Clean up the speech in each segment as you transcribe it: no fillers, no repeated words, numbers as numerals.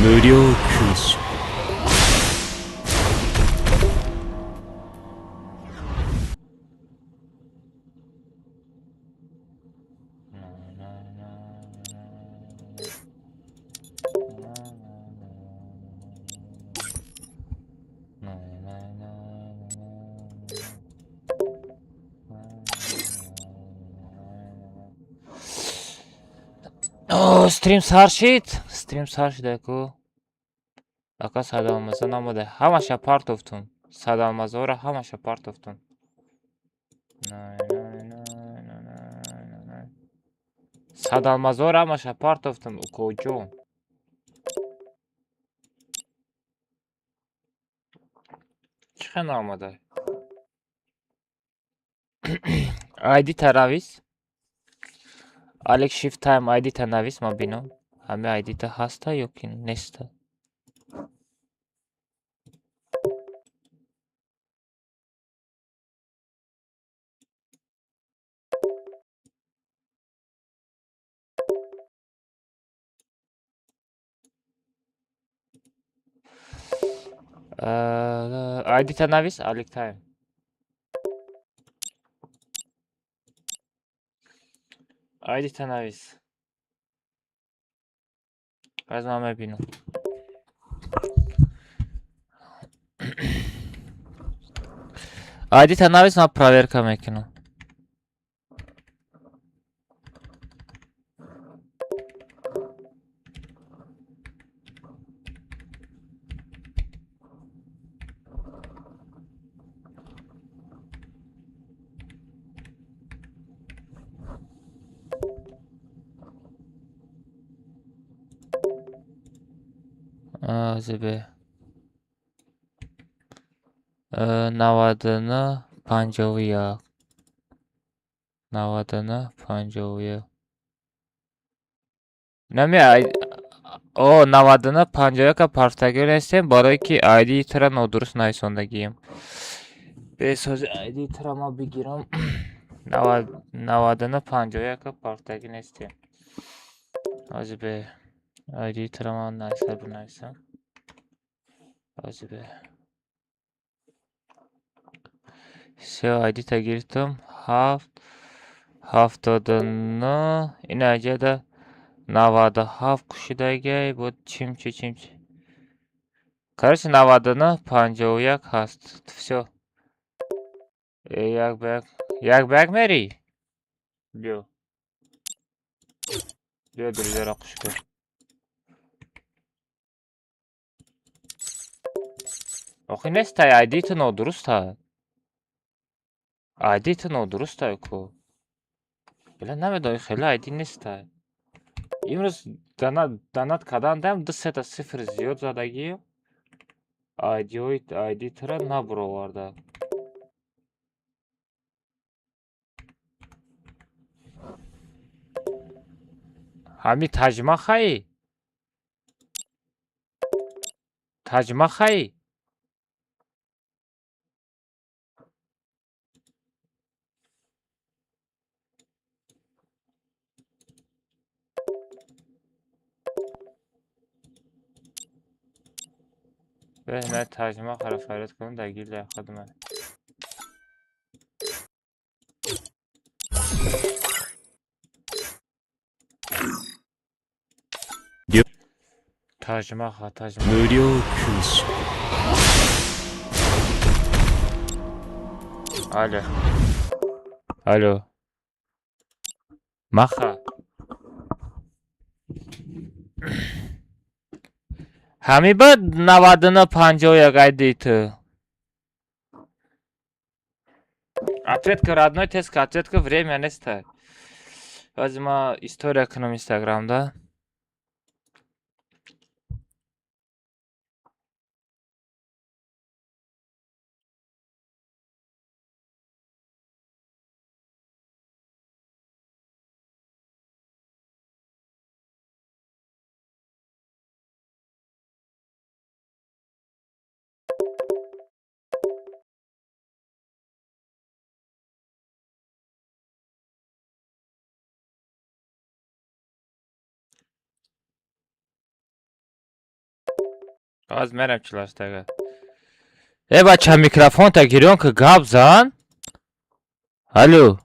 無料空襲Стрим саршид ака садалмаза намуда ҳамаша партофтум садалмазора ҳамаша партофтум садалмазора ҳамаша партофтум укоҷон чӣ хел наомада айдита навис алек shift time айдита навис ма бинам ҳамин айдита ҳаста ё ки неста айдита навис алек time айдита навис аз ман мебинам айдита навис ман проверка мекунам зебе 99 51 99 51 нами 99 51 партагӣ нестем барое ки айди тара нодуруст нависондагием бесози айди тара ма бигирам 99 51 партагӣ нестем азибе айди тара ма нависа бинависам азибе все айдита гирифтам 79 ин аҷада 97 кушидагай буд чимчи короче 99 51 ҳаст все як ба як мерӣ биё друзяро қуш кун охи нестай айдита нодуруста айдита нодурустай ку била намедонӣ хеле айди нестай имрӯз донат кардандам 2 сифр зиёд задагием айдитара набуроварда ҳами таҷмахаи беҳна таҷмахаро фарид кунам дар гилдия худман таҷмаха 無料空襲 алё маха ҳами ба 99 51 айдиту ответка родной тестка ответка время нестай ҳозир ма история кунам инстаграмда از میرم چلاشتگه ای بچه میکروفون تا گیرون که گاب زن الو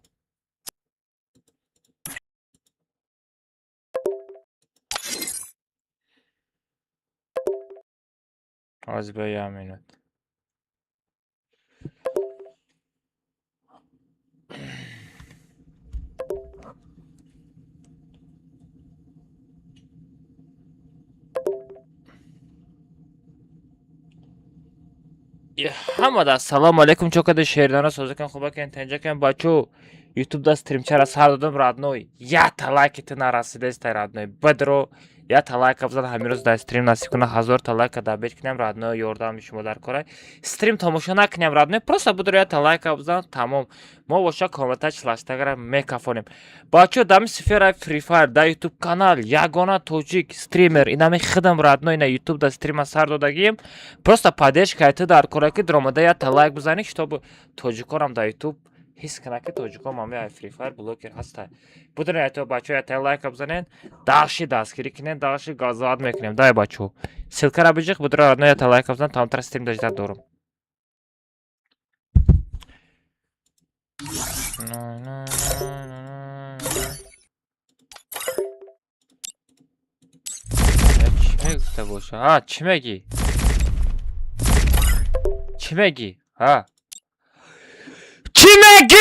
از به یه مینوت همه سلام علیکم چوکده شیردانا سوزکن خوبه که اینتنجا کن بچو یوتیوب دا سтрим چرا سر دادم رادنوی یا تا лайки ти нарасида ist радной бедро я та лайка бзад ҳамирӯз дар стрим насиб кунад 1000 та лайка дар бет кунем радной ёрдами шумо дар корай стрим тамошо накунем радной просто будро я та лайка бзад тамом мо боша комментач шлаштагара мекафонем бачо дами сфера фри файр да ютуб канал ягона тоҷик стример инами хидам радной на ютуб да стрима сар додагием просто поддержка айти дар корай ки дромада я та лайк бзани чтобы тоҷиконам да ютуб حس کنه که توجیکا مامی فری فایر بلوکر هسته بودن تو بچه یا تل لایک بزنین داغشی دستگیری کنین داغشی گازاد میکنیم دای بچه سیلکر ابیجیک بودن آدم یا تل لایک بزنین تام تر استریم داشته دارم چی میگفته باشه ها چی میگی چی میگی ها چی میگی؟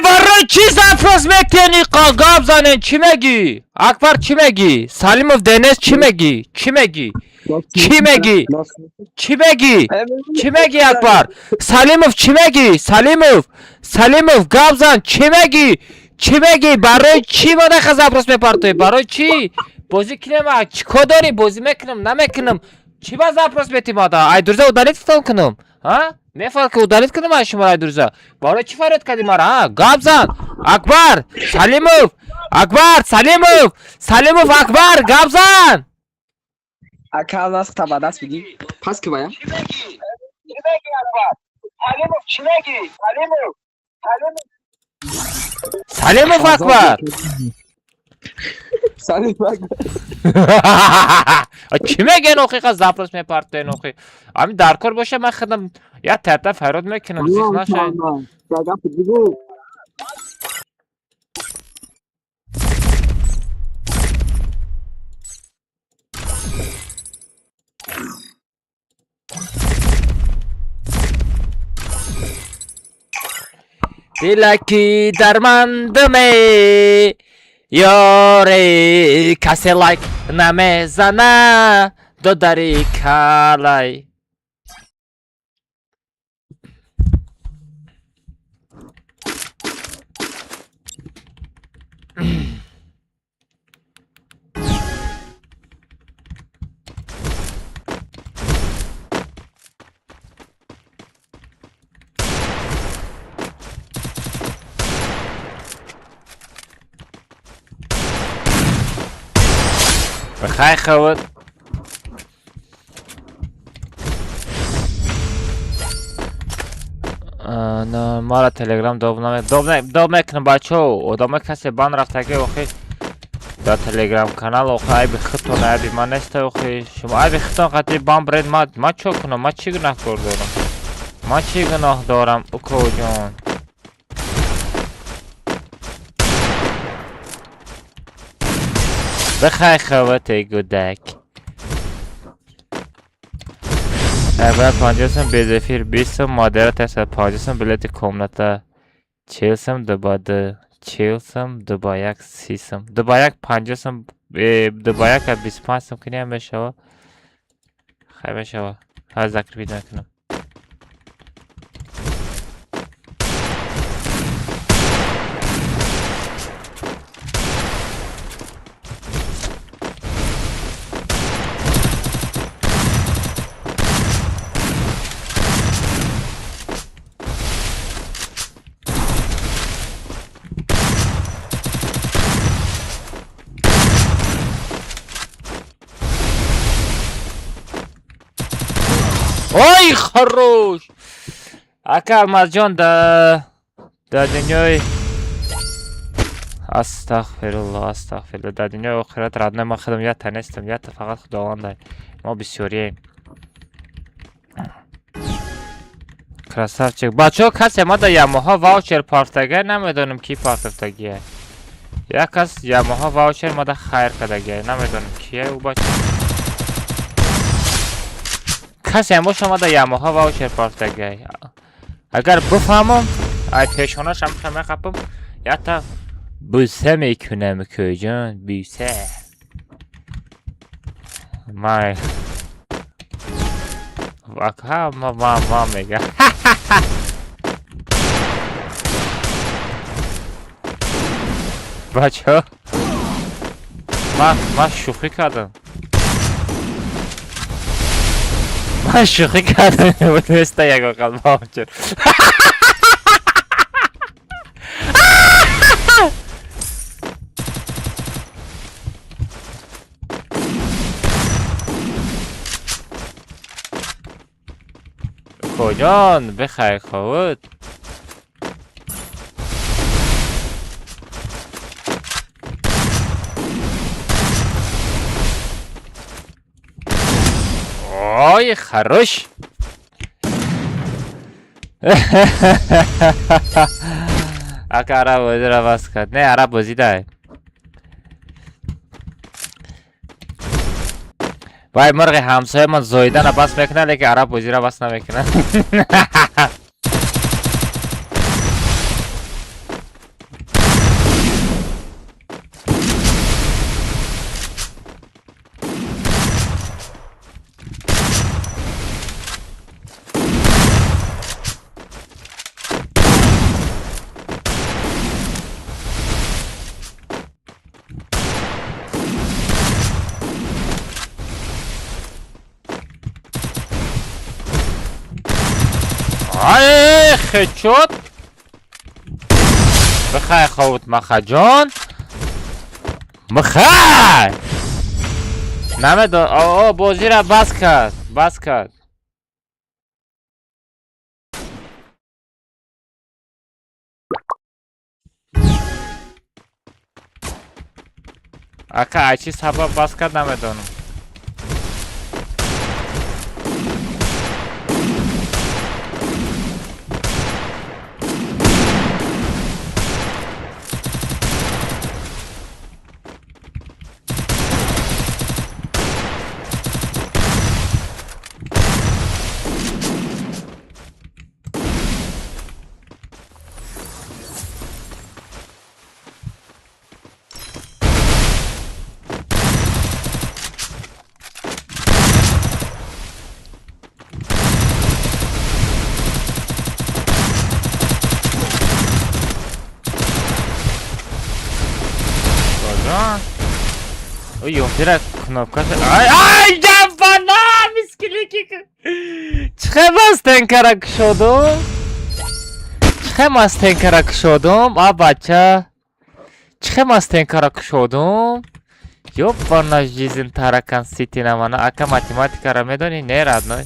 برای چی زفرس میکنی قاقاب زنین چی میگی؟ اکبر چی میگی؟ سلیموف دنیس چی میگی؟ چی میگی؟ چی میگی؟ چی میگی؟ چی میگی اکبر؟ سلیموف چی میگی؟ سلیموف گاب زن چی میگی؟ چی میگی؟ برای چی ما نخ زفرس میپرتوی؟ برای چی؟ بازی کنم چی که داری؟ بازی میکنم نمیکنم چی با زفرس میتی مادا؟ ای درزه ادالیت فتون کنم ها؟ میفهمم که ادالیت کنم از شما درزه برای چی فرید کردی مرا ها گاب زن اکبر سلیموف اکبر سلیموف اکبر گاب زن اکا ناس تا دست بگی پس که باید چی میگی اکبر سلیموف چی میگی سلیموف اکبر سلیموف اکبر چی میگه نوخی که زفرس میپرته نوخی همین در کار باشه من خودم یا تحت فراد میکنم زیخ نشه دلکی درمندمه یاری کسی لایک نمیزنه دو داری کالای بخیر خود نه ما را تلگرام دوب میکنم بچه ها ادامه کسی بان رفته که اوخی در تلگرام کانال اوخی ای بی خطون ای بی من نیسته اوخی شما ای بی خطون قطعی بان برید ما چو کنم ما چی گناه دارم اوکو جان بخیر خوته گودک اول 50 بزفیر 20 مادر تست 50 بلیت کمناتا 40 دوباده 40 دوبا یک 30 دوبا یک 50 دوبا یک 25 کنیم بشوا خیلی بشوا ها ذکر بید نکنم اوی خروش اکا المرجان در دنیای استغفرالله در دنیای آخرت ردنه ما خودم یا تنستم یا فقط خداوند ما بسیاریم красавчик. Бачо касе мада Yamaha ваучер партага намедонам ки партагия. Як кас Yamaha ваучер мада хайр кадагия. Намедонам кие у бачо. کسی ما شما دا یاماها واوچر پارتگی اگر بفهمم ای پیشانش هم خمه خپم یا تا بوسه میکنم که جان بوسه مای واقعا ما میگه بچه ما شوخی کردم من شوخی کردم بودوسته یک وقت واوچر کجان بخیر خود آی خروش اگه عرب بازی را بس کرد نه عرب بازی ده وای مرغ همسایه من زایدن را بس میکنه لیکن عرب بازی را بس نمیکنه آی خچوت بخیر خود مخا جان مخیر نمیدون آه بازی را بس کرد اکا ایچی سبب بس کرد نمیدونم Yok direkt knopkası. Ay campana miskiliki. Çıkamazten karak şodum. Çıkamazten karak şodum. Abacha. Çıkamazten karak şodum. Yok bana jizin tarakan siti namana. Aka matematika ramedoni ne radno?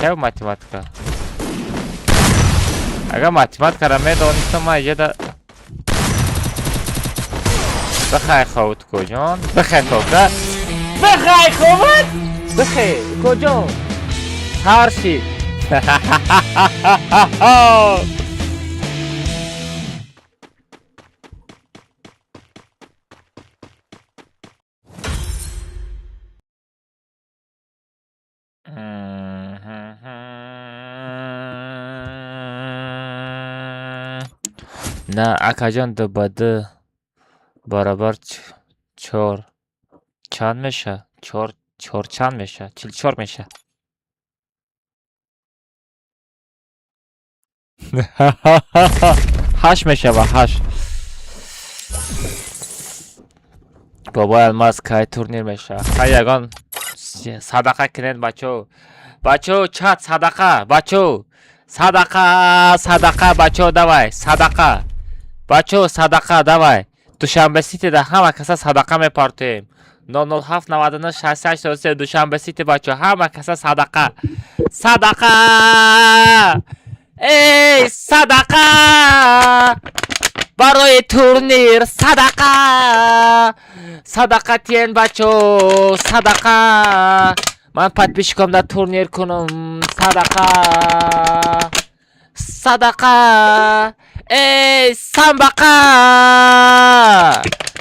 Çev matematika. Aga matematika ramedoni sama ya da بخیر خود کجان بخیر خود بخیر خود بخیر کجان هرشی نه اکاجان دو بده برابر چهار چند میشه چهار چند میشه 44 میشه هشت میشه و هشت بابا الماس که تورنیر میشه های یگان صدقه کنین بچو چت صدقه بچو صدقه بچو دوای صدقه بچو صدقه دوای دوشنبه سیتی ده همه کسا صدقه میپارتیم 007 99 68 دوشنبه سیتی بچه همه کسا صدقه ای صدقه برای تورنیر صدقه تین بچه صدقه من پد پیش کم در تورنیر کنم صدقه صدقه ای سنبقه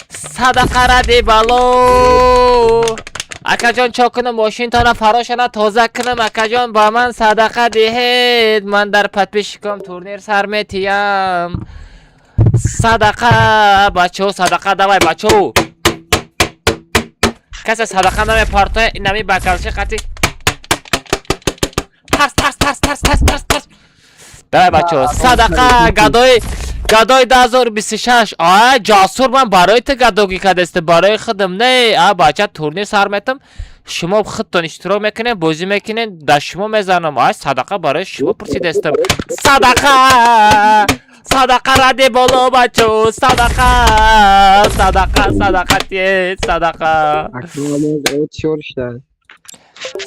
صدقه ردی بالو اکاجان چاکنم ماشین تانه فراشنه تازه کنم اکاجان با من صدقه دهید من در پتپیش کم تورنیر سر میتیم صدقه بچو صدقه دوای بچو کسی صدقه نمی پارتای نمی بکرشی قطی ترس دوای بچو صدقه گدای 2026 آه جاسور من برای تو گداگی کدسته برای خودم نه آه بچه تورنیر سر میتم شما خودتون اشتراک میکنین بازی میکنین در شما میزنم آه صدقه برای شما پرسیدستم صدقه رده بالا بچو صدقه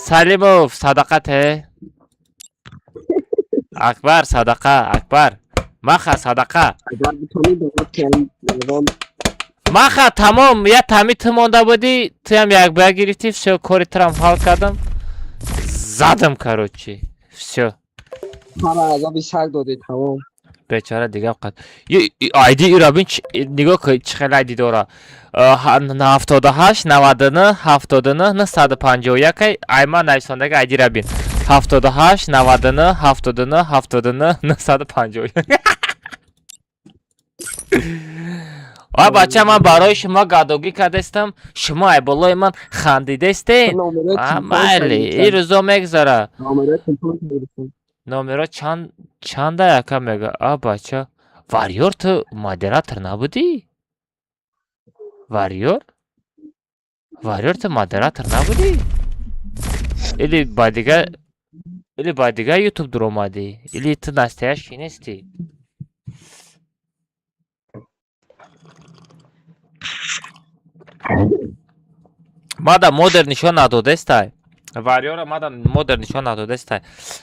سلیموف صدقته اکبر صدقه اکبر مخه صدقه مخه تمام یه تمیت مونده بودی تو هم یک بیا گرفتی все کاری ترم حال کردم زدم کروچی все بیچاره دیگه قد آیدی ایرابین نگاه که چه خیلی آیدی داره 78 99 79 951 ایمان نویسندگی آیدی را بین 78 99 79 79 951 آه بچه من برای شما گداگی کردستم شما ای بالای من خندیدستین مالی این روزا میگذاره نامرا چنده یکم میگه آه بچه واریور تو مادراتر نبودی؟ واریور تو مادراتر نبودی؟ ایلی با دیگه یوتیوب در اومدی ایلی تو نستیش نیستی مادر مادر نشان نداده استای واریور مادر مادر نشان نداده استای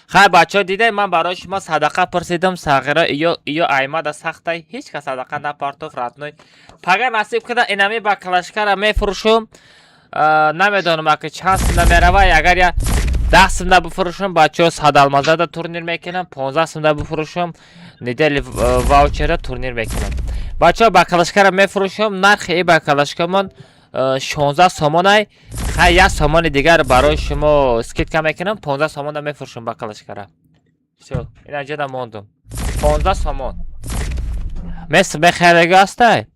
خیر بچه ها دیده من برای شما صدقه پرسیدم صغیره یا ایماد سخته هیچ که صدقه نپارتوف راتنوی پگه نصیب کده اینمی با کلشکر میفروشم نمیدونم که چند سنده میروه اگر یا 10 سنده بفروشم بچه ها 100 المازه دا تورنیر میکنم 15 سنده بفروشم ندل واوچر تورنیر میکنم بچه ها با کلشکر میفروشم نرخ ای با کلشکر من 16 سامان های خیلی یک سامان دیگر برای شما اسکیت کم میکنم 15 سامان دا میفروشم با کلشکر شو این اینجا دا موندم 15 سامان مثل بخیرگی هسته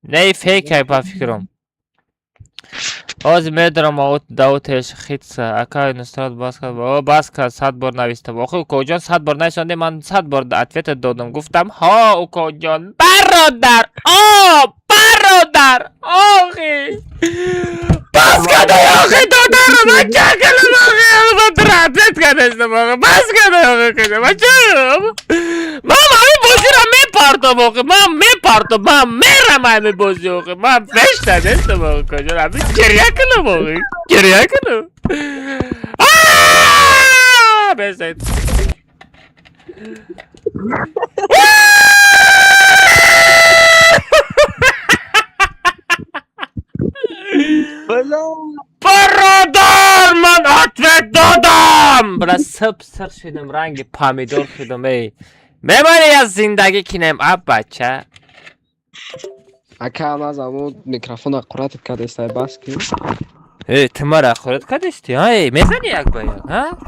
نه فیک های با فکرم از میدرم داوتش خیتسه اکای نستراد باز کرد 100 بار نویسته آخه اوکو جان 100 بار نویسنده من 100 بار اتویت دادم گفتم ها اوکو جان برادر آخی باز کرده آخی دادر رو من چه کنم آخی من در اتویت کردستم آخی باز کرده آخی کنم من چه من همین بازی را میپارتم آخی من میرم همین بازی آخی من فشته دستم آخی کجا همین گریه کنم آخی گریه کنم بسید برادر من اتویت دادم برای سر شدم رنگ پامیدور شدم ای میبری از زندگی کنیم اب بچه اکا از همون میکروفون قراتت کردسته بس که ای تمارا قرات کردستی ها ای میزنی یک باید ها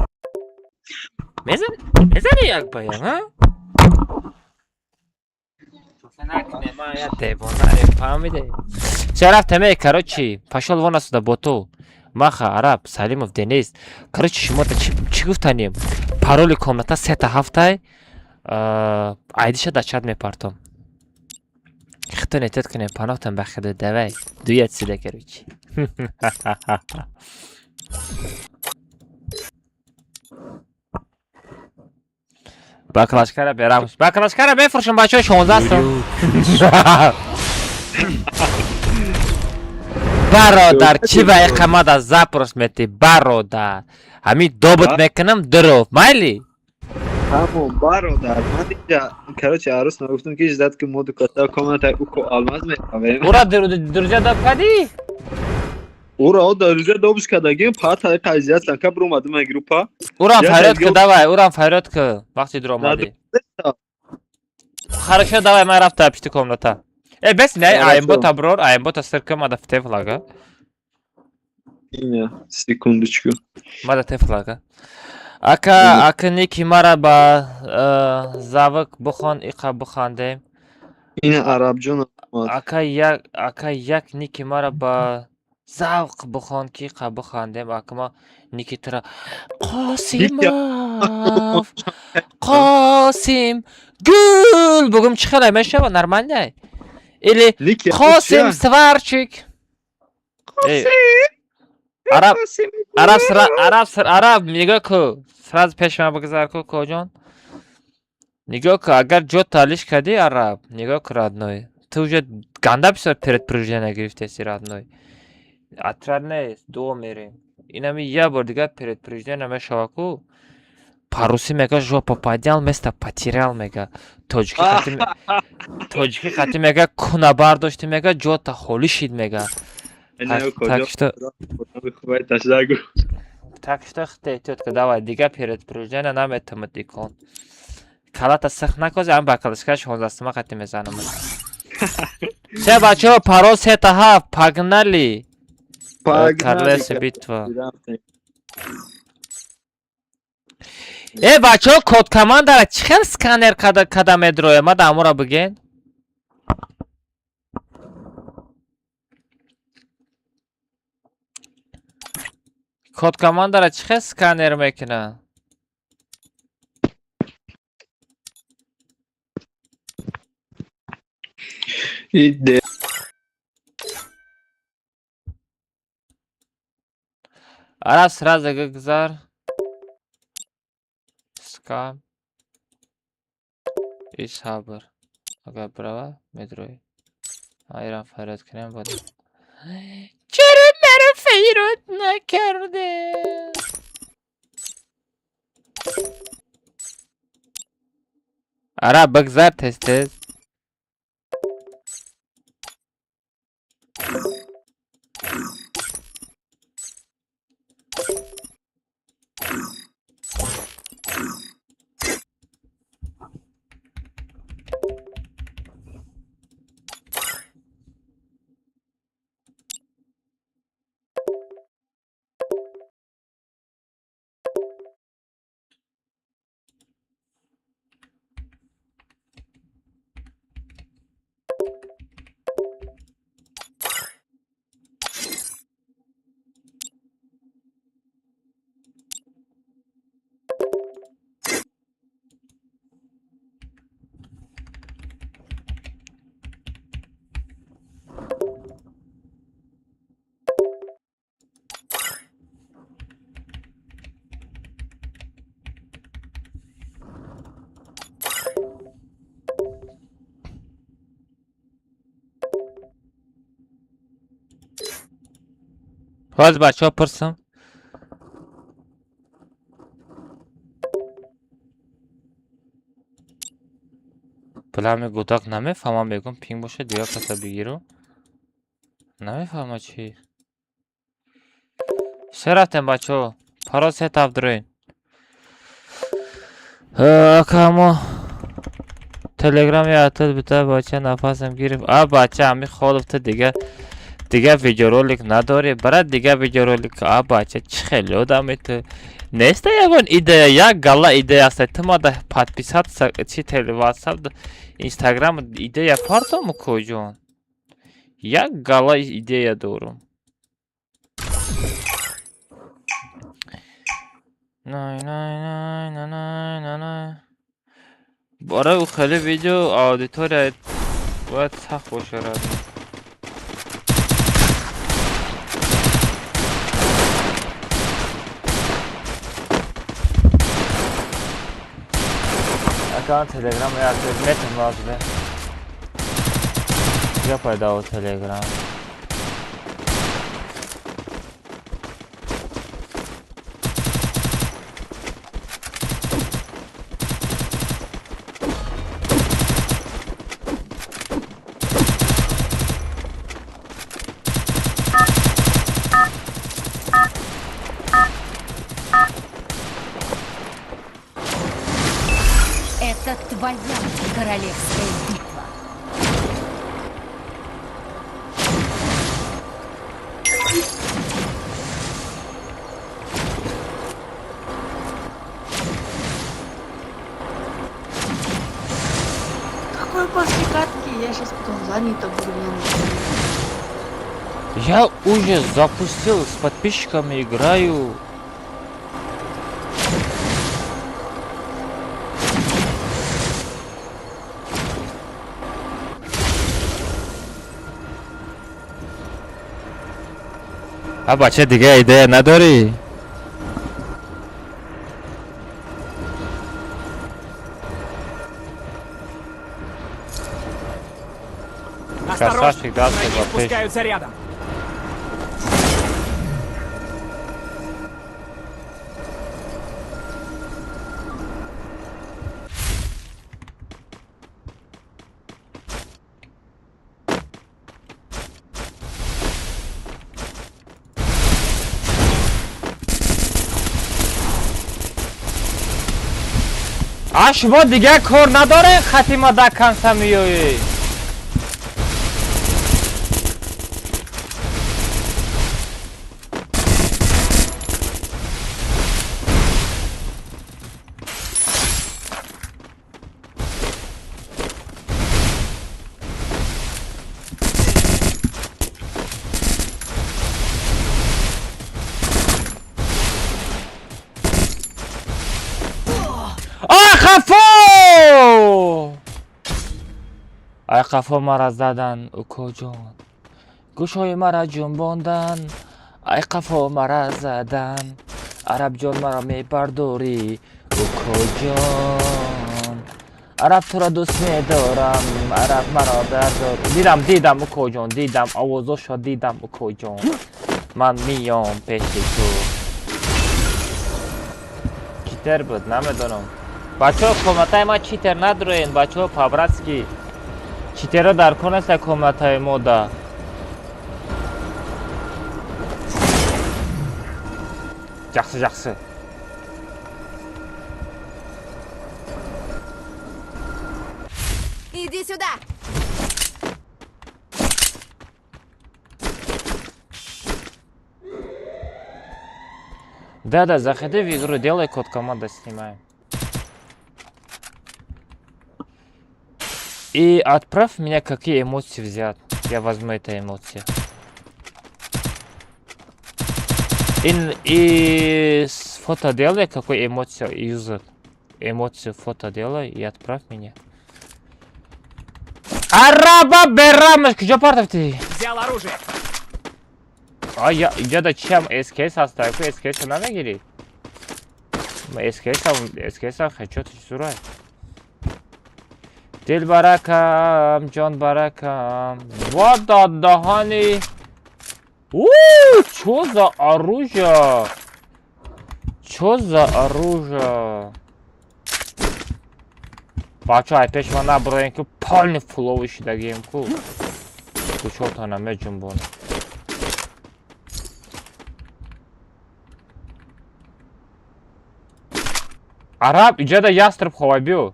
میزنی یک باید ها نکنه ما یا دیوانه فهمیده چه رفتمه کروچی پشال وانا سوده با تو مخه عرب سلیموف دنیز کروچی شما تا چی گفتنیم پارول کامنتا 3 تا 7 айдиша да чат мепартам хитон этет кинем панофтам бахида давай дует сида короче баклашкара берамш баклашкара мефуршам бачо 16 сом бародар чи ба иқамада запрос мети бародар ҳамин добут мекунам дуров майли همون برادر من اینجا کراچی عروس نگفتم که اجازت که مود کتا کامنت اوکو آلماز میخوام برا درجه داد کدی Ora o da rüzgar doğmuş kadar pata kayziyat sanka bromadım ben grupa. Урам Я фарёд так кӣ, давай, урам фарёд кӣ. Вақти дур омадӣ. Хорошо, давай, ман рафта пишти комната. Бес не, Хорошо. аимбота брор, аимбота сырка мада тефлага. Yine sekundочку. Мада тефлага. Ака ники мара ба завық бухон иқа бухандем. Yine Arapcan olmaz. Ака як ники мара ба завқ бухон ки иқа бухандем. Ака ма ники тира Қосимов. Қосим гүл бугум чихалай мешава нормальный. Или Ник Қосим сварчик. Араб нигоҳ кӯ. Сразу пеш ман бигзар кӯ коҷон. Нигоҳ кӯ, агар ҷо талиш кади араб, нигоҳ кӯ родной. Ты уже ганда бисёр предупреждение гирифтеси родной. Отряд нест, дуо мерем. Инами я бор дигар предупреждение мешава ку. По-руси мега жо попадял, место потерял мега. Тоҷики хати мега куна бардошти мега ҷота холӣ шид мега. Так что хте тётка, давай, дига предупреждение наметамад икон. Калата сахт накози, ам ба каласка 16 хати мезанам. Все бачо, парол сета ҳафт, пагнали. Карлес битва. Бачо, код командара чихел сканер када медроя, ма дамура биген. Код командара чихел сканер мекуна. İde. Араб сразу гзар. Скам. И сабр. Ага брава, медрой. Айран фарят кунем буд. چرا مرا فیرات نکرده؟ عرب بگذار تست. باز بچه ها پرسم بلام گوداق نمیفهمم میگم پینگ باشه دیگه کسا بگیرو نمیفهمم چی چه رفتیم بچه ها پرا سه تفدرین اکا تلگرام یا اتل بیتا بچه نفسم گیریم بچه همی خالفت دیگه ویدیورولик نداری برای دیگه ویدیورولик بچه چه خیلی آدمی تو نیست یکون ایده یک گلا ایده است تو ما ده подписаться چی تل واتساپ اینستاگرام ایده پارتم کجون یک گلا ایده دارم نه برای خیلی ویدیو آدیتور باید سخت باشه رد تلگرام یا نت لازمه یا پیدا و تلگرام Королевская битва. Какой после катки? Я сейчас потом занята буду. Я уже запустил, с подписчиками играю. А бача دیگه ایده نداری؟ Красавчик, да, Спускаются рядом. شما دیگه کار نداره خطی ما دکن سمیوی ای قفا مرا زدن اوکو جان گوشای مرا جنباندن ای قفا مرا زدن عرب جان مرا میبرداری اوکو جان عرب تو را دوست میدارم عرب مرا بردار دیدم اوکو جان دیدم آوازاشو دیدم اوکو جان من میام پیش تو چیتر بود نمیدونم بچه ها کمتای ما چیتر ندارین بچه ها پابرسکی چیتر در کنست کمتای ما دا жақсы Иди сюда! Да, заходи в игру, делай код команда, снимаем. И отправь меня, какие эмоции взять. Я возьму эти эмоции. И с фото делай, какой эмоцию юзать. Эмоцию фото делай и отправь меня. Араба берамыш, где партов ты? Взял оружие. А я да чем СКС оставил, СКС надо гири? СКС хочу ты сурай. Дил баракам, Джон баракам. Вот дахани. Чё за оружие? Чё за оружие? Бача, опять вона броеньку полный фуловый да геймку. Кучота на меджумбон. Араб, иджада ястреб ховабил.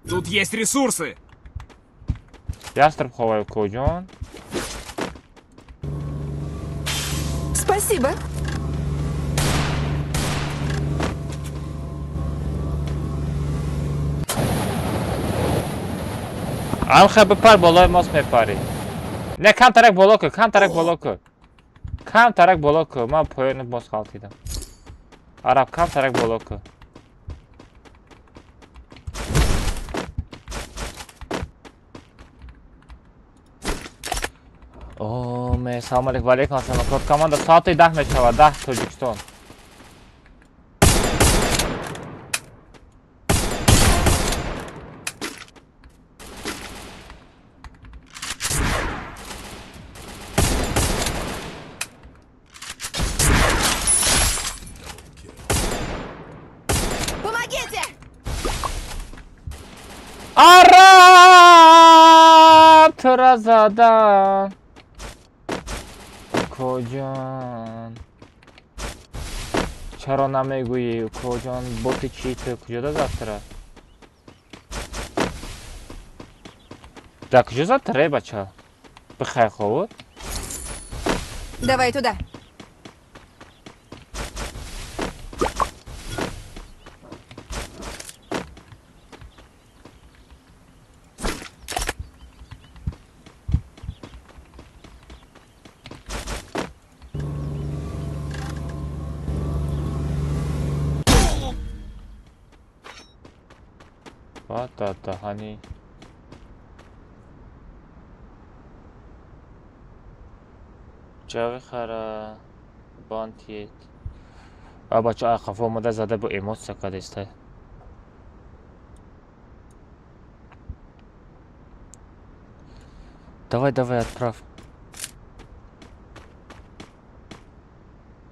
Тут есть ресурсы. Ястреб ховаю коджон. Спасибо. Алха бепар болой мос мепари. Не кам тарак болоку, кам тарак болоку. Кам тарак болоку, ман поёни мос халтидам. Араб кам тарак болоку. О, ме салом алейкум алейкум ассалам. Код команда соати 10 мешавад, 10 Тоҷикистон. Помогите! Араб тура задан. Коҷон. чаро намегӯӣ укоҷон боти чи ту куҷода завтра? Да куҷо завтра бача? Бихай ховуд? Давай туда. Вот это, они. Чавы хара бантиет. А бача ахафо мода зада бо эмоция кадестай. Давай, давай, отправь.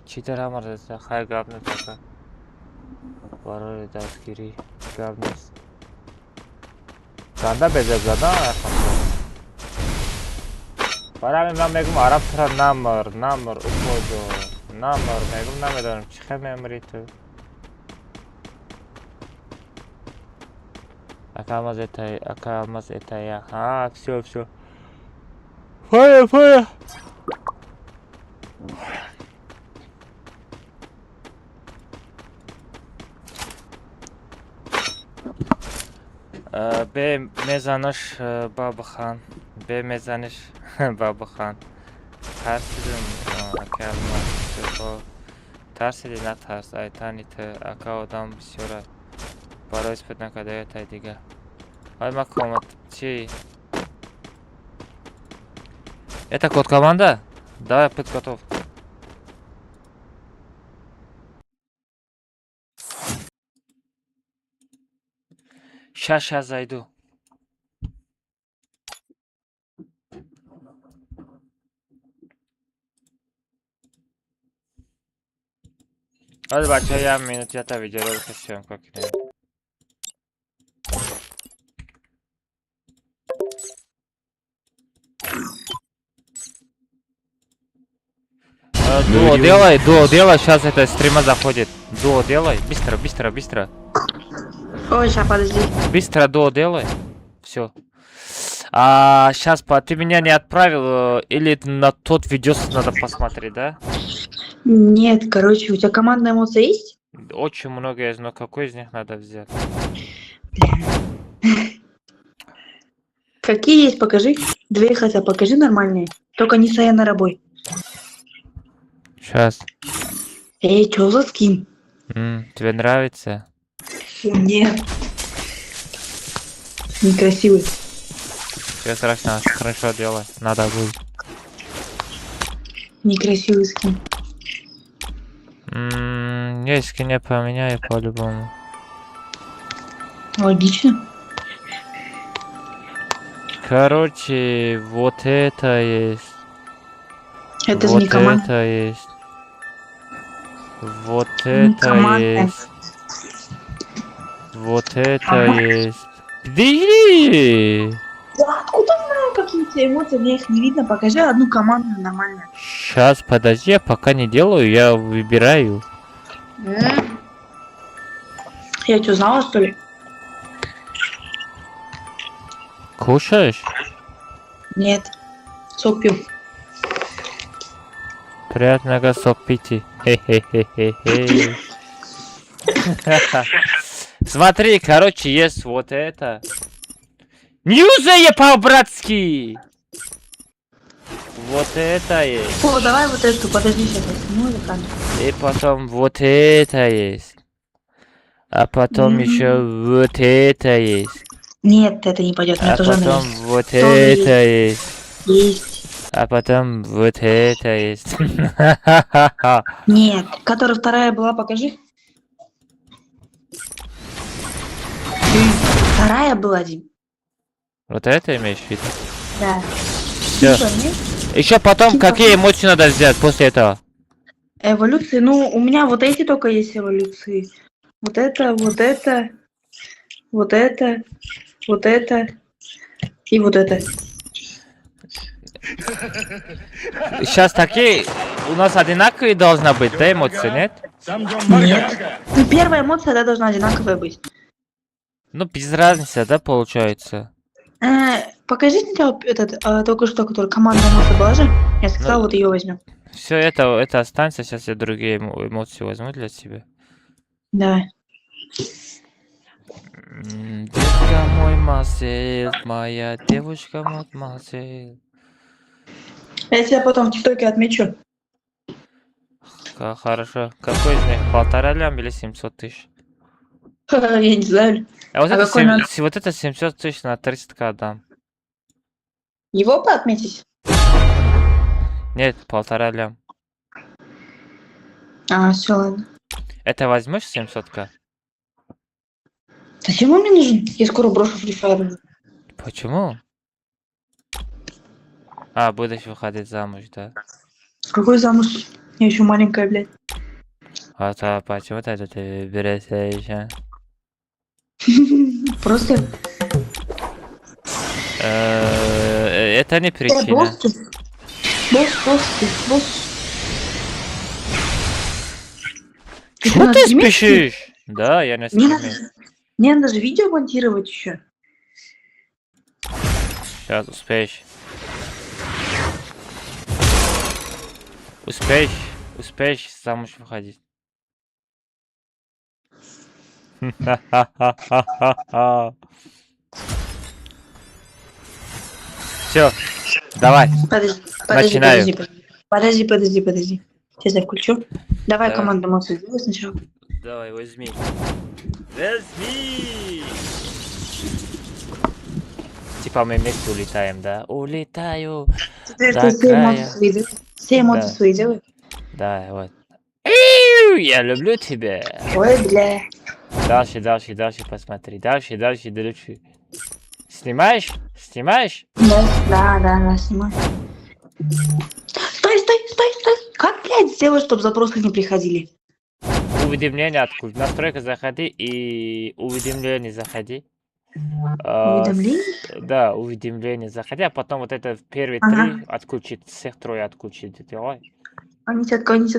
Читер амарзеста, хай габны така. Барори дастгири габнес. Ганда безе зада ахафо. Барами ман мегум арабтара намр укоҷо. Намр мегум намедонам чӣ хел мемурӣ ту? Акамаз этай. Ха, всё. Фая. Бе мезанаш Бабахан. Бе мезаниш Бабахан. Тарсидим акамаз. Тарсиди натарс. Айтани ту ака одам бисёра. Барои испит накардаи тай дига. Ай макомат чи? Это код команда? Давай пыт готов. Сейчас зайду. Hadi bача, я минут я-то видеоролик съем как-нибудь. Дуо делай, сейчас это стрима заходит. Дуо делай, быстро. Ой, сейчас подожди. Быстро дуо делай. Все. Сейчас ты меня не отправил, или на тот видос надо посмотреть, да? Нет, короче, у тебя командная эмоция есть? Очень много есть, но какой из них надо взять? Какие есть, покажи. Две хотя покажи нормальные. Только не Саяна Рабой. Сейчас. Эй, чё за скин? Тебе нравится? Нет. Некрасивый. Все страшно, хорошо делай. Надо будет. Некрасивый скин. Я скин поменяю по-любому. Логично. Короче, вот это есть. Это же вот не команда. это есть. Вот Не это команда. есть. Вот это есть. Подожди! Да откуда знаю, какие у тебя эмоции? Мне их не видно. Покажи одну команду нормально. Сейчас, подожди, я пока не делаю, я выбираю. Я что, знала, что ли? Кушаешь? Нет. Сок пью. Приятного сок пить. Хе-хе-хе-хе-хе. Смотри, короче, есть вот это. Ньюза по-братски! Вот это есть. О, давай вот эту, подожди, сейчас я сниму экран. И потом вот это есть. А потом еще вот это есть. Нет, это не пойдет. А Мне тоже потом есть. вот Тоже это есть. Есть. А потом вот это есть. Нет. Которая вторая была, покажи. Вторая была, Дим. Вот это имеешь в виду? Да. Все. Типа, нет? Еще потом Типа. какие эмоции надо взять после этого? Эволюции, ну, у меня вот эти только есть эволюции. Вот это, вот это, вот это, вот это и вот это. Сейчас такие у нас одинаковые должны быть, да, эмоции, нет? Нет. Ну, первая эмоция, да, должна одинаковая быть. Ну, без разницы, да, получается? Покажи сначала только что, который командная эмоция была же. Я сказала, Ну, вот ее возьмем. все это останется, сейчас я другие эмоции возьму для тебя. Давай. Детка мой Марсель, моя девушка Марсель. Я тебя потом в ТикТоке отмечу. Хорошо. Какой из них? 1,5 лям или 700 тысяч? Я не знаю. А вот, А это, какой надо? вот это 700 тысяч на 300к дам. Его поотметить? Нет, 1,5 лям. Все, ладно. Это возьмешь 700к? Зачем он мне нужен? Я скоро брошу Free Fire. Почему? Будешь выходить замуж, да? Какой замуж? Я еще маленькая, блядь. А то почему тогда ты берешься еще? Просто... Это не причина. Босс. Чего ты спешишь? Да, я на Мне стриме. надо же видео монтировать еще. Сейчас успеешь. Успеешь замуж выходить. Все, давай. Подожди. Сейчас я включу. Давай Да. команду эмоций сделай сначала. Давай, возьми. Типа мы вместе улетаем, да? Улетаю. Ты До все края. эмоции свои делай. Все эмоции Да. свои делай. Да, вот. Я люблю тебя. Ой, бля. Дальше посмотри. Дальше. Снимаешь? Да, снимай. Стой. Как, блядь, сделать, чтобы запросы не приходили? Уведомление отключи. Настройка заходи и уведомление заходи. Уведомление? Да, уведомление заходи, а потом вот это первые Ага. 3 отключить, всех 3 отключить. Давай. Отклонить.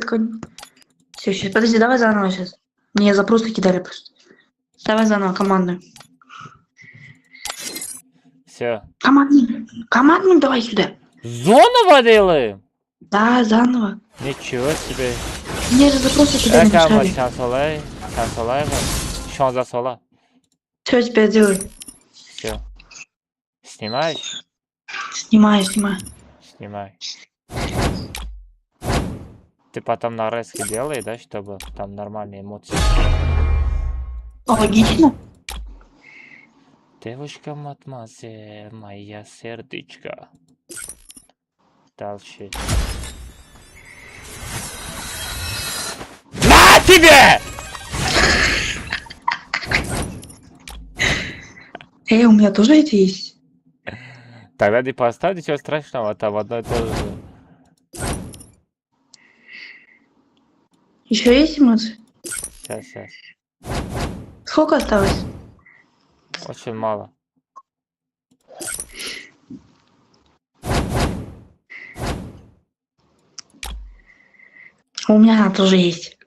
Все, сейчас, подожди, давай заново сейчас. Мне запросы кидали просто. Давай заново, командную. Все. Командную давай сюда. Заново делаем? Да, заново. Ничего себе. Мне же запросы кидали, мешали. Шансолаева. Шанза сола. Все, теперь делай. Все. Снимаешь? Снимай. Снимай. Ты потом нарезки делай, да, чтобы там нормальные эмоции. Логично. Девушка мадемуазель, моя сердечко. Дальше. На тебе! У меня тоже эти есть. Тогда ты поставь, ничего страшного, там одно и то же. Еще есть эмоции? Сейчас. Сколько осталось? Очень мало. У меня тоже есть.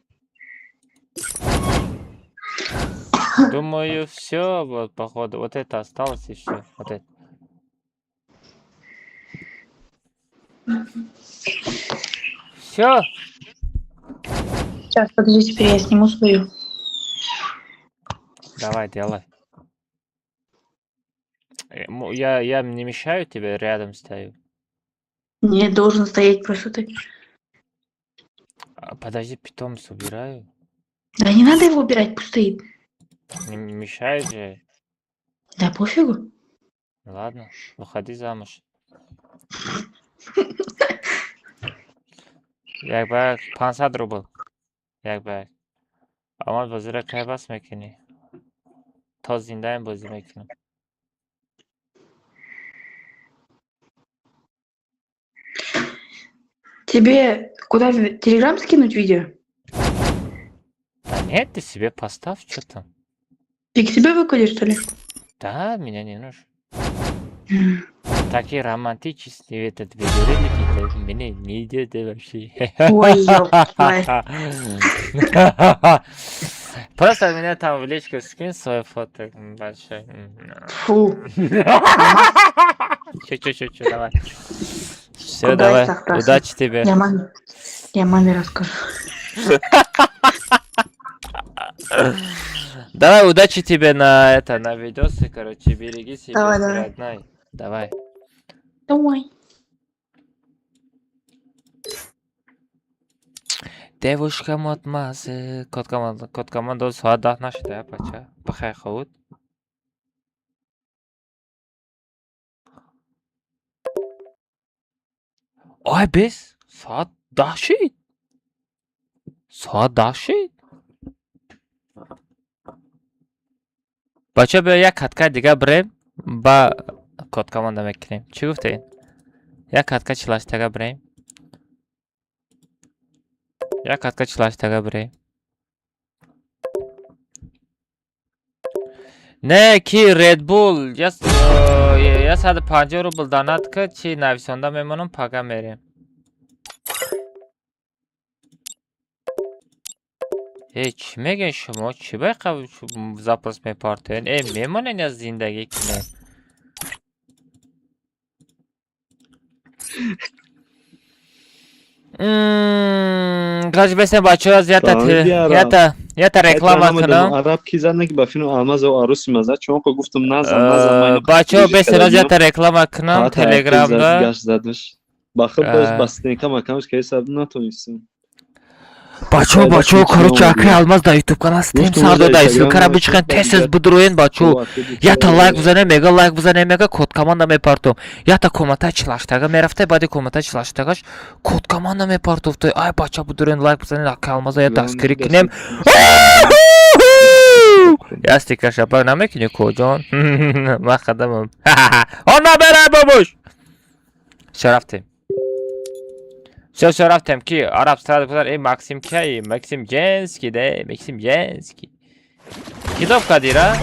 Думаю, все, вот, походу. Вот это осталось и все. Вот это. Все. Сейчас, подожди, теперь я сниму свою. Давай, делай. Я не мешаю тебе, рядом стою. Не должен стоять просто ты. Подожди, питомца убираю. Да не надо его убирать, пусть стоит. Не мешает же. Да пофигу. Ладно, выходи замуж. Якбак 500 рубл. Якбак. Амал базира кайбас мекини. То зиндаем бази мекинем. Тебе куда в Телеграм скинуть видео? Да нет, ты себе поставь, что там. Ты к себе выкладешь, что ли? Да, меня не нужно. такие романтические этот видеоролики, это мне не идет вообще. Ой, ёпта. Просто меня там в личку скинь свою фото большой. Фу. Чё, давай. Все, Куда давай. их так бросать? Удачи тебе. Я маме расскажу. Давай, удачи тебе на видосы, короче, береги себя, Давай. родной. Давай. Давай. Девушка мотмазы, код команда соат 10 нашида, бача. Бахай хавуд. Ой, без соат 10 шид. Соат 10 шид. бача, бия як катка дига брем ба код команда мекунем. Чӣ гуфтед? Як катка 48 брем. Як катка 48 брем. Не ки Red Bull я 150 рубл донат ка чи нависонда мемонам пага мерем. چی میگن شما چی باید запрос میپارتین میمونین از زندگی کنه کاش بسیم بچه ها یا реклама کنم عرب کی زدن که با فیلم آماز و عروسی مزد چون که گفتم نزم بچه ها بسیم یا реклама کنم تلگرام دا بخیر باز بستین کم کمش که حساب نتونستیم бачо короче акай алмаз да YouTube канал стрим сардода ссылкара бичихен тез будруен бачо ята лайк бизане мега код команда мепартом ята коммента члаштага мерафте бади коммента члаштагаш код команда мепартовтой ай бача будруен лайк бизане акай алмаза я дастгирӣ кинем я стикер шапак намекунӣ коҷон ма қадамам он наберай бобуш чо рафтем Все рафтем ки араб сразу гузар Максим кияи Максим Женский да Максим Женский кидоб кадира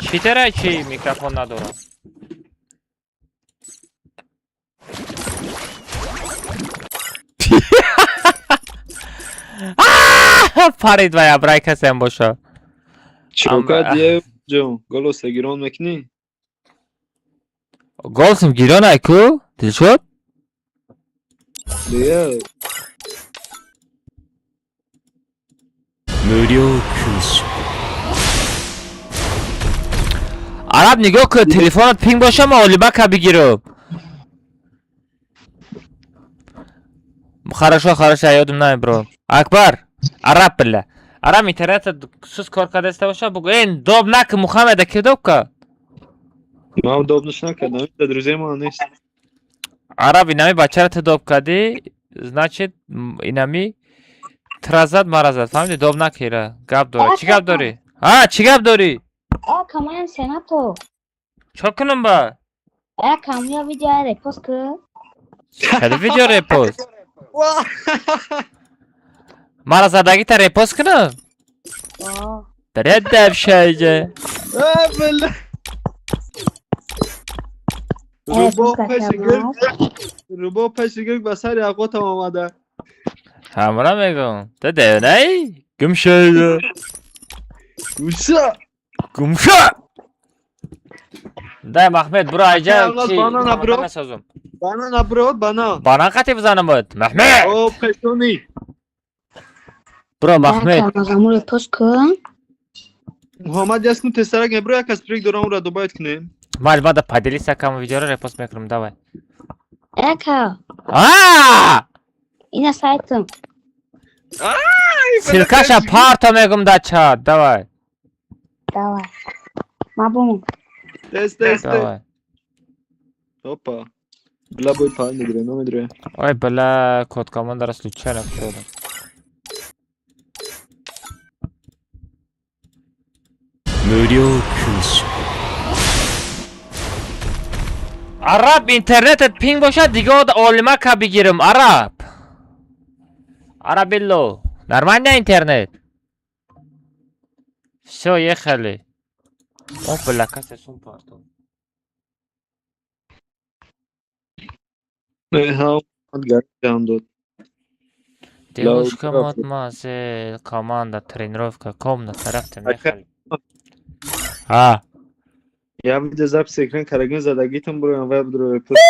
читера чи микрофон надорам Фарид вай абрай касем боша чока дие ҷон голоса гирон мекунӣ голосим гирон айку дилшод дие 無料空襲 араб нигоҳ кун телефонат пинг боша ма олибака бигирам хорошо ядом намед бро акбар араб билла араб интернета сус кор кардаста боша бугу эн доб нак мухаммеда ки доб ка ман добнаш накардам да друзей ман нест араб инами бачара ту доб кади значит инами тразад маразад фаҳмиди доб накира гап дора чӣ гап дорӣ чӣ гап дорӣ камаям сенато чо кунам ба камя видео репост кун чади видео репост мара задагита репост кунам даряд давшайҷа рубо пешигирг ба сари ақотам омада ҳамра мегӯм ту девонаи гумшайҷа гумша дай маҳмед буро айҷа насозум банан брод банан банан қати бизанам бояд маҳмед о пешони буро маҳмед репост кун муҳаммад ясну тесарак мебро як аз прик дорам ра добавит кунем майли бада поделися кам видеоро репост мекунам давай ина сайтым силкаша парто мегум да чат давай мабум тест давай опа бла бой па медре но медре ой бля код команда случайно шудам араб интернетет пинг бошад дига олимака бигирам арабилло нормальный интернет всё ехали опа ла каса сум парто ها جان дод. Девушка мадемуазель, команда, тренировка, комната, рафтем нехали. А. Я видео запись экран карагин задагитам буро ва буро пусти.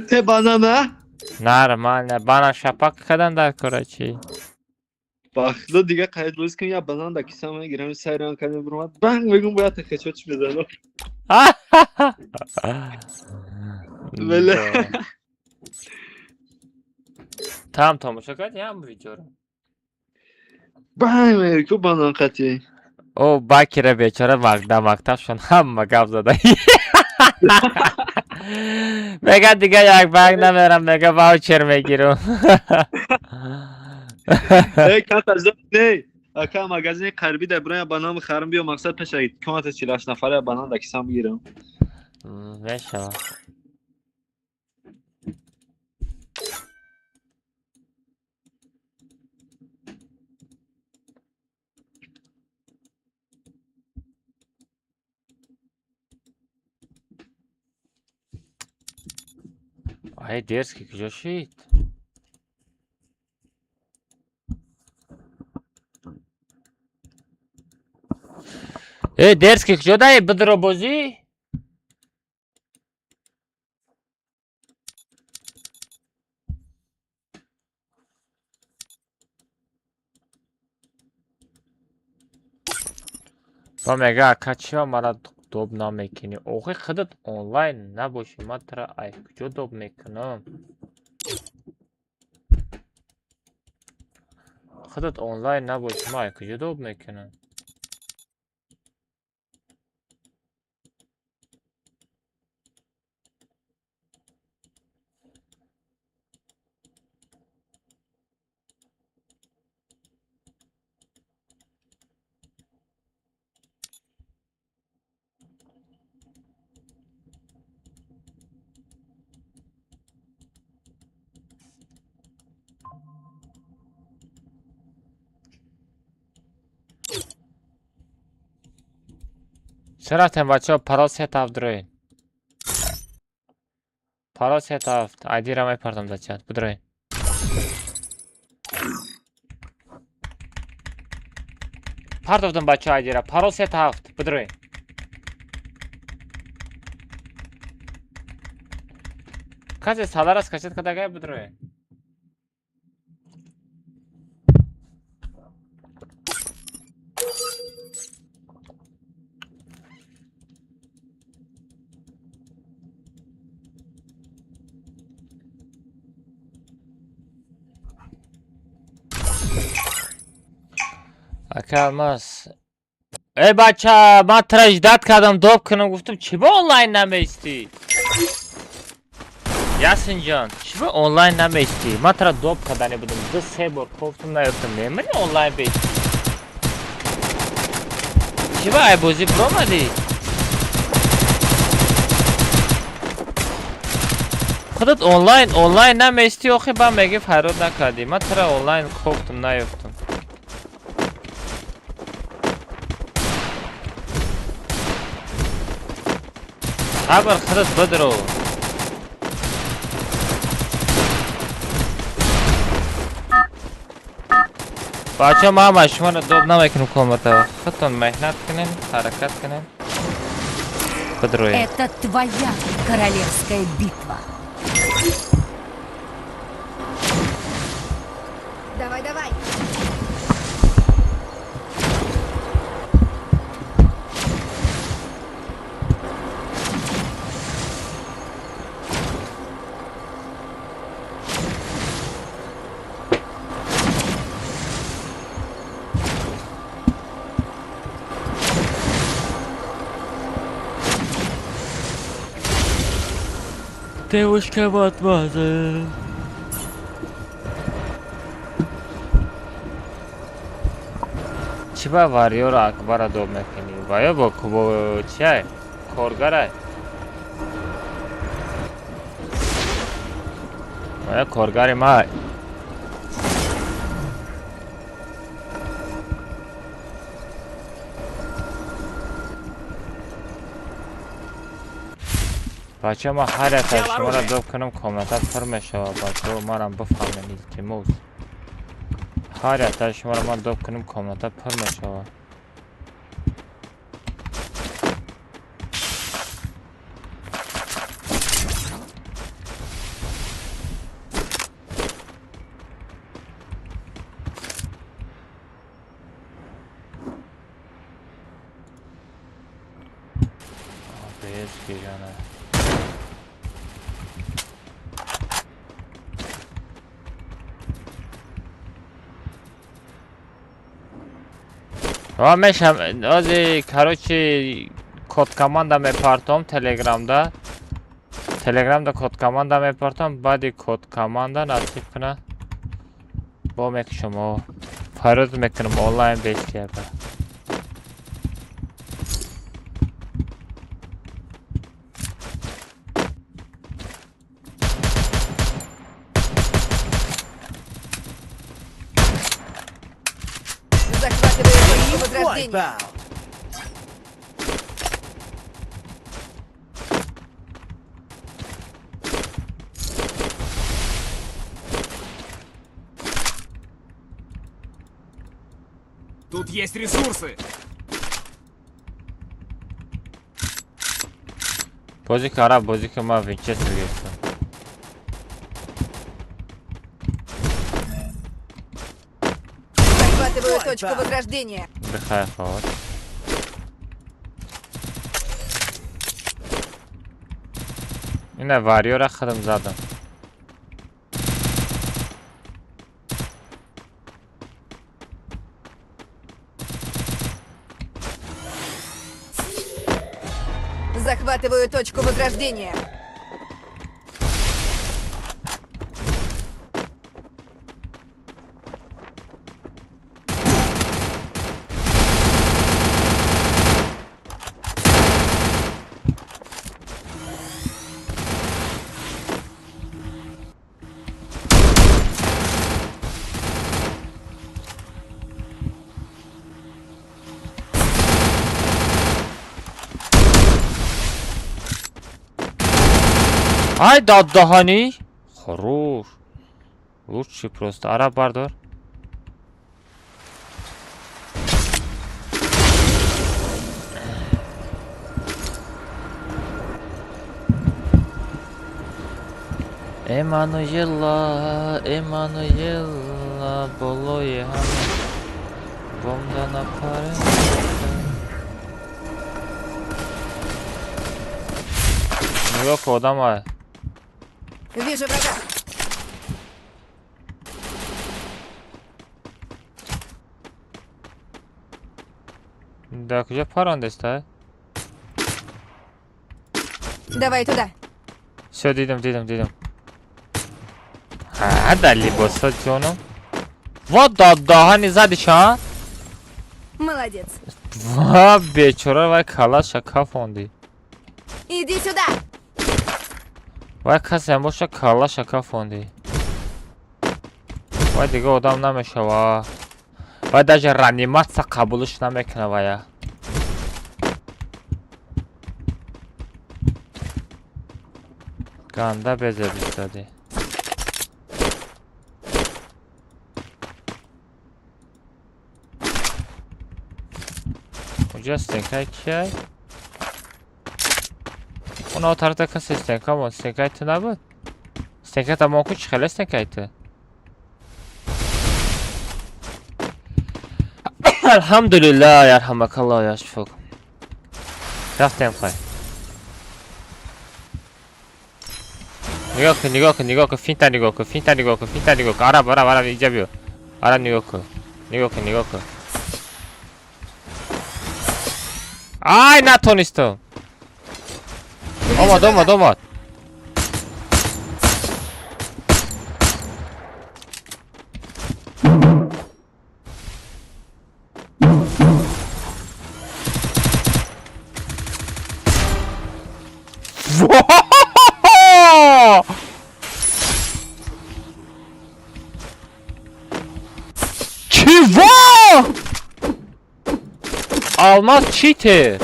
Ты банана? Нормально. Бана шапак кадан дар корачи. Бахдо дига қайд роз кун я банан да кисам мегирам сайран кадам буро банг мегум бояд хачоч мезанам. Вела. Там томоша карди ҳам видеоро. Банг мегу банан қати. О бакира бечора вақта мактабшон ҳама гап зада. Мега дига як банк намерам, мега ваучер мегирам. Эй, катаза не. Ака магазин қарби да буро я банан харам биё мақсад пешагид. Комата 48 нафаре банан да кисам гирам. Мешава. Ай, дерзкий, куҷо шид? Дерзкий, куҷо даи бидро бозӣ? Ба мега акачиё мара доб намекунӣ. Охи худат онлайн набошӣ, ман тара ай куҷо доб мекунам? Худат онлайн набошӣ, ман ай куҷо доб мекунам? Чӣ рафтем бачаҳо паро сетафт дроен? Паро сетафт айдира мепардам да чат бидроен. Пардовдам бачаҳо айдира паро сетафт бидроен. Касе саларас кашед кадагай бидроен. Акалмас. Эй бача, ман тара ждат кардам доб кунам, гуфтам чӣ ба онлайн намеистӣ? Ясинҷон, чӣ ба онлайн намеистӣ? Ман тара доб кардани будам, 2-3 бор гуфтам наёфтам, мемани онлайн беистӣ? Чӣ ба ай бозӣ биромадӣ? Худат онлайн намеистӣ, охи ба меги файрод накардӣ. Ман тара онлайн гуфтам наёфтам. Сабр худат бидро. Бача мама шуморо доб намекунем комната. Худтон меҳнат кунем, ҳаракат кунем. Бидроем. Это твоя королевская битва. Давай, давай. Девушка мадемуазель. Чӣ ба вариёро акбара доб мекунӣ? Ваё бо чиай? Коргарай? Ваё коргари май? بچه ما هر اتش شما را دوب کنم کاملتا پر میشود بچه ما را بفهمین التماس هر اتش شما را ما دوب کنم کاملتا پر میشود Bezgi canı. Meşem azı karoçi kod komanda mepartom Telegram'da. Telegram'da kod komanda mepartom body kod komanda nasip kına. Bu mekşum o. Faruz mekşum online beşliyada. Захватываю точку возрождения. Тут есть ресурсы. Bozuk ara bozuk ama Winchester geçti. Захватываю точку возрождения. Бихай хават. Yine varıyor akıdım zaten. Захватываю точку возрождения. Ай дадахани. Хорош. Лучше просто. Ара бардор. Эммануэла, Эммануэла, болое хаме. Бомда на паре. Yok adam var. Вижу врага. Да, где парандеста? Давай туда. Все, дидим. А, дали босса Джону. Вот да, не задишь, а? Молодец. Ва, бечора, вай калаша кафонди. Иди сюда. Вай касем боша калаша кафонди. Вай дига одам намешава. Вай даже реанимация кабулуш намекне вая. Ганда безе бистади. Куҷа стенкай кияй? Он отарда каси стенка мон стенкайти набуд? Стенкайта мон ку чӣ хеле стенкайти? Алҳамдулиллаҳ ярҳамакаллоҳ яшфук. Рафтем хай. Нигоҳ кун, финта нигоҳ кун. Араб, инҷа биё. Араб нигоҳ кун. Ай, натонистам. Омад. Чего? Алмаз читер.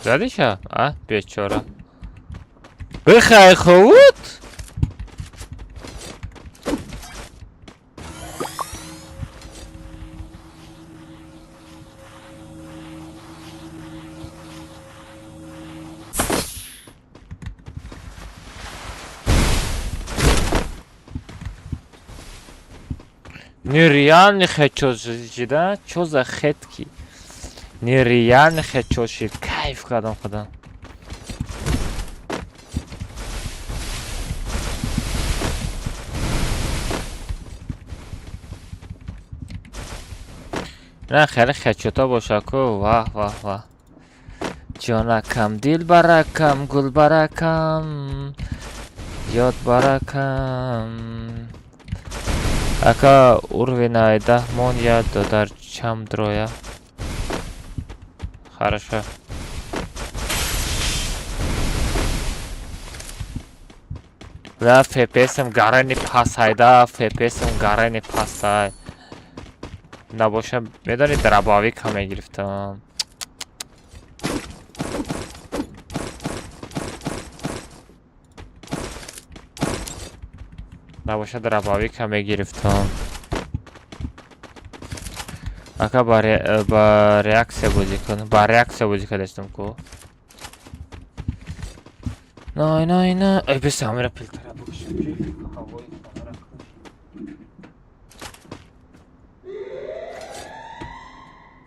زدیشا؟ بیچاره بخیر خود Нереальный хечоши да? Чё за хетки? Нереальный хечоши. Кайф кадам худа. نه خیلی خچوتا باشاکو واه واه واه جانکم دل برکم گل برکم یاد برکم اکا уровень دهمون یاد در چم درویا хорошо و فپسم گرانی پاسای دا فپسم گرانی پاسای نباشه میدونی درباوی کمی گرفتم نباشه درباوی کمی گرفتم اکا با ریاکسه بودی کن با ریاکسه بودی که داشتم کو نه نه نه ای بس همه پلتره بکشم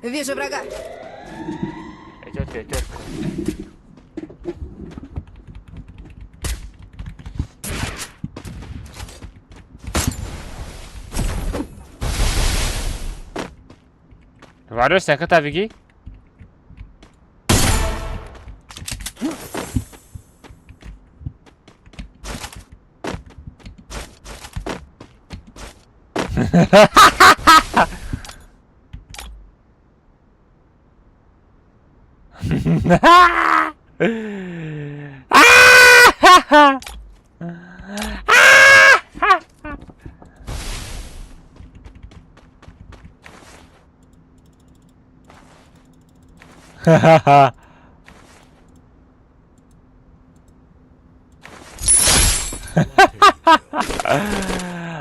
Вижу врага. Идет, идет. Varıyor sen kat abi ki.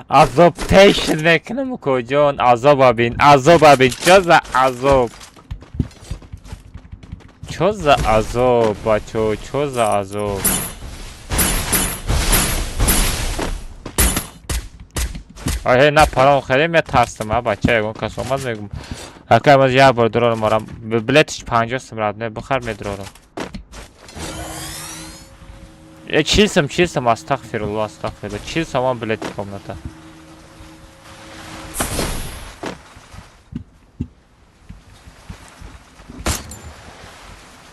Azoptation mekanı kocaman azap abin çöza azap çöza azap bacho çöza azap آره نه پرام خیلی میترسم بچه یکون کس اومد میگم اکه از یه بار درارم مارم بلیتش 50 سمرد نه بخیر میدرارم چیلسم استغفرالله چیلسم هم بلیتی کامنته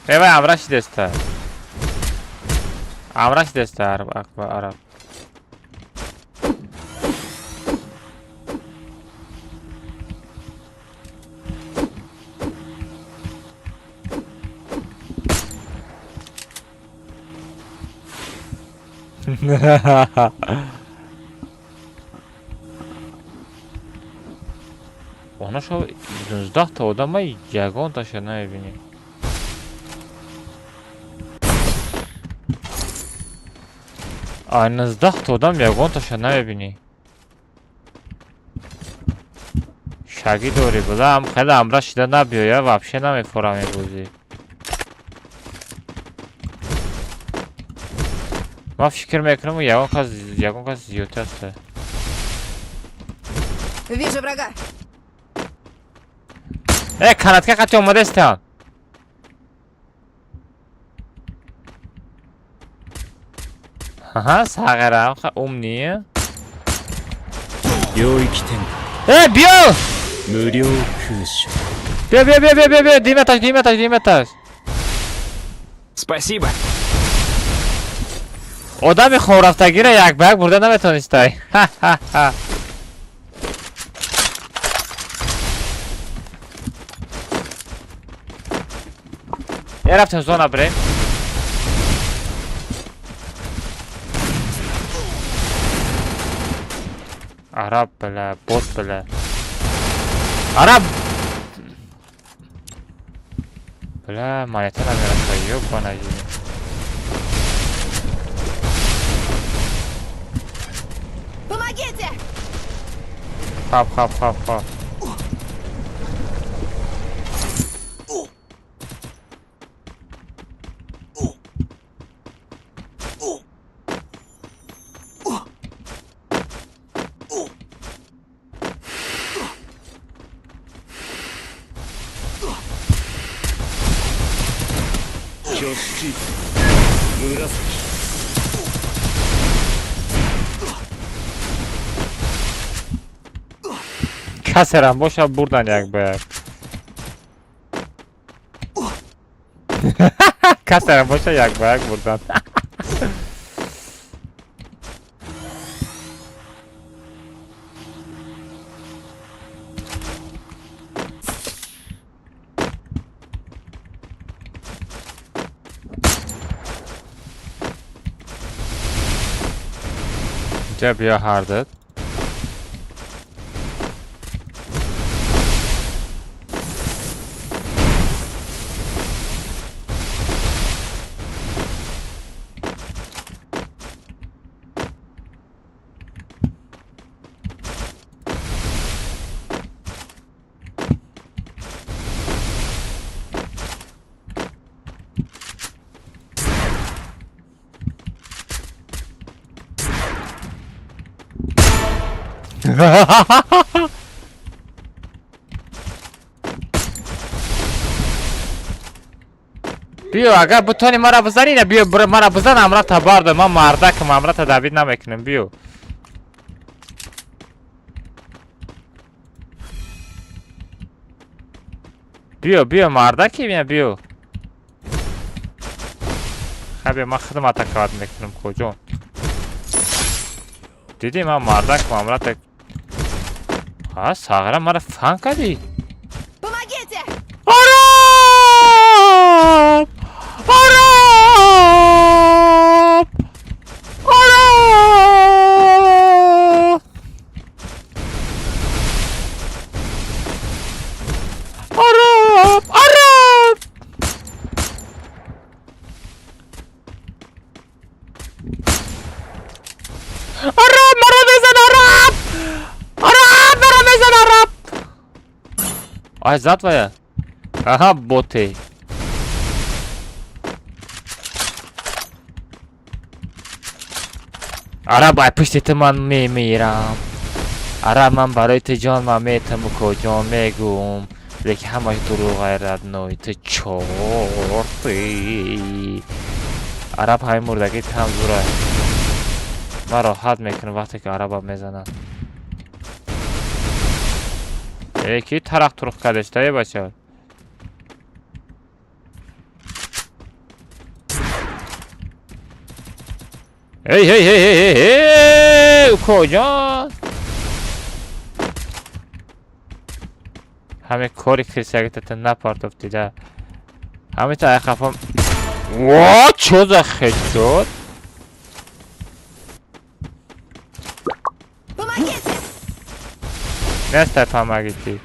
ایوه امرش دسته عرب ona şo 19 تا odama یگان تاشه نمیبینی آه 19 تا odam یگان تاشه نمیبینی شگی دوری بودم خیلی امرا شده نبیایه وابشه نمیفورم این بوزی ما فکر میکنم یگان کس زیوته است Вижу врага. kanatga qatı olmadı isteyen. Haha, sağıram, umni. Bio! Bio, Dimetaj. Спасибо. Odami xo'raftagira yakbak burada nameton istay. رفتم زونا بریم عرب بله بوت بله عرب Бля, монета набираться, ёбана жизнь. Помогите! Хап. Kəsərəm, boşa buradan yakbe. Kəsərəm, boşa yakbe buradan. Cəb ya hardır? بیو اگر بتونی مرا بزنی نه بیو مرا بزن امرا تبارد من مردکم امرا تدابیر نمیکنم بیو بیو مردکی بیو خبی من خدمت کار میکنم کجا دیدی من مردکم امرا تک ها ساغرم مرا فان کردی Помогите! Arap! Arap! Arap! Arap! Arap! Arap! Mara bezan Arap! Arap! Mara bezan Arap! Ay zat var ya. Aha boty. عرب پشت من میمیرم عرب من برای تو جان من میتم و کجا میگم لیک همش دروغ غیرت نوی تو چورتی عرب های مردگی تم زوره من راحت میکنم وقتی که عرب میزنن یکی ترق ترق کدشتایی باشه هی کجا همه کاری کریسیگتت نپارت افتیده همه تا خفم واه چو زخش شد نسته پامگیتی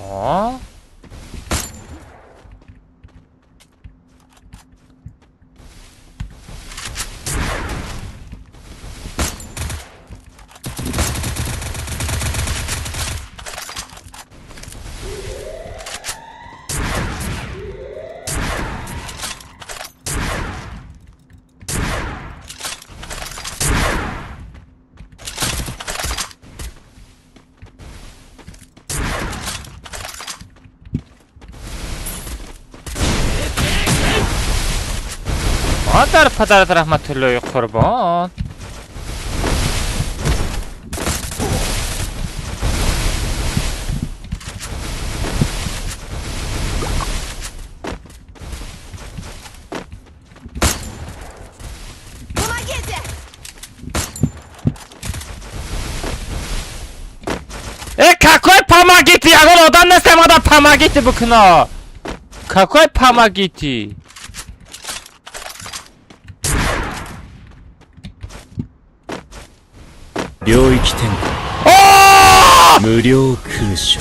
آه مادر پدرت رحمت الله قربان какой помогите? Я говорю, да не сама да помогите букно. Какой помогите?領域展開。おー無料空所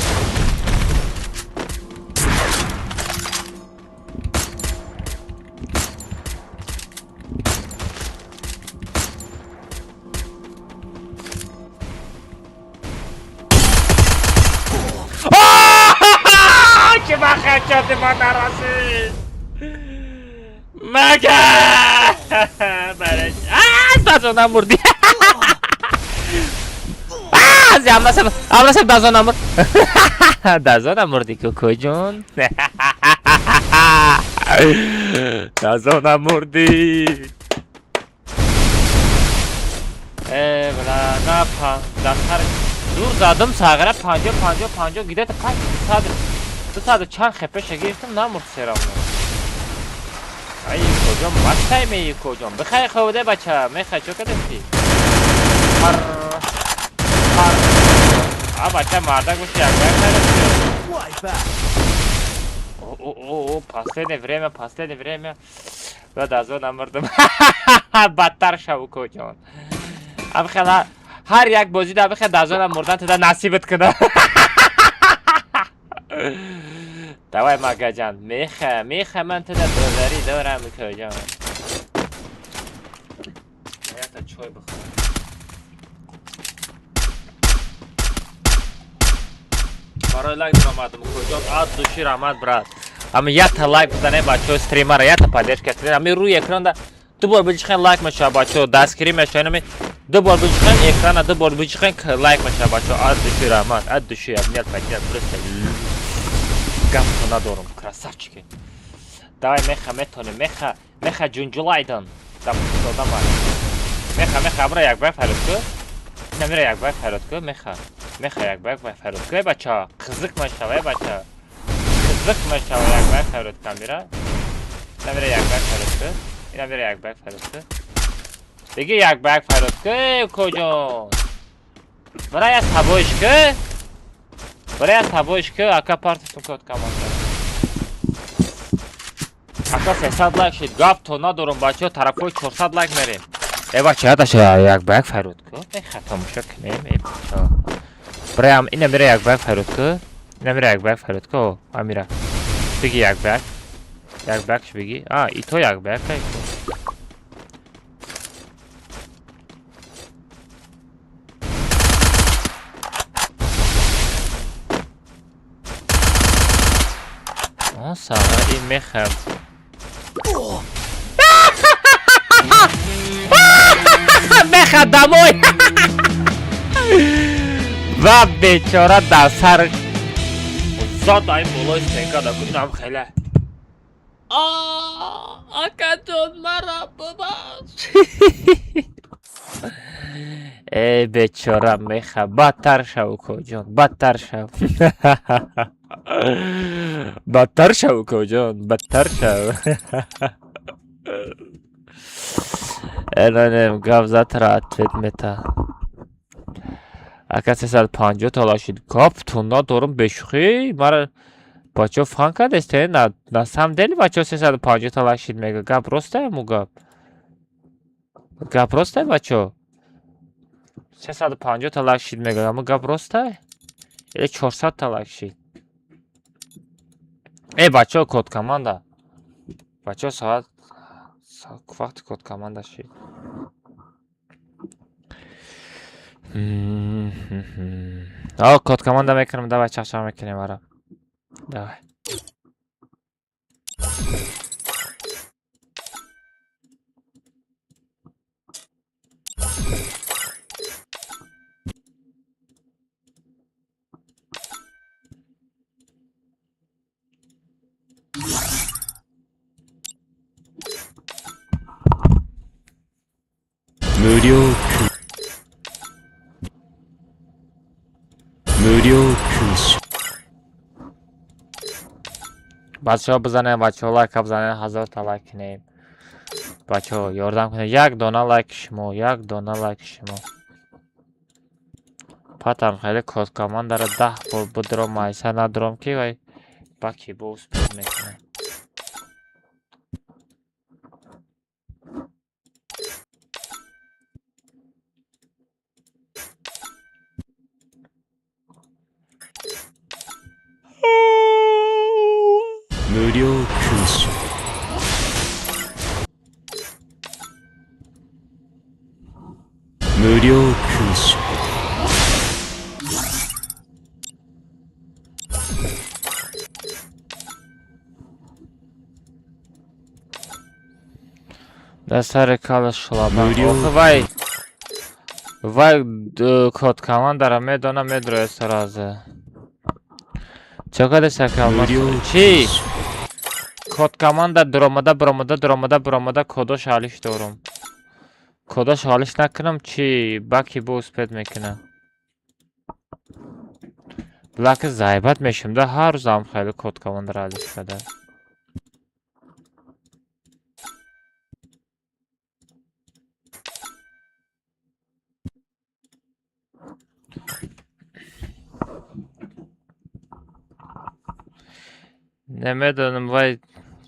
که من خرچات ما نرسید مگه برش دازونم مردی امرسم دازونم مرد دازونم مردی کوکو جون دازونم مردی بلا نپا دستر دور زدم ساغره 50 گیده تا 2 ساعت چند خپشه گرفتم نمورد سرم ای کجا مستای می کجا بخیر خوده بچه میخوای چو کدستی هر بچه مرده گوشی یک باید او последнее время و دازو نمردم بدتر شو کجا ام خیلی هر یک بازی دا بخیر دازو نمردن تا نصیبت کنه دوای مگه جان میخه من تو در بازاری دارم کجا باید تا چای بخورم برای لایک در آمدم کجا آد دوشی رحمت براد اما یا تا لایک بزنه بچه ها استریمر یا تا پادش کسید اما روی اکران دا دو بار بجیخن لایک مشه بچه ها دستگیری مشه اینمی دو بار بجیخن اکران دو بار بجیخن لایک مشه بچه ها آد دوشی رحمت آد دوشی امنیت فکر برسته گم تو ندارم красавчики давай меха метоним меха جونجولایدن دم دادم меха ابرا یک بار فرود کو نمیره یک بار فرود کو меха یک بار فرود کو بچا خزق مشوي بچا خزق مشوي یک بار فرود کامیرا نمیره یک بار فرود کو اینا میره یک بار فرود کو دیگه یک بار فرود کو کجا برای سبوش کو برای تبایش که اکا پارتتون کد کمان کرد اکا 300 لایک شد گاب تو ندارم بچه ها طرفای 400 لایک میریم ای بچه ها داشته یک بایک فرود که ای خطا مشه کنیم ای بچه ها برای هم اینه میره یک بایک فرود که اینه میره یک بایک فرود که میره بگی یک بایکش بگی ای تو یک بایک ای تو ساغر این میخرد میخرد دموی و بیچاره در سر زاد این بولای سنگا دا کنیم هم خیلی آکا جون مرا بباش ای بیچاره میخرد بدتر شو کجان بدتر شو بدتر شو کجان بدتر شو الانم گاف زد را اتفت میتا اکا 350 تالاشید گاف تونا دارم بشخی مرا بچه فان کردسته نه سم دلی بچه 350 تالاشید میگه گاف رسته مو گاف رسته بچه 350 تالاشید میگه اما گاف رسته или 400 تالاشید ای بچه ها کد کمانده بچه ها ساعت وقت کد کمانده شید کد کمانده میکنم دوای چخشا میکنیم برام دوای無料空所 بچه ها بزنه بچه ها لایک ها بزنه 1000 تا لایک کنیم بچه ها یاردم کنه یک دانه لایک شما پاتم خیلی کد کمان داره 10 بار بدرم مایسه ندارم که وای باکی بوس بود میکنه 無料勲章 در سر کالش شلابم無料 آخه وای کد کمان دارم میدونم میدروی سرازه چقدر سکل 無料 چی؟ کد کمان در درامده کداش حالیش دارم کداش حالیش نکنم چی؟ باکی بو سپید میکنم بلاک زایبت میشم ده هر روزم خیلی کد کمان در حالیش کده نمیدونم وای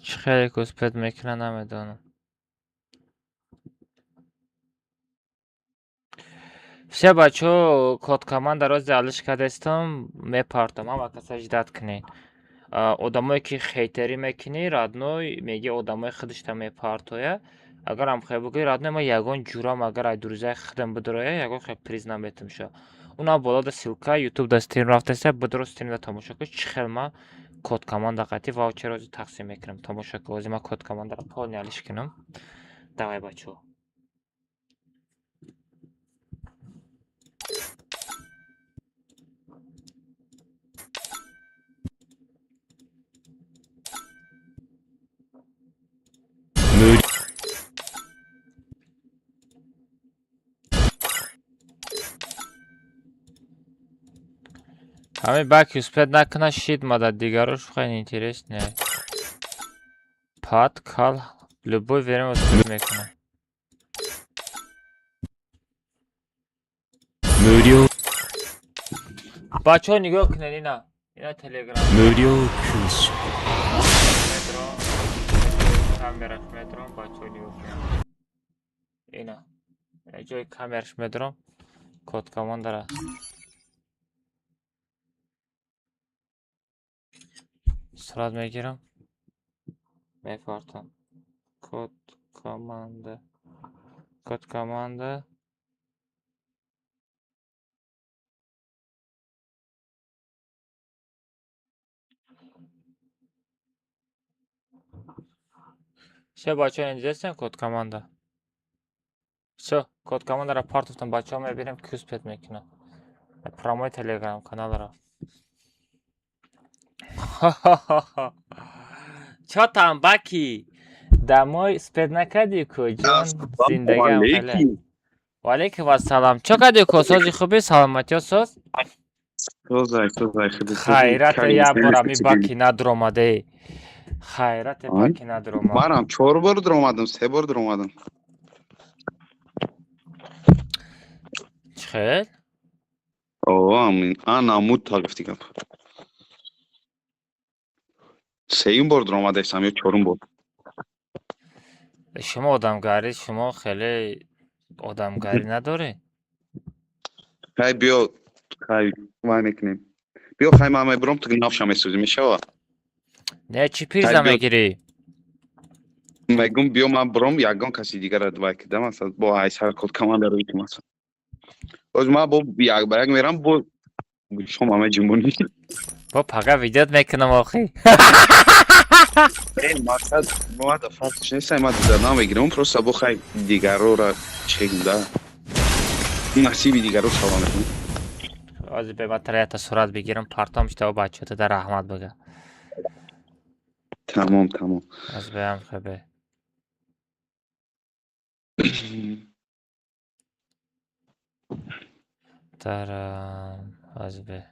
چه خیلی کسپت میکنه نمیدونم все бачо кодкаман дар рози алиш кадастам мепартам ама касаш дад кинен одамое ки хейтери мекини радной меги одамои худишта мепартоя агарам хе буги радной ма ягон ҷурам агар ай дурӯзаи худам бидороя ягон хе приз наметам шо уна болода силка ютуб да стрим рафтаста бидро стримда тамошо кун чӣ хел ма кодкаманда қати ваучерози тақсим мекунам тамошо кун ози ма кодкамандара полни алиш кинам давай бачо Ами баки успеет накна шит мада дигарош хай интереснее. Пат кал любое время успеет мекна. 無料 Бачо нигоҳ кунед ина телеграм. 無料勲章 Метро. Камераш метро бачо нигоҳ кунед. Ина. Ҷои камераш метро. Код командара. Сразу мегирам. Мепартам. Код команда. Код команда. Все, бачо, интересен код команда. Все, код командара партовтан бачо мебирем кюс пет мекунам. Промой телеграм каналара. Чо там баки? Домой спед накади ку ҷон зиндагиам хеле. Ва алейкум ассалам. Чо кади ку сози хуби саломатиё соз? Созай Хайрат я бора ми баки надромаде. Хайрат баки надрома. Барам 4 бор дромадам, 3 бор дромадам. Чӣ хел? Амин. Намуд тарафти гап. 3 бор дромадастам ё 4 бор. шумо одамгарӣ шумо хеле одамгарӣ надоред? Хай биё, хай вай мекунем. Биё хай ман мебурам ту нафша месӯзӣ мешава. Не чӣ приза мегирӣ? Мегум биё ман бурам ягон каси дигара вай кидам асад бо айсар код команда рӯи кум асад. Оз ман бо як ба як мерам бо шумо ҳама ҷумбуни. Бо пага видеот мекунам охи. Мақсад мо да фактш нестам ман да намегирам просто бо хай дигарора чегда. Насиби дигаро салом мекунам. Ози бематарията сурат бигирам партам иштао бачота дар раҳмат бага. Тамом. Аз беам хабе. Тарам аз бе.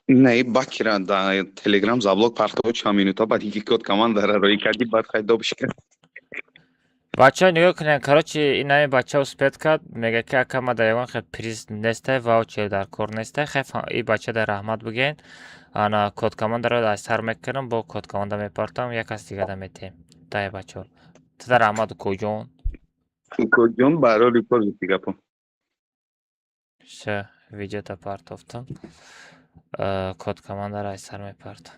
Не, бакира да телеграм заблок партово чанд минута баъд ики код командара роӣ кардӣ баъд хай добиш кард. Бачаҳо нигоҳ кунед, короче инами бача успеҳ кард, мега ки акама дар ягон хел приз нестай, ваучер дар кор нестай, хай и бача дар раҳмат бигӯен. Ана код командаро аз сар мекунам, бо код команда мепартам, як кас дига да метем. Дай бачаҳо. Ту дар раҳмат кӯҷон. Кӯҷон баро рипоз гуфти гапо. Все, видеота партофтам. Код командаро аз сар мепартам.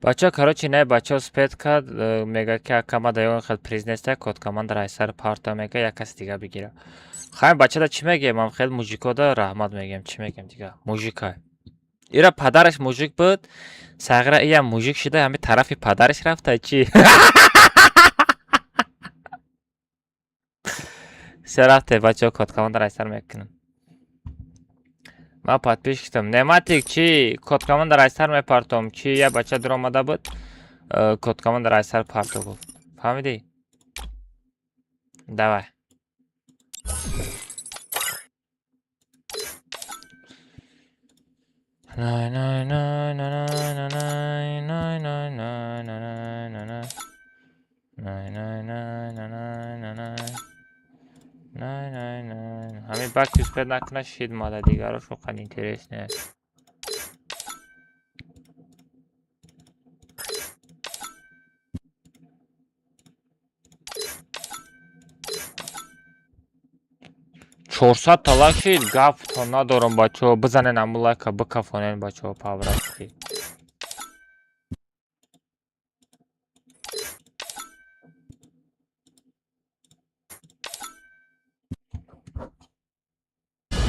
Бача, короче, не, бача спед кард, мега ки акама да ён хел признеста код команда райсар парта мега як кас дига бигира. Хайм бачада чӣ мегем? Ман хел мужикода раҳмат мегем. Чӣ мегем дига? Мужика. Ира падараш мужик буд. Сагира иям мужик шуда, ҳами тарафи падараш рафта чӣ? Се рафте бача код команда райсар мекунам. Ма подписчикам. Нематик чӣ? Код команда райсар мепартом. Чӣ я бача дур омада буд? Код команда райсар парто гуфт. Фаҳмидӣ? Давай. Най най най най най най най най най най най най. Най най най най най най най. Най най най. Ҳамин бак успед накунад шид мада дигарошо қад интерес нест. چهارصد تا لایک شید گپ تا ندارم بچه‌ها بزنین همون لایک بکفونین بچه‌ها پاورستی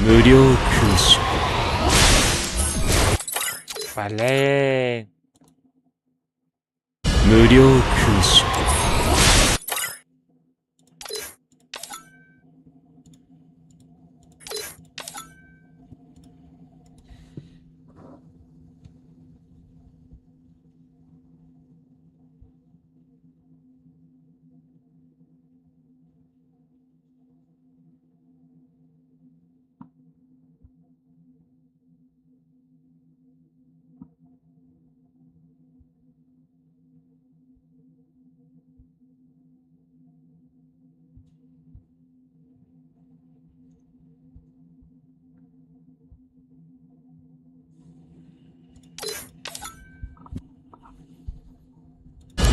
무료 표시 بله 무료 표시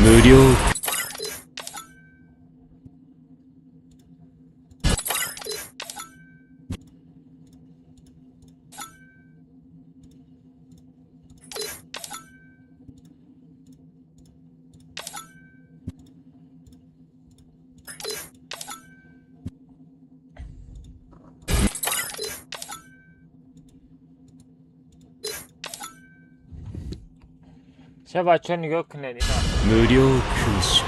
무료 چه بچه ها نگاه کنید اینا 무료 표시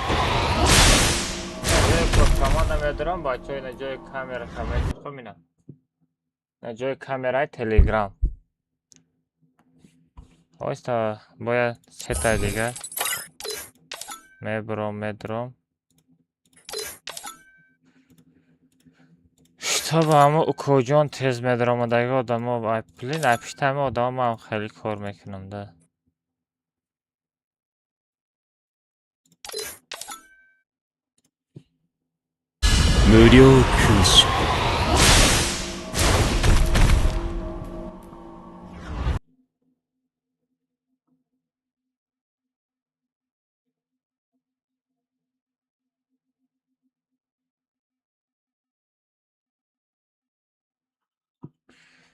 جای کد کاماند میدارم بچه ها اینا جای کامera خب اینا جای کامرای تلگرام وایستا باید سه تا دیگه میبرم شتاب همه کجان تیز میدارم دیگه آدم ها پلین اپشت همه آدم هم خیلی کار میکنم ده 무료 표시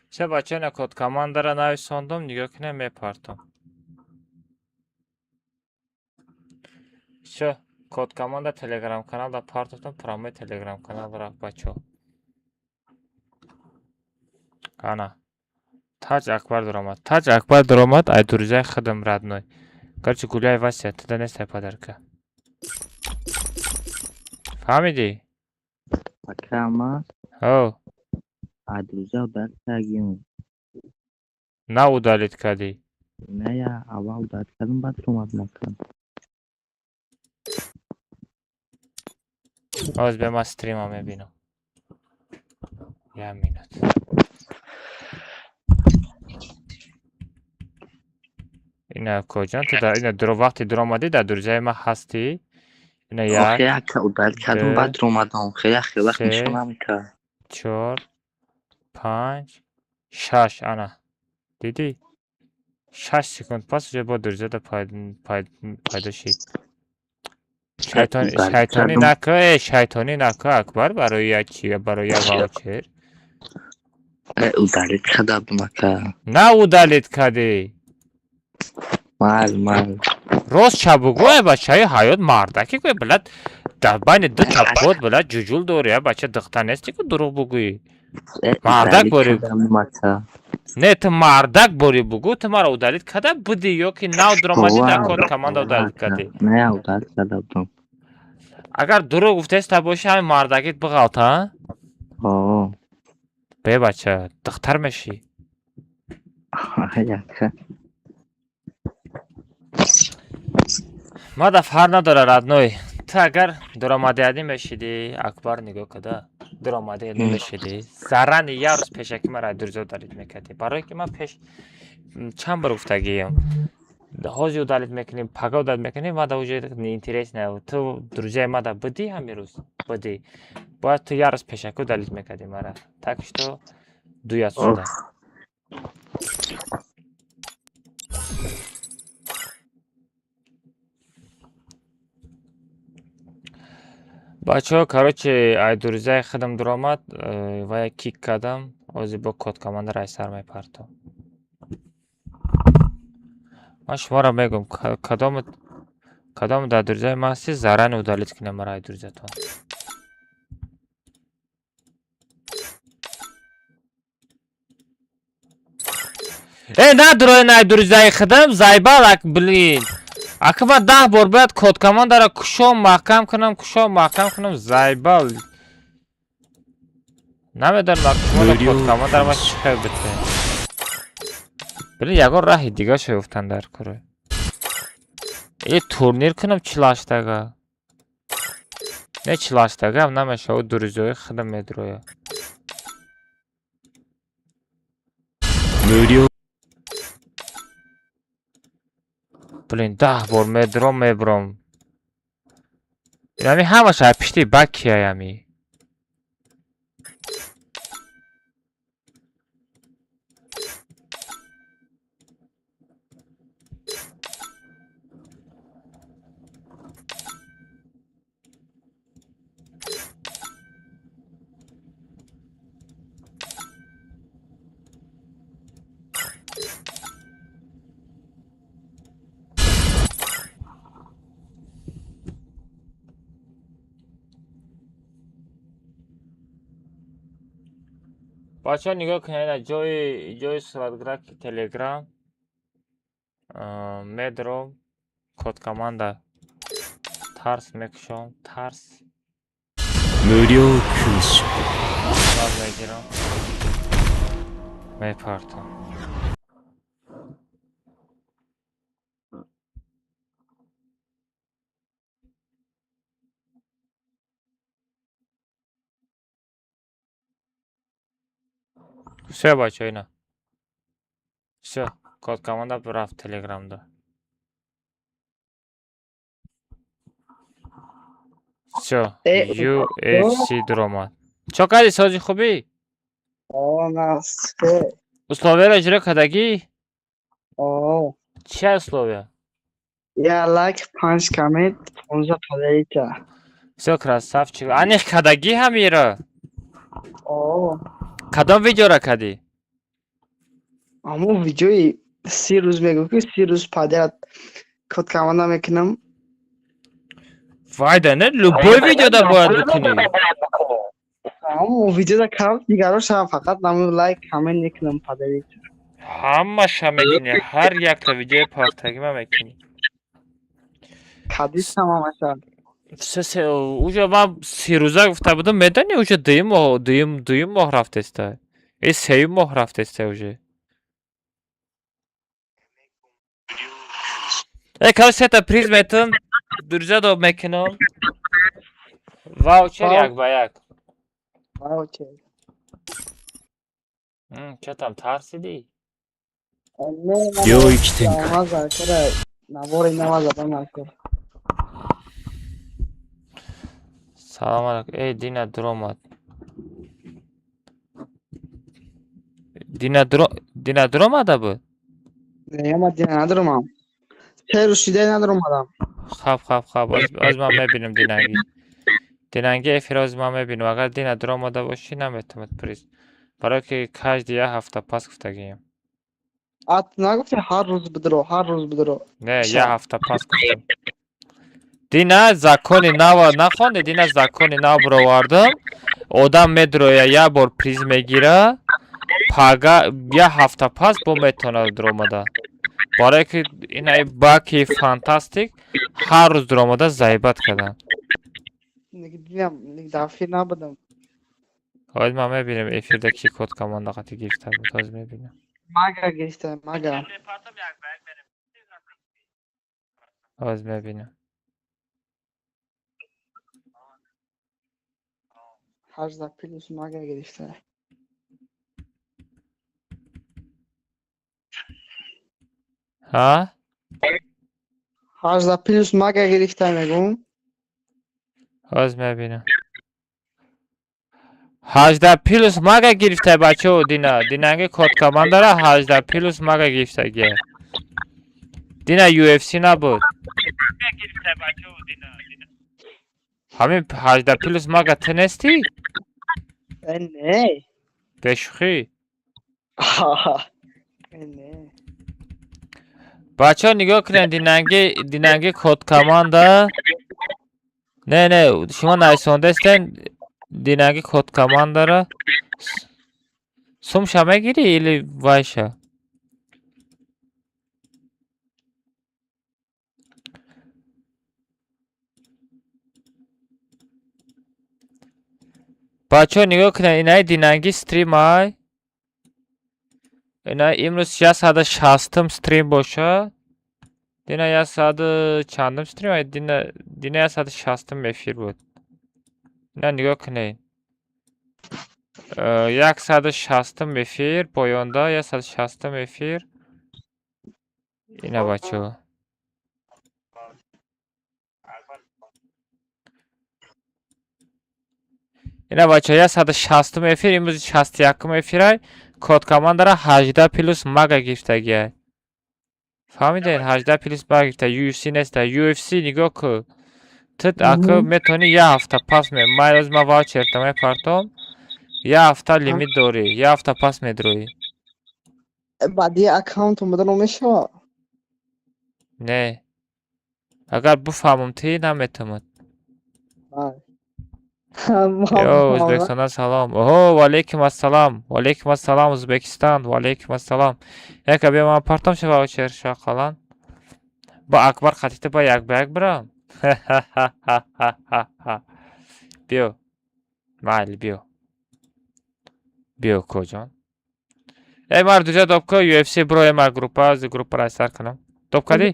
چه بچه اینا کد کاماند را نویساندم نگاه کنه میپرتم چه کد کاماند تلگرام کانال دا پارتتون پرامه تلگرام کانال را بچه کانا تاج اکبر درآمد ای دوریزای خدم ردنوی گرچه گولیای وسیعت ده نیست پدرکه فهمیدی؟ Akama او adruza udar tagim. نه удалит کردی Ne ya ava udar kadın batrum adnakan. باز به ما استریم ها میبینم یه مینوت اینا کجان تو در اینا درو وقتی در آمدی در درجه ما هستی اینا یک Xeyla ka udar kadın dört, batrum adam. Xeyla xeyla سه، nişanam ka. 4 5 6 ana دیدی 6 سکند پس جه با درجه در پیدا شید شیطانی نکه اکبر برای یک چیه برای یک واوچر Udarit kadabım ka. نه او دلیت کردی مال راست چابوگوه بچه های حیات مردکی که بلد در بین دو تباد بلد جوجول دوره بچه دختر نیستی که دروغ بگویی مردک باری نه تو مردک باری بگو تو مرا اودالیت کده بودی یا که نو درامدی در کود کمانده اودالیت کدی نه اودالیت کده بودم اگر دروغ گفته است باشی همین مردکیت بغلط ها آه به بچه دختر میشی یکه ما دفعه نداره ردنوی تو اگر درآمد عدی میشیدی اکبر نگاه کده درآمد عدی میشیدی زرن یه روز پیشکی مرا درزو دارید میکردی برای که من پیش چند بار گفتگیم هازیو دارید میکنیم پگاو دارید میکنیم ما در وجود اینترس نه تو درزه ما در بدی همین روز بدی باید تو یه روز پیشکی دارید میکردی مرا تکش تو دویت شده بچه ها کاروچه ای دوریزه خودم درآمد و یک کیک کردم آزی با کد کمانده رای سر می پرتم من شما را میگم کدام در دوریزه ما هستی زرن او دالیت کنه مرا ای دوریزه تو ای نه دروی نه دوریزه خودم زایبال اک بلین اگه من 10 بار باید کد کمان داره کشم محکم کنم زایبال نمیدونم اگه کد کمان داره من چه بته بلی یکان راهی دیگه شوفتن در کره ای تورنیر کنم چلاشتگه نه چلاشتگه هم نمیشه او دوریزوی خودم میدرویه 無料 بلین 10 بار میبرم یعنی همه شای پشتی بکی همی بچه ها نگاه کنید جای صورتگرک تلگرام میدروم کد کمانده ترس میکشم ترس 無料空襲 باز میگیرم میپرتم سه بچه اینا سه کد کمانده رفت تلگرام ده سه یو ایچ سی درآمد چه کردی سازی خوبی؟ آه نسته اسلاوی را اجرا کردگی؟ آه چه اسلاوی؟ یا لایک 5 کامنت 15 پدریتا سه красавчик انیخ کردگی همی را آه کدام ویدیو را کردی؟ همون ویدیوی 30 روز میگو که 30 روز پدرت کد کمانده میکنم فایده نه لوبای ویدیو دا باید بکنی همون ویدیو دا کم دیگراش هم فقط همون لایک کامنت میکنم پدریتا همه شا میکنی هر یک تا ویدیو پارتگی ما میکنی کدیس هم همشن سه اوجا من 3 روزه گفته بودم میدانی اوجا دویم ماه رفته است ای سه ماه رفته است اوجا ای کار سه تا پریز میتون درجه دو میکنم واوچر یک با یک اوکی چه تام ترسیدی؟ 領域展開 نماز کرده نوار نماز دادم نکن سلام علیکم ای دینا درآمد دینا درآمده بود نه من دیگه ندارم هم 3 روز شده ندارم آدم خب از من میبینم دیننگی افراز ما میبینم اگر دینا درآمده باشی نمیتونم پریز برای که کاش دیگه هفته پس گفتگیم نگفتی هر روز بدرو هر روز بدرو. نه شب. یه هفته پس گفتم دینا زکانی نو نخوانده دینا زکانی نو برآوردم آدم میدروه یه بار پریز میگیره پاگا یه هفته پس بو میتونه درآمده برای که این باکی فانتاستیک هر روز درآمده زایبت کردن دیدم دفعه نبودم. حالا ما میبینیم افیرده کی کد کامانده قطعی گیفته بود از میبینیم مگه گشته مگه. از میبینیم 18 پلیس مگه گرفته. 18 پلیس مگه گرفته میگم. از میبینیم 18 پلوس مگه گرفته بچه دینا دینانگه کد کمان داره 18 پلوس مگه گرفته گه دینا یو اف سی نبود همین 18 پلوس مگه تنستی نه بشخی نه بچه ها نگاه کنین دینانگه کد کمان داره نه شما نایسونده استین دینانگه کد کمان داره سوم شما گیری ایلی وایشه بچه ها نگاه کنین اینای دینانگی ستریم های اینای امروز 160 ستریم باشه دینا 100 چندم ستریم های دینا 160 افیر بود اینا نگاه کنین 160 افیر پایانده 160 افیر اینا بچه ها اینا بچه ها 160 افیر امروز 61 افیر های کد کمان داره 18 پلوس مگا گیفتگی های فهمیدین 18 پلوس مگا گیفته یو اف سی نسته یو اف سی نگاه که تت اکا میتونی یه هفته پس از ما واچر تمام پرتم یه هفته لیمیت داری یه هفته پس میدروی بعدی اکاونت بدل میشه. نه اگر بفهمم تی نمیتونم یا ازبکستان سلام اوه و علیکم السلام و علیکم السلام ازبکستان و علیکم السلام یک بیا من پرتم شو واچر شاقلان با اکبر خطیته با یک به یک برم بیو مال بیو کجان ای مار دوجا دوبکا یو اف سی برو ای مار گروپا از گروپ را استار کنم دوبکا دی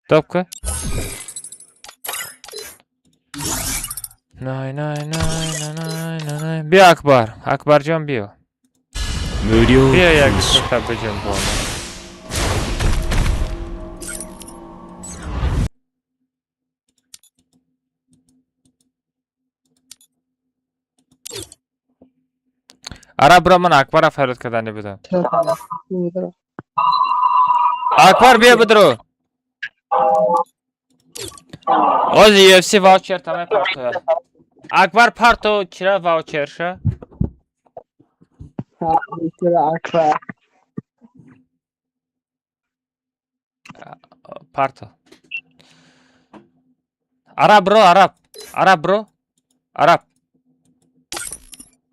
دوبکا نه بیا اکبر جان بیا 無料 بیا یک空襲 ستا بجن بالا آره برا من اکبر را فرود کردنی بدم اکبر بیا بدرو از یو اف سی واچر تمام پرتو اکبر پرتو چرا واچر شه پرتو عرب برو عرب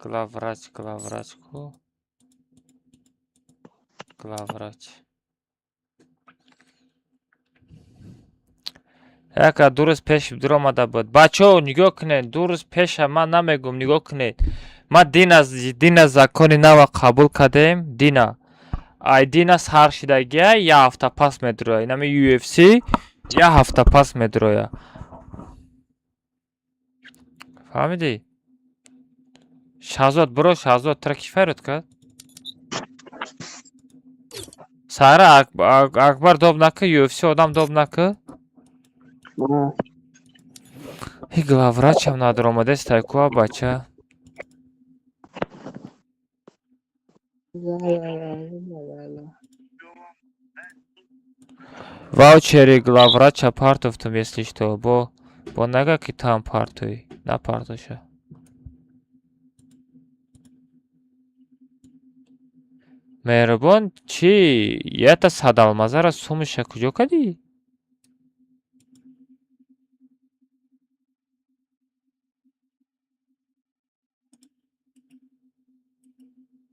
کلاوراچ کو کلاوراچ яка درست پیش در آمده بود بچه ها نگاه کنید درست پیش من نمیگم نگاه کنید ما دین زکانی نو قبول کردیم دین از هر شدگی یه هفته پس میدروه اینمی یو اف سی یه هفته پس میدروه فهمیدی؟ شهزاد برو شهزاد ترکی فرود کرد سهره اکبر دوب نکه یو اف سی آدم دوب نکه ای главврач هم نداره آمده ستایکوه بچه ваучери главврача партовтум если что бо нага ки там партуй на партуша меҳрубон чӣ ята садалмазара сумиша куҷо кадӣ?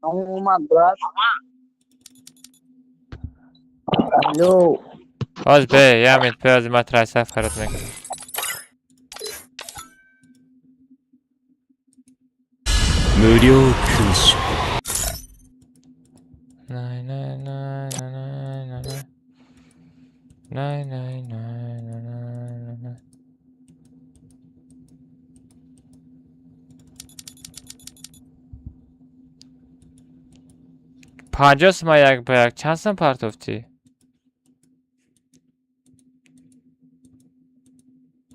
اومد брат. Алло. Hoz be, я мин пиёзи матраса фарод мекунам. Мурио куншо. Най, най, най, най, най, най. Най, най, най, най, най, най. پنجاه سوم یک به یک چند سم پرتوفتی؟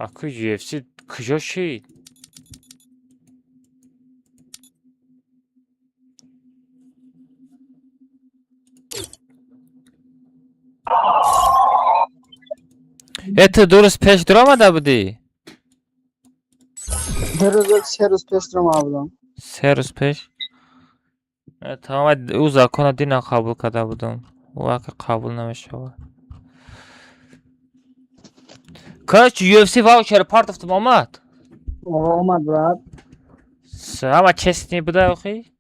اکو UFC کجا شید؟ تو درست پیش در آمده بودی؟ 2 روز 3 روز پیش رو آمدم. 3 روز پیش؟ تمام او زاکن دینا قبول کرده بودم او که قبول نمیشه. کاش UFC واوچر پرتوفتم آمد. اومد брат. همه چستی بوده اخی؟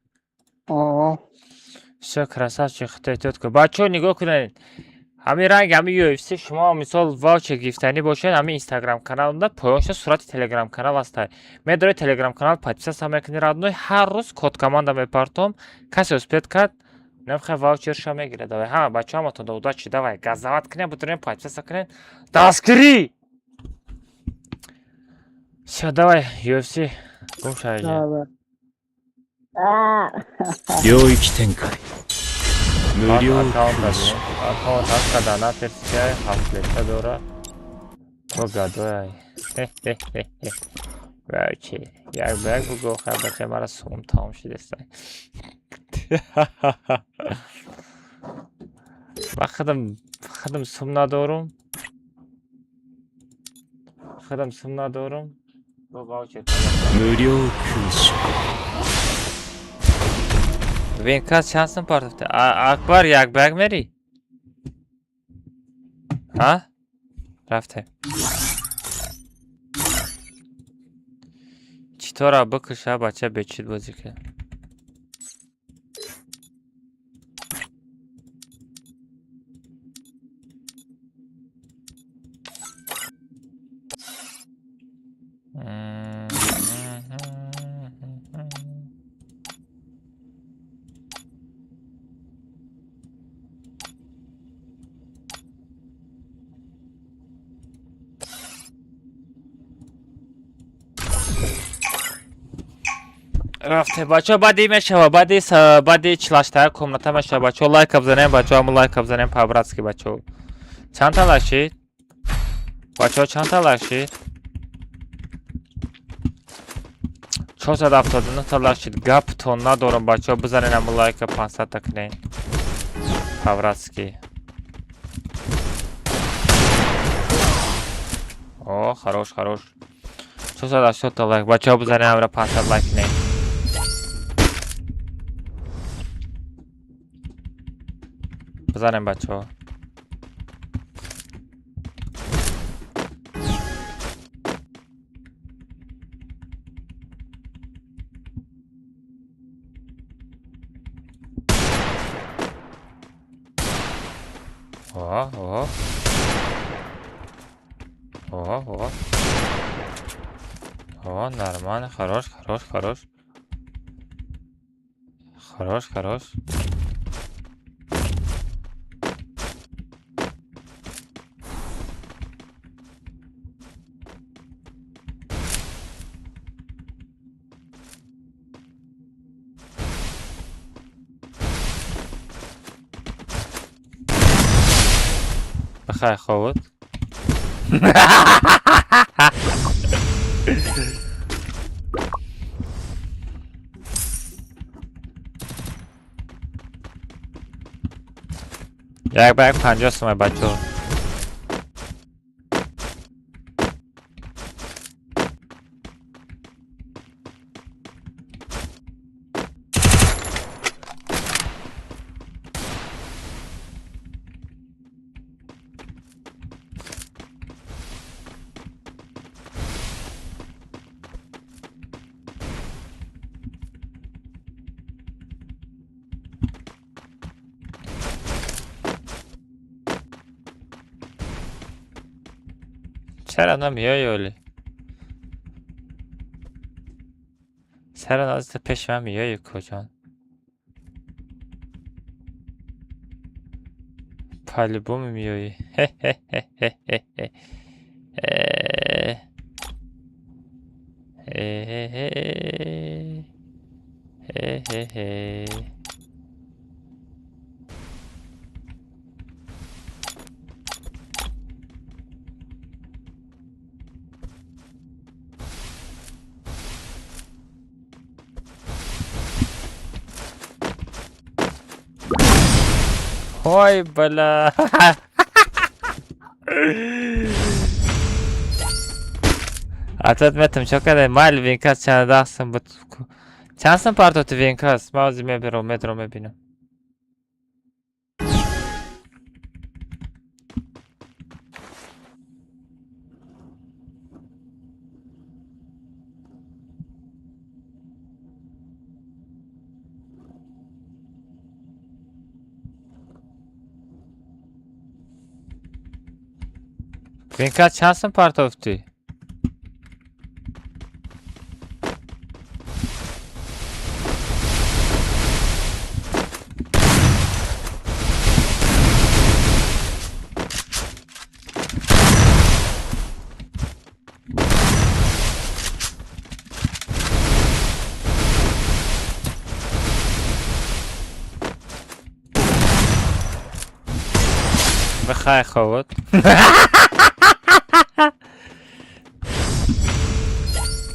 красавчик چه خطه توت که بچه ها نگاه کنید همین رنگ همین UFC شما مثال واوچر گیفتنی باشین همین اینستاگرام کانالمda پایانش صورت تلگرام کانال است. من در تلگرام کانال подписаться میکنید родной هر روز کد команда میپرتم کسی успеет کرد نمیخواد واوچرش میگیره. давай همه بچه ها تو удачи давай газовать کنین بتونین подписаться کنین دستگیری. все давай UFC گم شو. 領域展開。無料 аккаунт 空所。 аккаунт аскада на персия хафлета дора богадой вачи як баг буго хабача мара сум там шидеста خدم سم ندارم خدم سم ندارم با واوچر 無料空所。 Венкас چند سم پرتفته؟ اکبر یک بگ میری؟ ها؟ رفته چطور بکشه بچه بچید بازی که رفته بچه بعدی میشه بعدی چلاشتر کمناتا میشه بچه لایک بزنیم بچه همون لایک بزنیم پابراتسکی بچه چند تا لاشید بچه چند تا لاشید 479 تا لاشید گپتون ندارم بچه بزنین همون لایک 500 تا کنین پابراتسکی اوه хорош 480 تا لایک بچه بزنین همون 500 لایک کنین بزنیم بچه ها нормально хорош بخیر خوابت یک بگ 50 تومن بچه ها چرا نمیای اولی؟ چرا نازت پیش من میای کجان؟ پالبوم میای. وای بلا. Atletmedim çok kadar mal vinkas çanadaksın bu. Çansın partotu vinkas. Mağazime bir o metrome binu. Vinkas çansın partoftu. بخای خواد.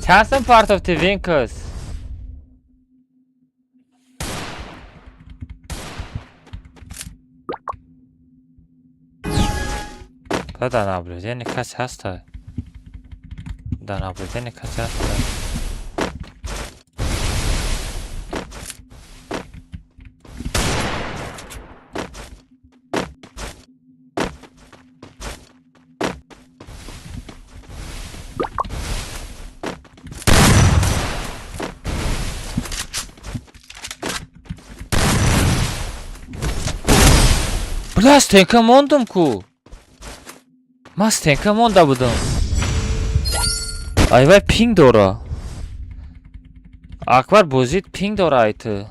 چند part of the Vinkas? Da nabrădenie casa asta. Da nabrădenie casa asta. Bля, стенка мондум ку. Ма стенка монда будам. Айвай пинг дора. Акбар бозид пинг дора айты.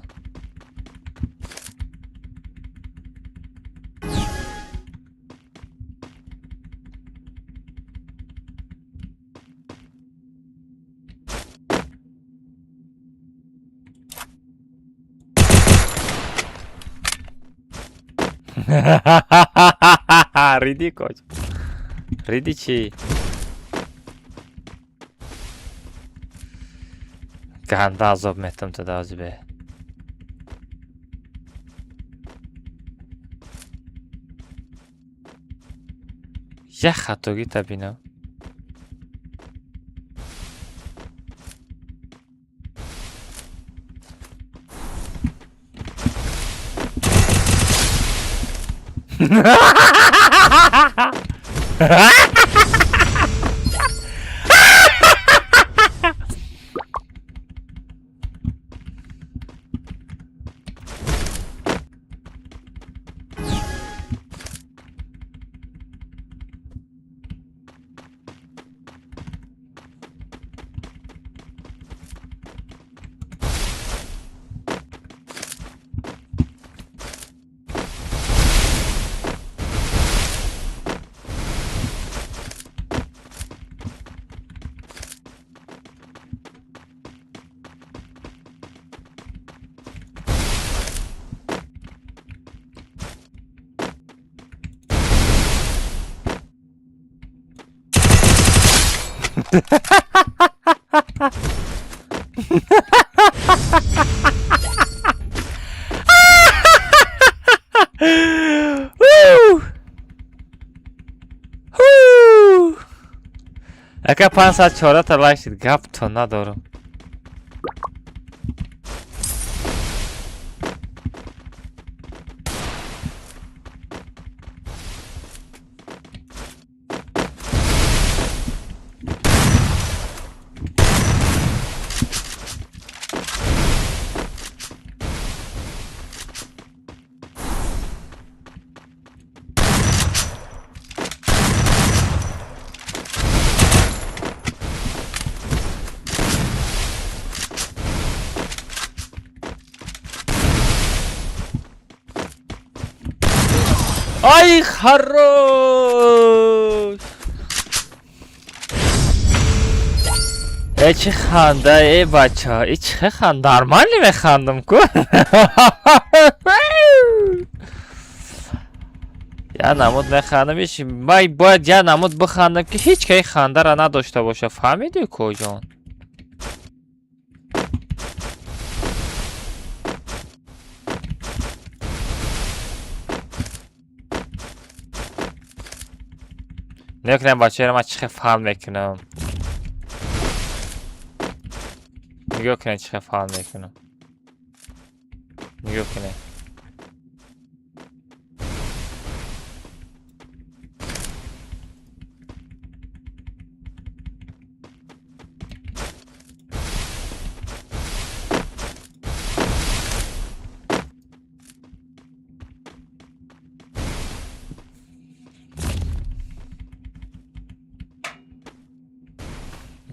Риди, коч. Риди чи. Ganda azab mettim teda az be. Ya xato gita bina. Aka 5 saat 4 ta like shid gap to ندارم. آی خروش ای چه خنده ای بچه ها ای چه خنده نرمالی میخندم کن یا نمود میخندم ایش باید یا نمود بخندم که هیچ که خنده را نداشته باشه فهمیدی کجان نکنم بچه را من چه فهم میکنم نگاه کنه چه فهم میکنم نگاه کنه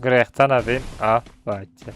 گریختن نبین بچه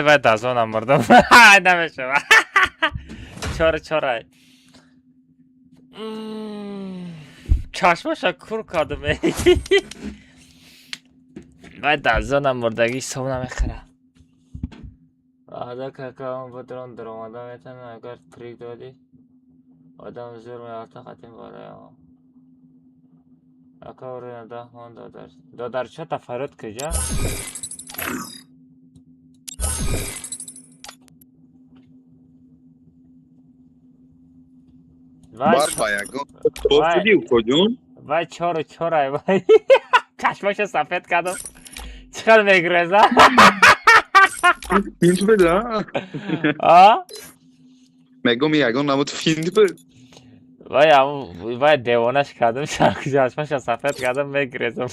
باید دازانم مردم نمیشه چاره چشماشا کور کردم باید دازانم مردگی سو نمیخوره آده که هم بدران در آمده میتن اگر تریک دادی آدم زور میارتا ختم باره اکا روی نده من دادر چه تفرد کجا بار باید توفیدی کجون؟ وای چاره وای چشماشو سفید کردم چقدر میگرزه فیلم بده میگم یگان نمود فیلم بده وای دیوانش کردم چشماشو سفید کردم میگرزم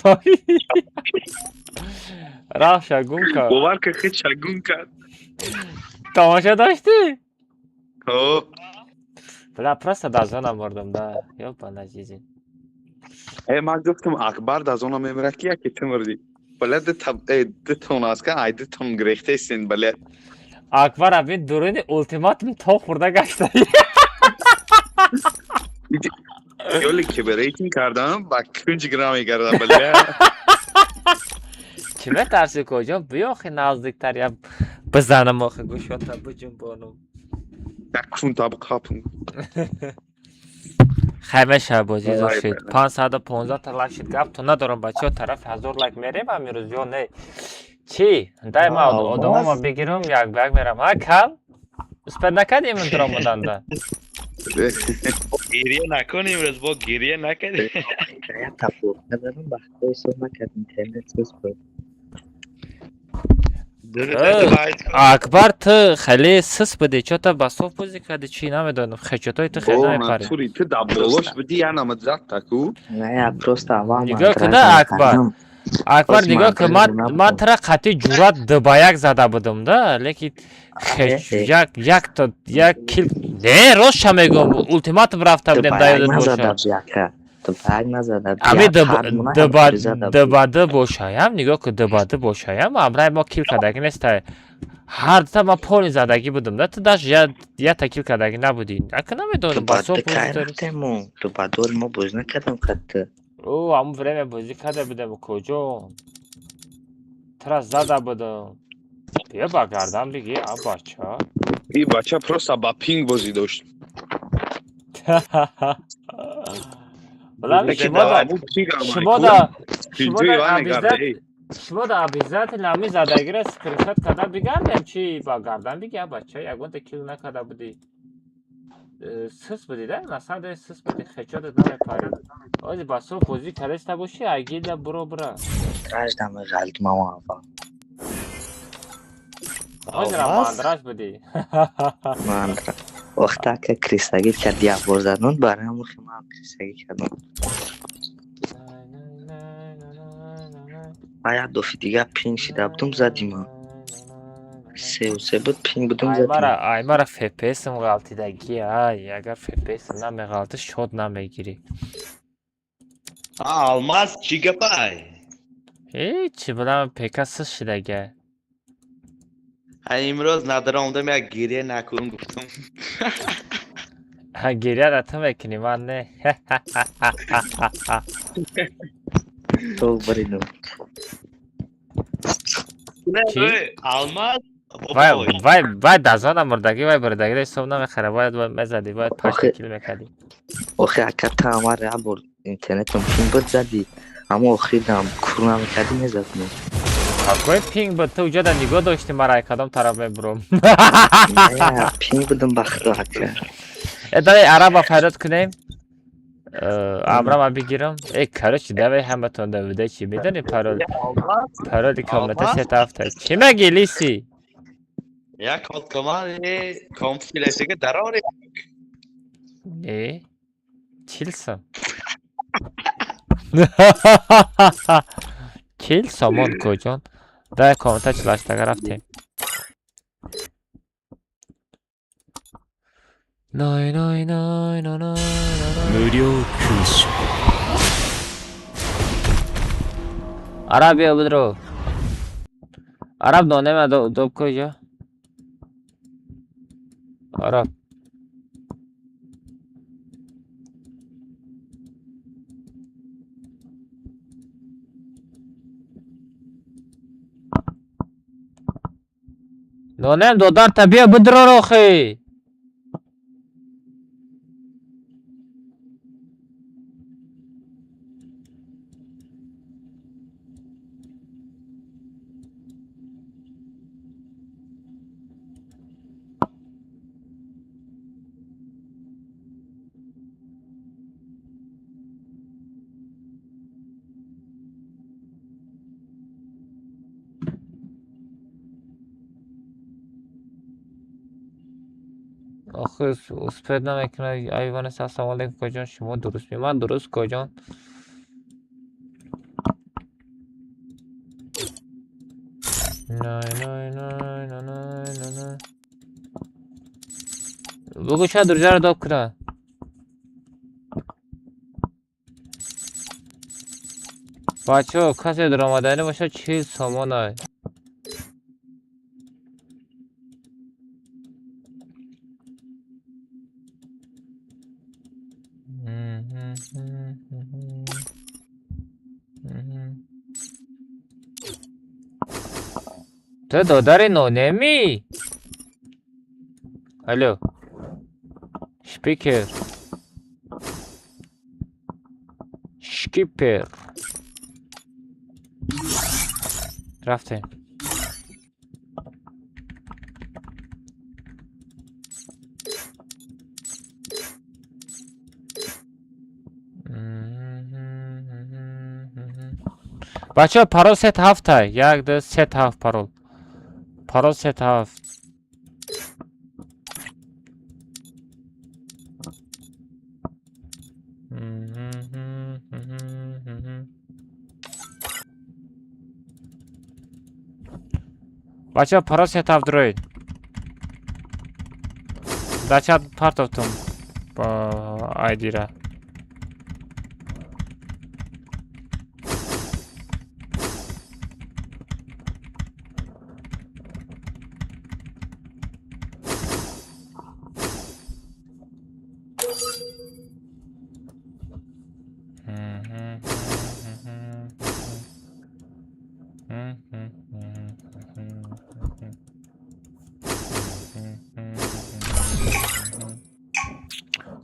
راه شگون کرد باور که خیلی شگون کرد تماشا داشتی؟ بله پرست دازانم مردم ده یا بنده چیزی من گفتم اکبر دازانم میمره که یکی تو مردی بله ده تون است که ده تون گریخته سین بله اکبر اوین درون اولتیماتم تا خورده گشته یولی که بریتین کردم با کنج گرامی کردم بله چمه ترسی کجا بیا خی نزدیکتر یا بزنم آخه گوشاتا بجنبانم کون تاب کپون خیمه شبازی زاشید 515 تا لایک شد گفت تو ندارم بچه ها طرف 1000 لایک میریم همین روز یا نه چی؟ دای ما آدم ما بگیرم یک بگ میرم ها کل؟ اسپد نکردیم این درام بودن ده گریه نکنیم روز با گریه نکنیم تفوق ندارم بخطای صبح نکرد اینترنت سوز بود اکبر تو خیلی سس بده چه تا بساف بازی کرده چی نمیدونم خیچتای تو خیلی نمیپره نتوری تو دبالوش بدی یا نمت زد تکو نه پروست عوام نگاه کده اکبر نگاه که من ترا قطعی جورات دبایک زده بودم ده لیکن یک کل نه روش میگم اولتیماتم رفته بودیم ده یادت باشه تو پاک نزده امی دباده باشایم نگاه که دباده باشایم امرای ما کل کدگی نیست هر دفعه ما پولی زدگی بودم نه تو داشت یا تا کل کدگی نبودی اکه نمیدونم بسا پوزی داری تو بدور ما بوز نکردم خطه او همون فریم بازی کرده بودم کجا ترا زده بودم بیا بگردم دیگه بچه این بچه پروستا با پینگ بازی داشت Ulan Peki şuma da bu ping ama. şuma da Pincu Ivane garde. شما دا ابیزت نمی زدگیر اسکرینشات کده بگردم چی با گردن بگه بچه یکون تکیل نکده بودی سس بودی ده؟ مثلا ده سس بودی خیچات نمی پارید آزی بسو بوزی کدشتا باشی اگی ده برو برا راج دم غلط ماما آفا. آزی را ماندراج بودی من وقتا که کریستاگی کردی ابوزدن برای همون خیمه کریستاگی کردم. آیا دو فی دیگه پینگ شده بودم زدیم ها. سه بود پینگ بودم زدیم. ای مرا فپیسم غلطیدگی ای اگر فپیسم نمی غلطی شد نمیگیری Almaz چی گپای؟ هیچی بودم پیکاسس شدگه امروز ندارم یک گریه نکنم گفتم. گریه را تو میکنی من نه تو برینو. چی؟ Almaz وای دزانم مردگی وای بردگی داشت صبح نمیخره باید مزدی باید پشت کیل میکردی آخه اکر تا همه را بر اینترنت هم پینگ بود زدی. اما آخری دم کرو نمیکردی نزدیم. اگه پینگ بود تو اونجا در نگاه داشتی مرا کدام طرف میبرم نه پینگ بودم بخدا اکر. ادای عرب فیروز کنیم امرا من بگیرم ای کارش دوی همه تونده بوده چی میدونی پرودی کاملتا ست هفته چی مگی لیسی؟ یک کاتکمان کامپیلشه که دراره نه چیلسم چیل سامان کجان ده کامنتا چلاشتگه رفتیم نای نای نای نای نای 無料空襲 عرب بیا بدرو عرب دانه من دوب کجا عرب دانه دودار تا بیا بدرو رو خی آخه اسپید نمیکنه ایوان السلام علیکم کجان شما درست من درست کجان نه نه نه نه نه نه بگو شاید درجه رو داب کنه بچه ها کسی در آمدنی باشه چیز سامان های تو دادر نونمی الو شپیکر شکیپر رفتیم بچه پارول ست هفته یک دو ست هفت پارول ست هفت بچه پارول ست هفت دروید دچت پارت افتم با آیدی را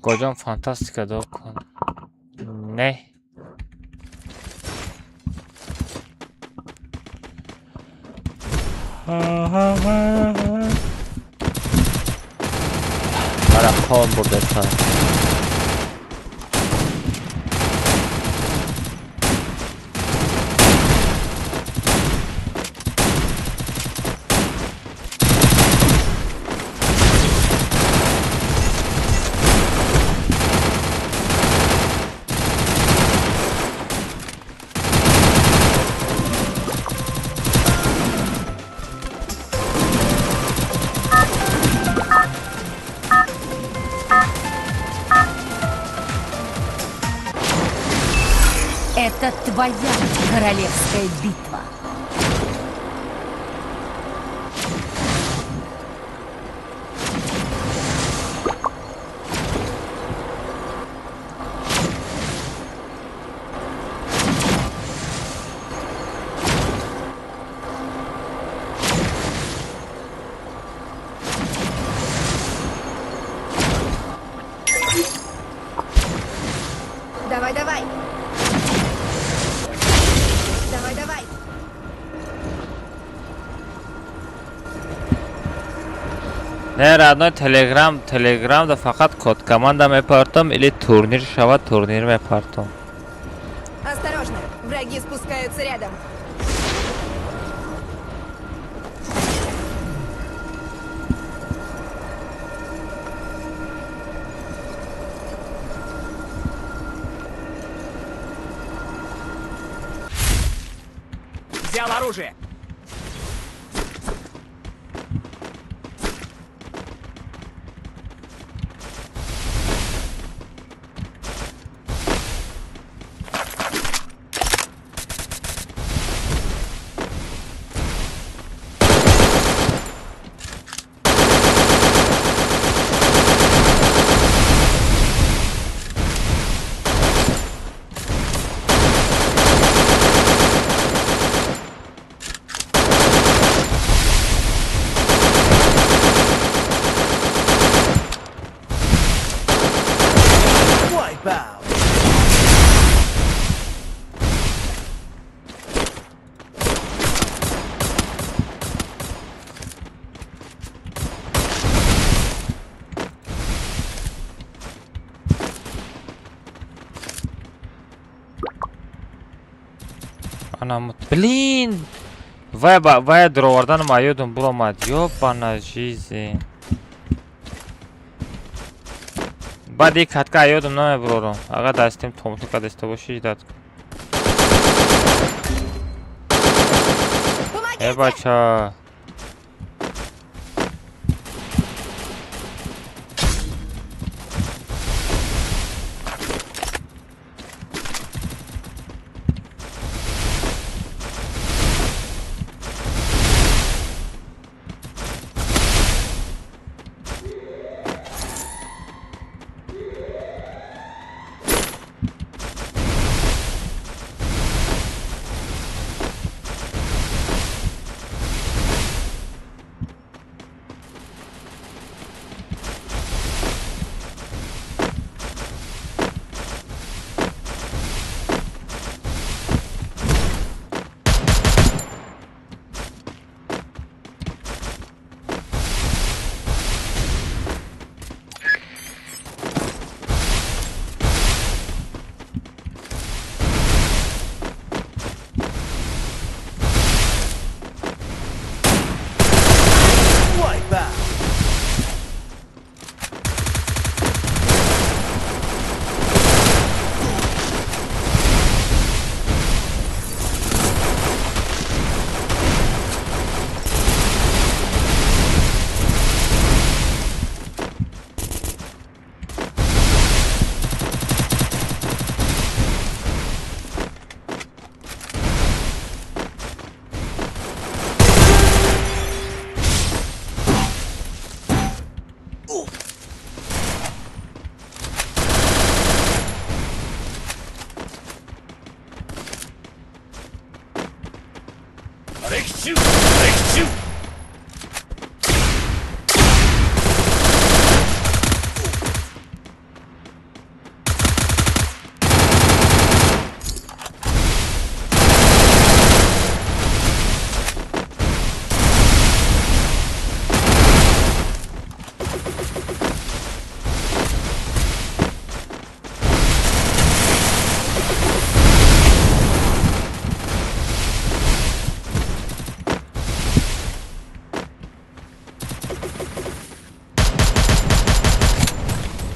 کجام فانتاستیکا دو کن Ne? Bana kon burada sağ. Это твоя королевская битва. Давай, давай. Давай, давай. نه رادنای تلگرام دا فقط کد команда мепартам или турнир шава турнир мепартам. Осторожно, враги спускаются рядом. Взял оружие! Anam, блин! Vay drovardan mayıyordum bulamadı. Yok bana jizi. Badi katka ayıyordum ne bro. Aga dastim tomuşu kadeste boşu jidat. Ebaça.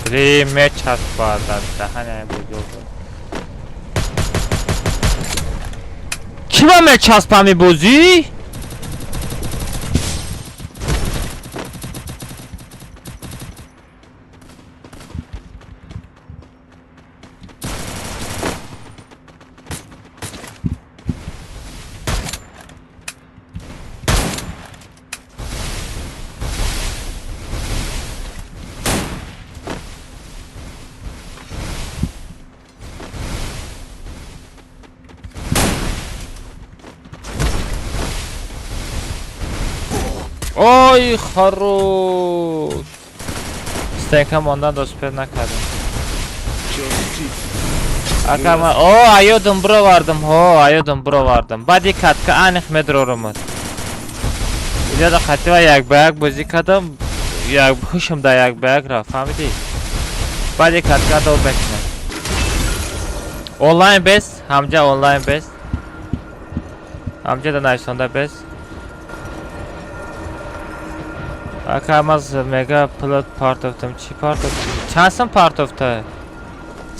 Stream çaspadan dahane buzul. Kime me çaspami bozi? Oy хорош. Стенкам ondan da süper nakladın. Akama o ayodum bro vardım ayodum bro vardım. Body katka anik medrorumuz. Ya da kativa yak bayak bozi kadam yak huşum da yak bayak ra famidi. Body katka da o bekme. Online best hamca online best. Hamca da naysonda best. Akamaz mega plot part of them chi part of chanson part of the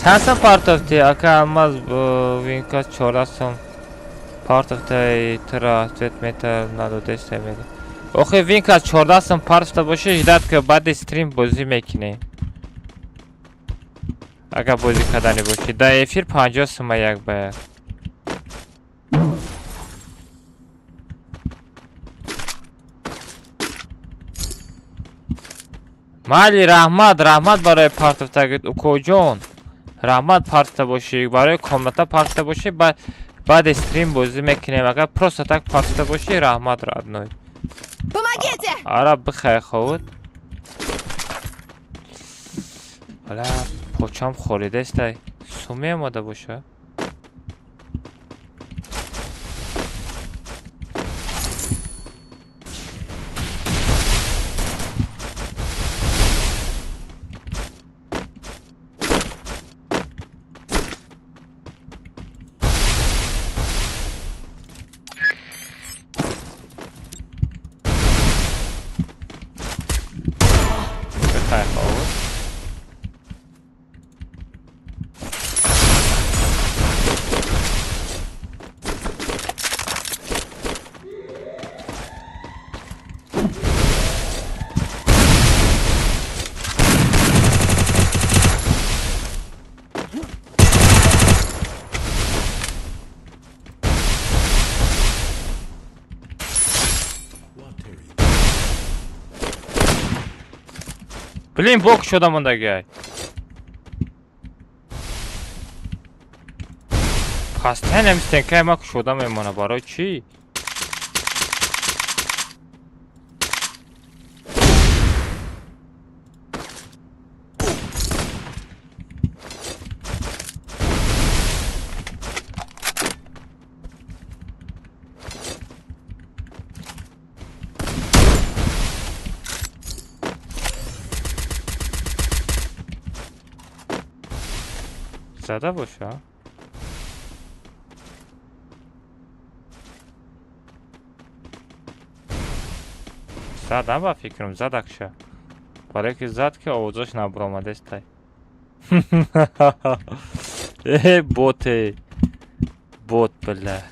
chanson part of the akamaz vinkas chorasam part of the tra metal nado destemedi. Oxe vinkas chorasam part of the boşe hidat ke bad stream bozi mekine. Aga bozi kadani boşe da efir 50 sma yak baya. مالی رحمت برای پارت تاگت اوکوجون رحمت پارت باشی برای کامنت پارت باشی بعد استریم بازی میکنیم اگر پروست تاک پارت باشی رحمت راد نوی آره بخیر خود حالا پوچام خوریده است سومی اماده باشه Блин, бок şuradan bunda gel. Pastanem stenkemak şuradan memona baro çi. Zada boş ha. Zada ba fikrim zadakşa. Pare ki zad ki oğuzoş nabromaده staj. Bote. Bot bile.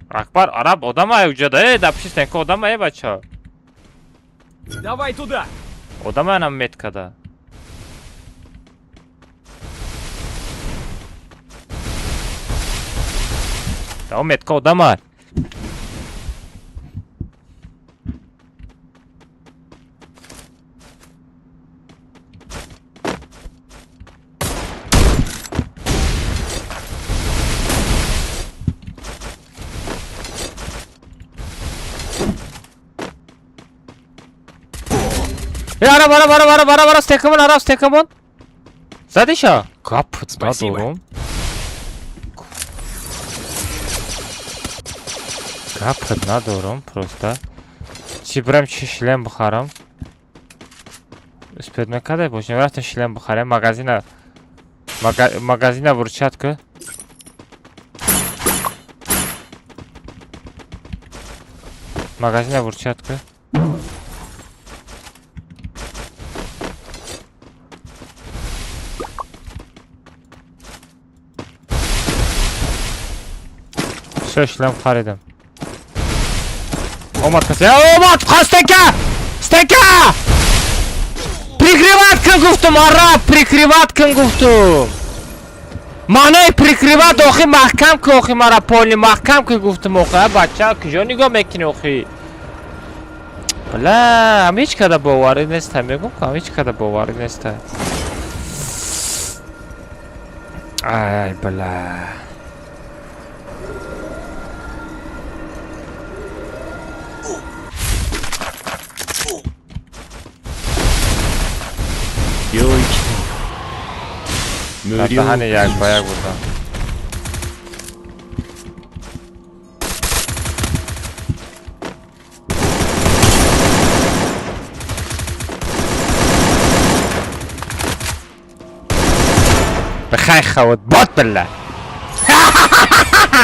Акбар, араб, одамай уҷада, дапши стенка одамай бача. Давай туда. Одамай нам меткада. Да, метка одамай. Ara stekamon. Zadisha. Kapıt da doğrum. Гапад надорам просто. Чи брам чи шлем бухарам. Успед накадай бошем. Рафтам шлем бухарам. Магазина вурчатка. Магазина вурчатка. Все, шлем харидам. Омад каси. Омад! Стенка! Стенка! Прикрывать кан гуфтум, араб! Прикрывать кан гуфтум! Маънои прикрывать охи маҳкам кун охи мара полни маҳкам кун гуфтум охи. А бача куҷо нигоҳ мекунӣ охи? Бла, ҳам ҳеҷ када боварӣ неста. Мегум ки ҳам ҳеҷ када боварӣ неста. Ай, бла. Дahane як ба як будам. Бахай хават бот билла.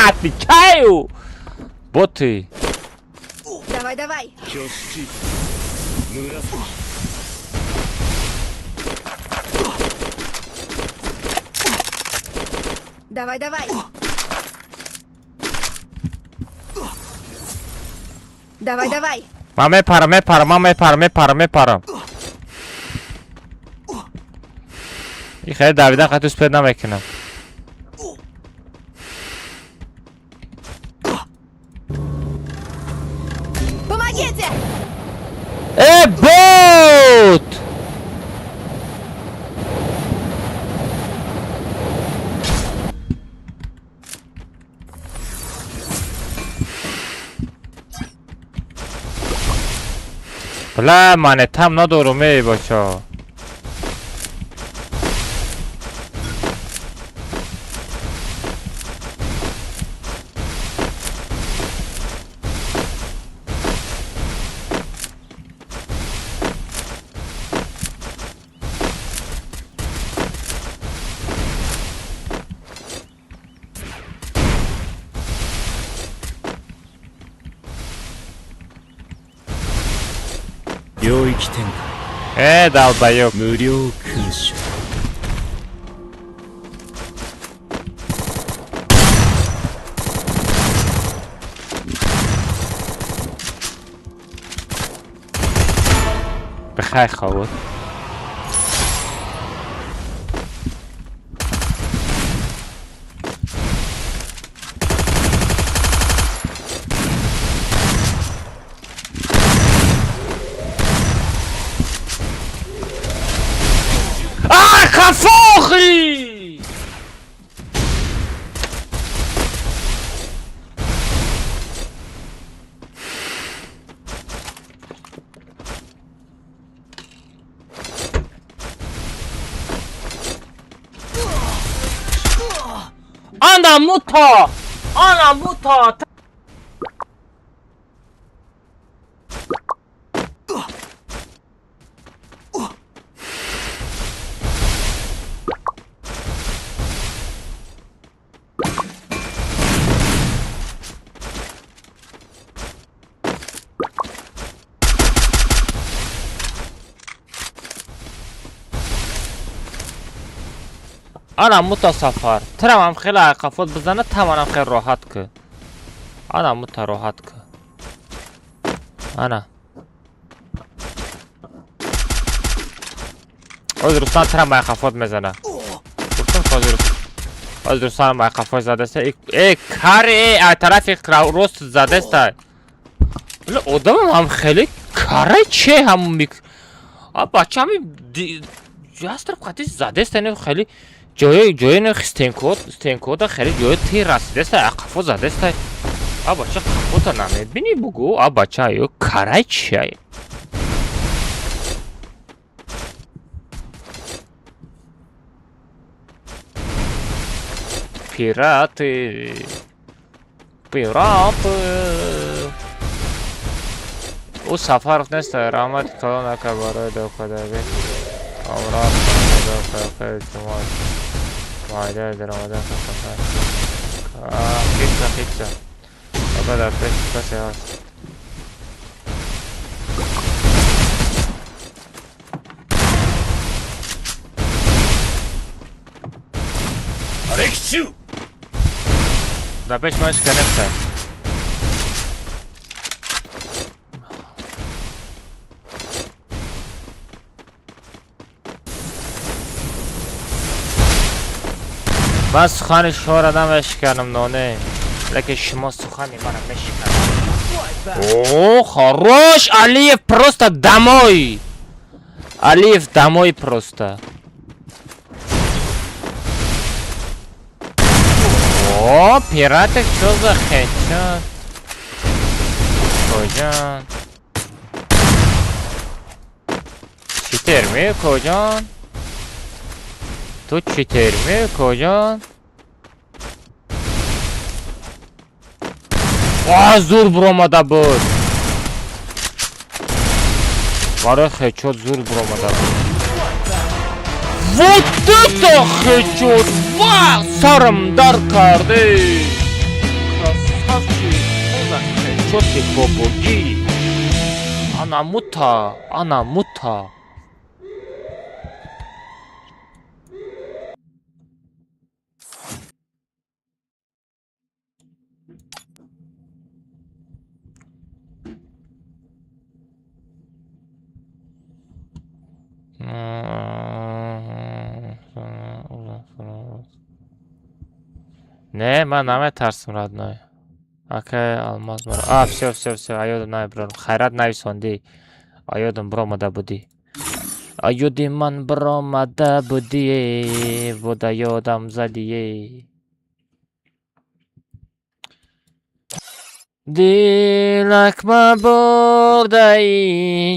Отвечаю. Боты. Давай, давай. Давай, давай. Давай, давай. Маме парам. И хай Давида хат успед намекунам. Помогите! Бот! Бла, мане там надорум бача.領域展開 долбоёб. 無料勲章 Бахай хават. Хафохи! Ana muta! Ana mutasafar. Tramam خیلی عقفات بزنه توانم خیلی راحت که. Ana muta راحت که. Ana. از روستان ترام عقفات میزنه. گفتم از روستان عقفات زده است. ای کاری از طرف راست زده است. ولی آدم هم خیلی کاری چه هم میک. بچه همی جاستر قطعی زده است نه خیلی. جای نه استنکود خیلی جای تیر رسیده است عقفو زده است. بچه قفوتا نمیبینی بگو بچه ایو کارای چیه؟ Пираты. او سفر نیست رحمت کلان که برای دوکدگی امرا دوکدگی شما معایده در آمدن سفر خیکسه اگر در پیش کسی هست Arekşu! در پیش منش که نفته من سخن شما را نمیشکنم نانه لیکن شما سخنی من میشکنم اوه خروش Aliyev просто домой Aliyev домой просто о пиратик что за хедшот коҷон читерми коҷон ту читерми коҷон зур буромада буд барои хедшот зур буромада буд вот это хедшот ва сарам дар карди красавчик за хедшоти бобоги ана мута не ман наметарсам родной ака алмаз мара всё аёдам набирам хайрат нависондӣ аёдам биромада будӣ аёди ман биромада будӣ буда ёдам задие дилакма бурдаи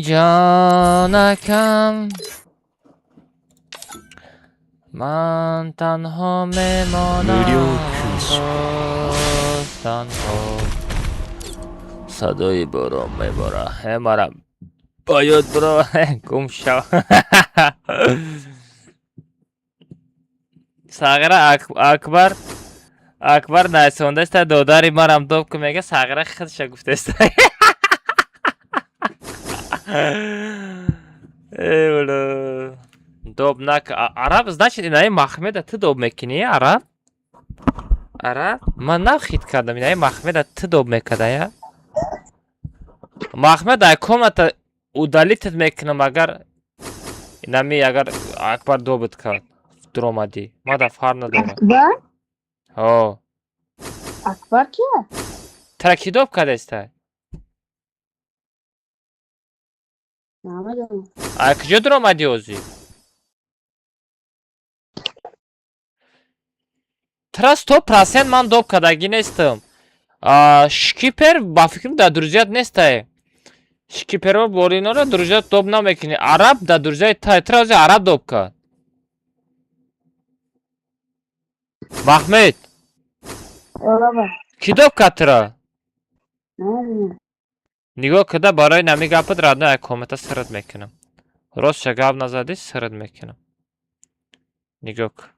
ҷонакам ман танҳо мемонам танҳо садои борон мебора боёд биро гум шав сағира акбар найсондаста додари марам доб ку мега сағира худша гуфтаста бо доб нак араб значит инаи махмеда ту доб мекунӣ араб ман навхид кардам инаи махмеда ту доб мекардая махмед ай комната удалитит мекунам агар инами агар акбар добит кард дуромадӣ мада фар надорад Акбар? ҳо Акбар кия? тара ки доб кардастай Намедонам. ай куҷо дуромадӣ озӣ тара 100% ман доб кардагӣ нестам шкипер ба фикрам дар друзият нестай шкиперо боринора друзият доб намекунӣ араб дар друзияи тай тара озӣ араб доб кард маҳмед ки доб кард тара нигоҳ карда барои нами гапат радно як комата сират мекунам ростша гап назадӣ сират мекунам нигоҳ кун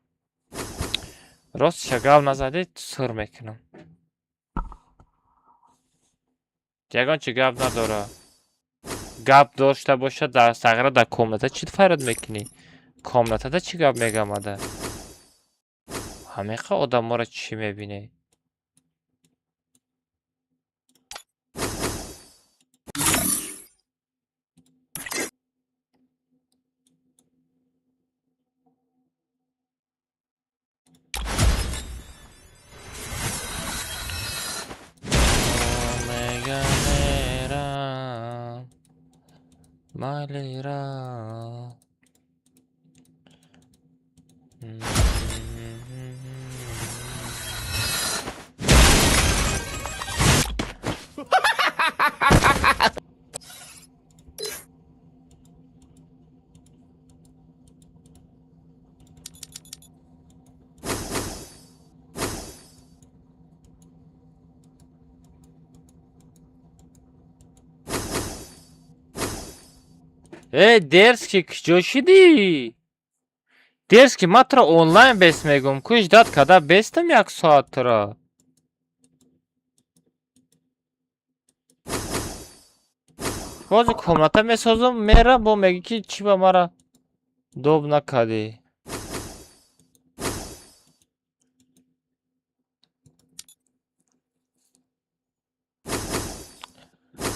ростша гап назадӣ сир мекунам ягон чи гап надора гап дошта бошад дар сағира дар комната чи фарод мекунӣ комнатада чи гап мегамада ҳамеқа одаморо чӣ мебинӣ Malera. Дерзкий, куҷо шидӣ? Дерзкий, ман туро онлайн бест мегӯм. Куш дад када бестам 1 соат туро. Бози комната месозам, мерам, бо меги ки чӣ ба мара доб накардӣ.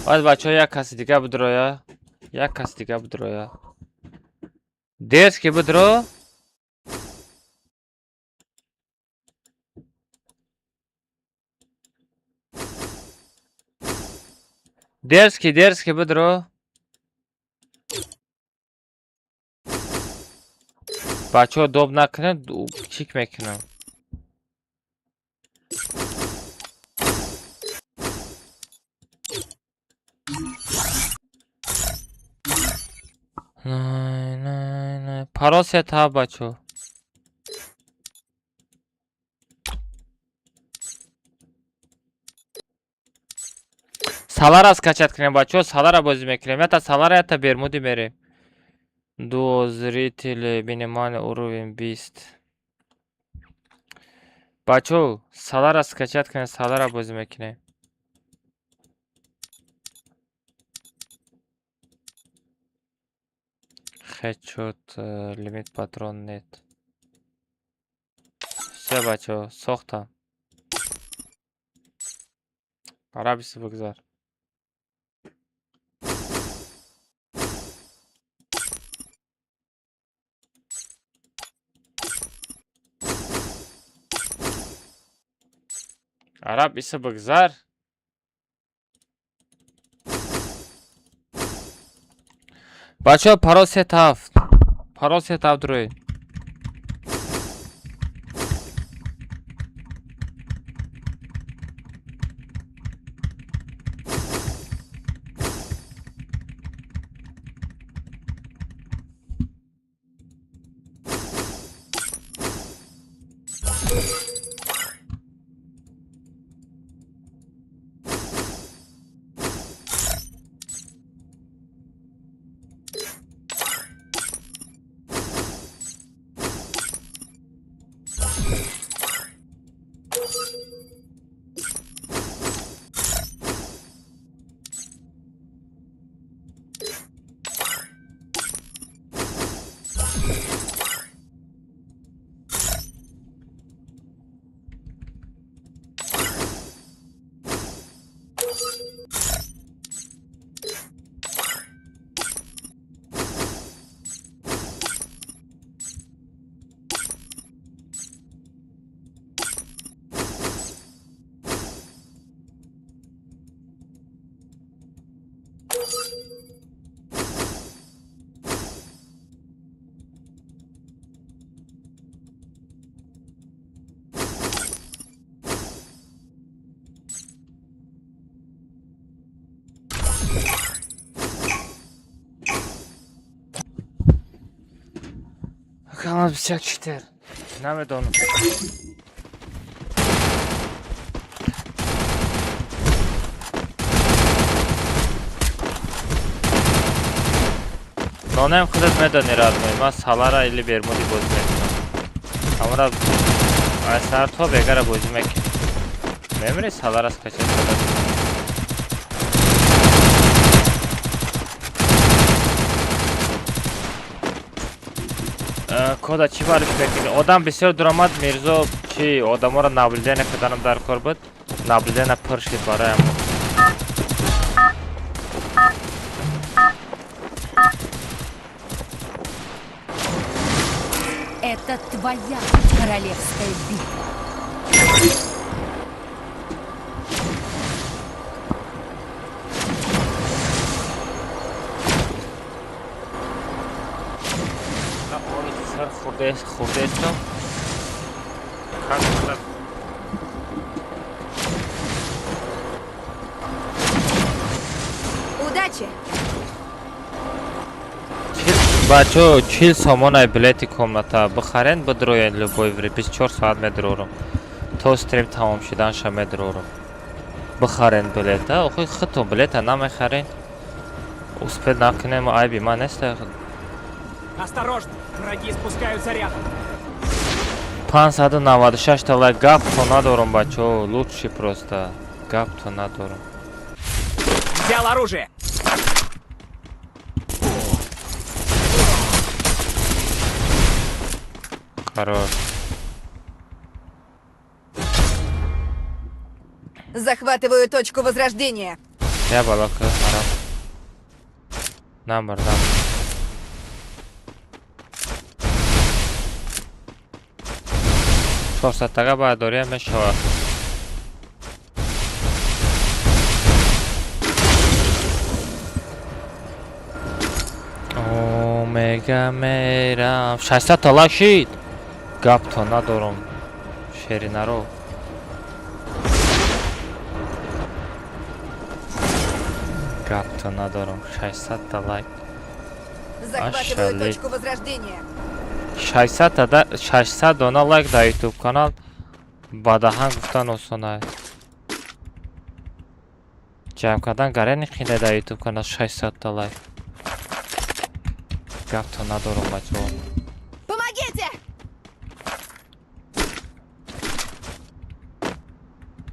Бояд бачаҳо як каси дига бидроя. Як каси дига бидроя. Дерзкий бидро. Дерзкий бидро. Бачаҳо доб накунед, чик мекунам. Най. Паросия та бачаҳо. Салара скачат кунем бачаҳо, салара бозӣ мекунем. Ята салара, ята бермуди мерем. До зрители, минимальный уровень 20. Бачаҳо, салара скачат кунем, салара бозӣ мекунем. Хедшот, лимит патрон нет. Все бачаҳо, сохтам. Арабиси бигзар. Араб иса бигзар. Бачаҳо, паросия тафт. Паросия тафт рӯй. Камаз 24. Намедонам. Нонем худат медони радмой. Ман салара или бермуди бозӣ мекунам. Амра айсар то бегара бозӣ мекунам. Мемори салара скачат кардам. Кода чӣ бариш мекунӣ? Одам бисёр дуромад Мирзо чӣ одаморо наблюдение карданам дар кор буд. Наблюдение пур шид бароям. Это твоя королевская битва. Хурде истам. Удачи! Бачо, 40 сомонай билети комната бихарен бидроен любой ври 24 соат медрорум. То стрим тамом шиданша медрорум. Бихарен билета, охи хитон билета намехарен. Успеть накинем айби, ма не стояхад. Осторожно, враги спускаются рядом. 596 та лайк, гап то надорум, бачо, лучший просто. Гап то надорум. Взял оружие. Хорош. Захватываю точку возрождения. Я балака, арам. Намбар. فرصتها باید داریم بشوه اومگا میرم 600 تا لایک شید گپ تا ندارم شیری نرو گپ تا ندارم 600 تا لایک Захватываю точку возрождения. 600 дона лайк дар YouTube канал ба даҳан гуфтан осон аст. ҷамъ кардан гарани қиле дар YouTube канал 600 та лайк. Гап то надорам бачаҳо. Помогите!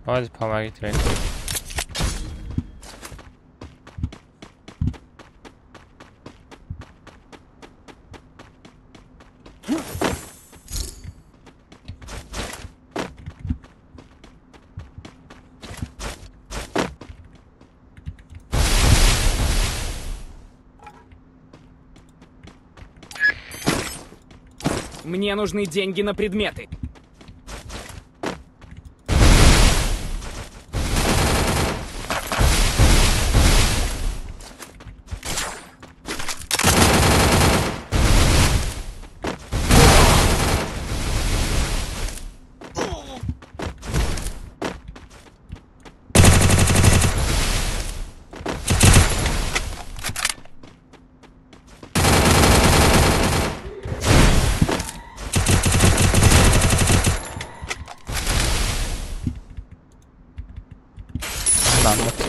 Ҳозир помогите мен. Мне нужны деньги на предметы.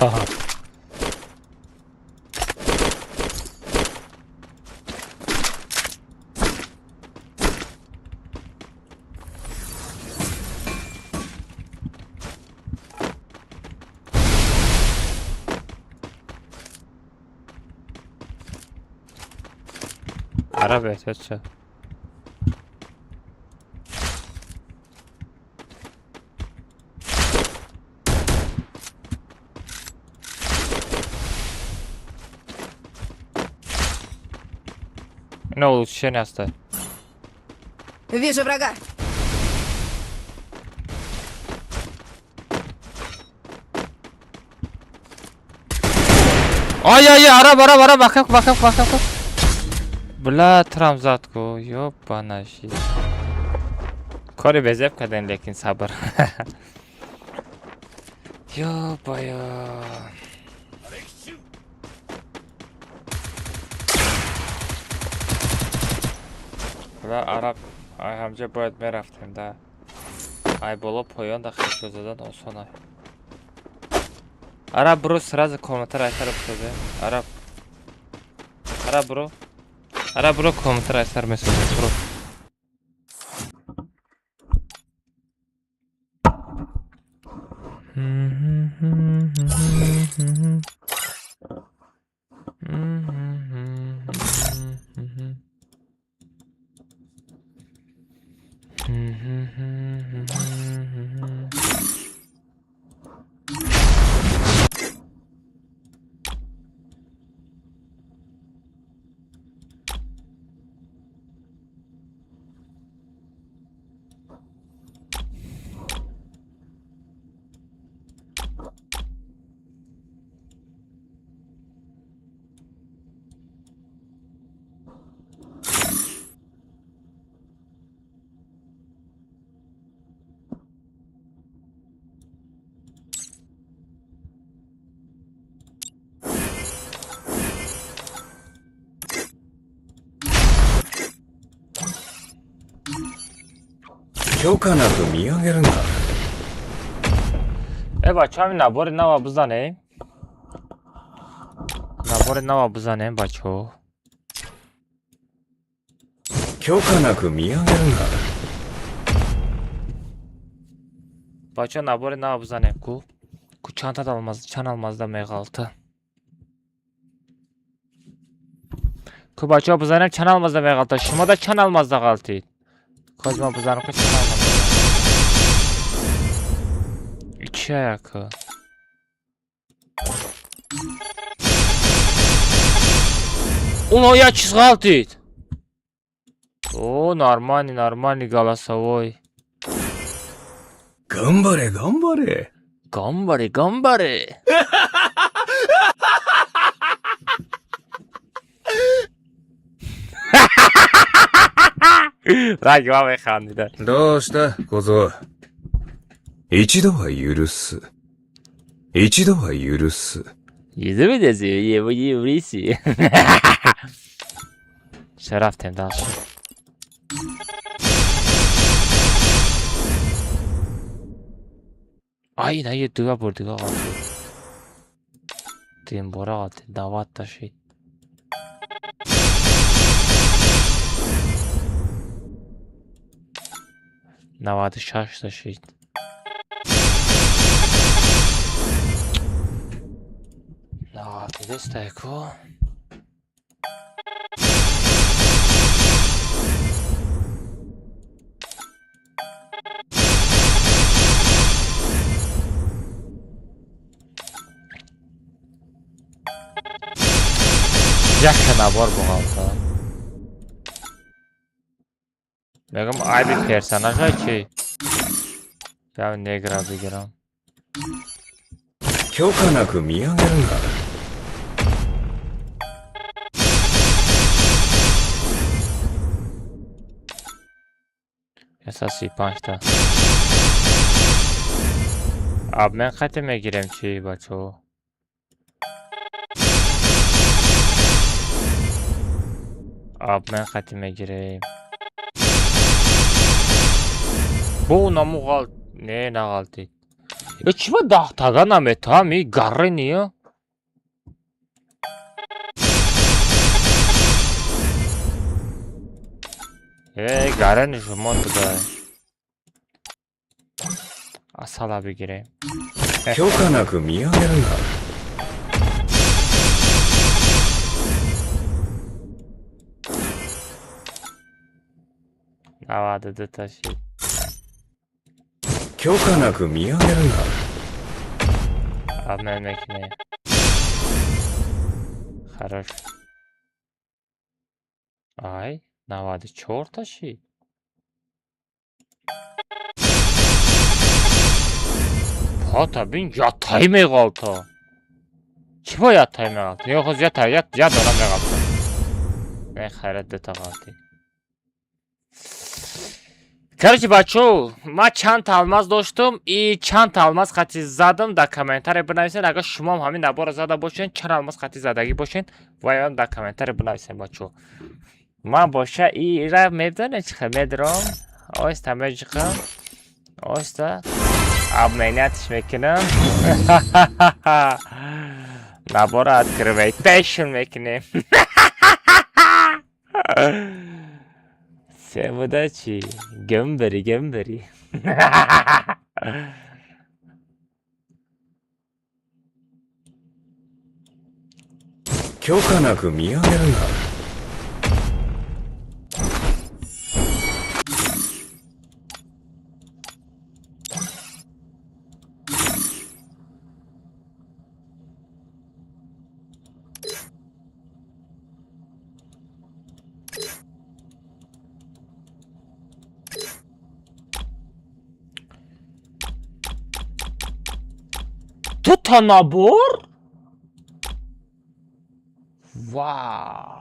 Tamam. Ara behterse. На улучшение оставь. Вижу врага. Ай-яй-яй, ара, бахак. Бля, трамзатку, ёбана ши. Кори безеб каден, лекин сабр. Ёбая. Бля, араб, ай ҳамҷа бояд мерафтем, да. Ай боло поён да хешо задан осон ай. Араб бро, сразу комната райтар бисозе. Араб бро, комната райтар месозе, бро.許可なく見上げるな。Бача ҳамин набори нава бизанем. набори нава бизанем бачо. 許可なく見上げるな。 Бачо набори нава бизанем ку. Ку чанта да алмаз, чан алмазда меғалта. Ку бачо бизанем чан алмазда меғалта. Шума да чан алмазда ғалтид. Козма бизанем ку чан алмазда. İki ayakı. Ulan ya çizgaltid. O нормальный голосовой. 頑張れ、頑張れ。頑張れ。Ragma mekanida. どうした小僧。一度は許す。一度は許す。Yüzümü de söylüyor. Bu yürüyüşü. Şeref temdaş. Ay ne yediğe burduğa kaldı. Diyim bora kaldı. Davat da şey. Navadı şaş da şey. Navadı destek o. Яка набор бугалта. Бегам айби персонажа чи. Я негра бигерам. 許可なく見上げるな。 Esas ipançta. Abi ben katime girem ki baço. Abi ben katime gireyim. Bu namu gal ne galtı? Ya çiva dağtagan me tami garre niye? Garre ne jumon da. Asal abi gireyim. 許可なく見上げるな。 Havada da taşı. 許可なく見上げるな。 Abi mekine. Хорош. Ay, navadi çor taşı. Pata bin yatay mı kalta? Çipa yatay mı kalta? Yok az yatay yat ona mı kalta? Ben hayret de kalta. Короче, бачо, ма чанд алмаз доштум и чанд алмаз хати задам да комментарий бинависен. Агар шумо ҳам ҳамин набора зада бошен, чанд алмаз хати задагӣ бошен, ваён да комментарий бинависен бачо. Ман боша ира мебдонем чӣ хел медирам. Оҳиста меҷиқам. Оҳиста обменятш мекунам. Набора открывайтейшн мекунем. Sen bu da çi. Gömberi. 許可なく見上げるな。 Tuta nabor? Wow.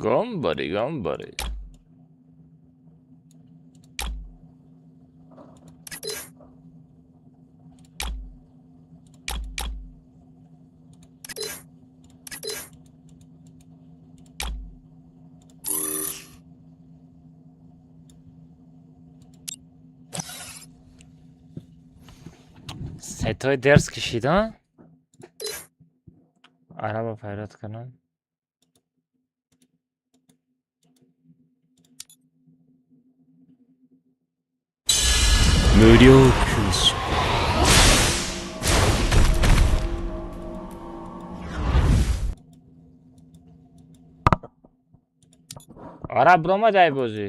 Гамбари. Сетои дерс кишидан? Араба пайрод канам. Мурё куншо. Араб ромадай бозӣ.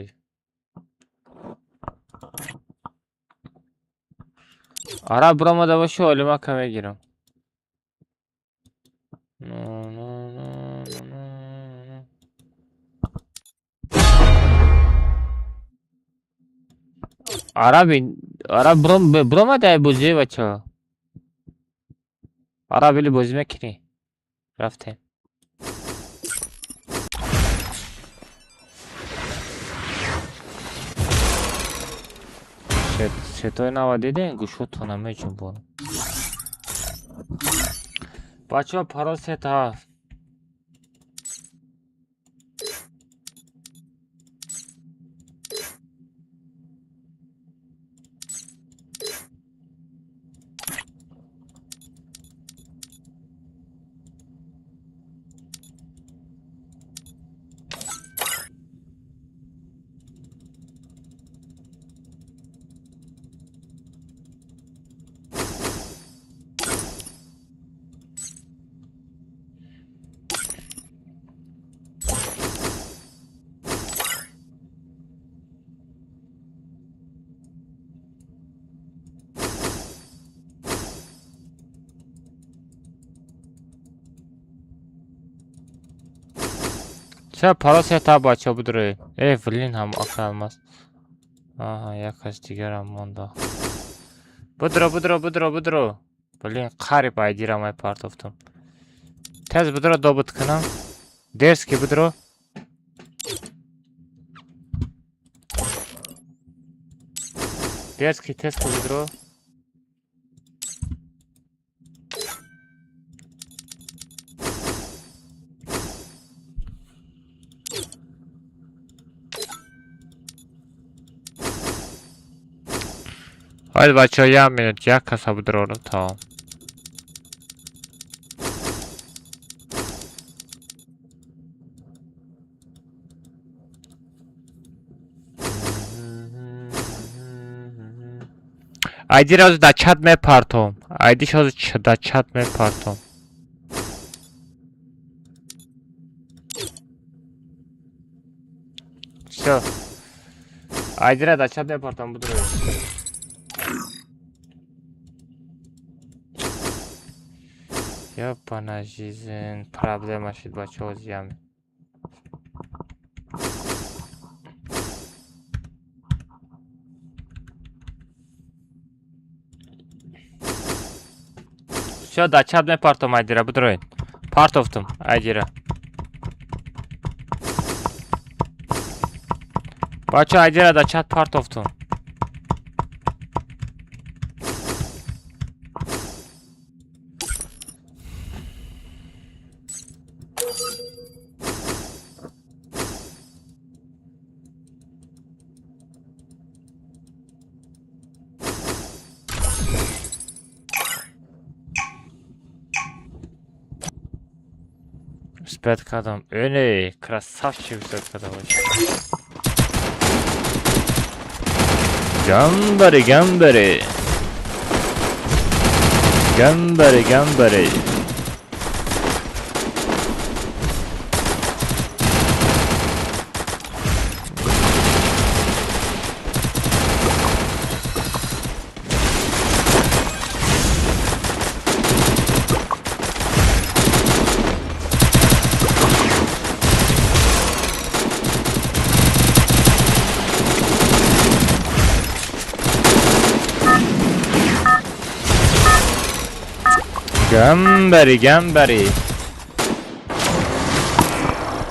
Араб ромада боши олимака мегирам. Араб бромадай бозӣ бача. Араб или бозӣ мекунӣ? Рафтем. Сетои нава диден гӯшотона меҷунбонам. Бачаҳо паро сет ҳафт. Ча паро сет ҳафт бачаҳо будуред. Блин ҳам охир алмаз. Аҳа, якаш дигарам монда. Будро. Блин, қариб айдирамай партофтум. Тез будро добут кунам. Дерски будро. Дерски тезки будро. Haydi bачаҳо, 1 минут, як каса будроро тамом. Айдиро ҳозир дар чат мепартом. Айдиш ҳозир дар чат мепартом. Всё. Айдиро дар чат мепартом будроед. Ёпана жизнь, проблема шуд бачаҳо з ями. Всё, дар чат мепартом айдиро будроед. Партофтум айдиро. Бачаҳо, айдиро дар чат партофтум. Успеет кардам. Өне, красавчик успеет кардам. Гамбари.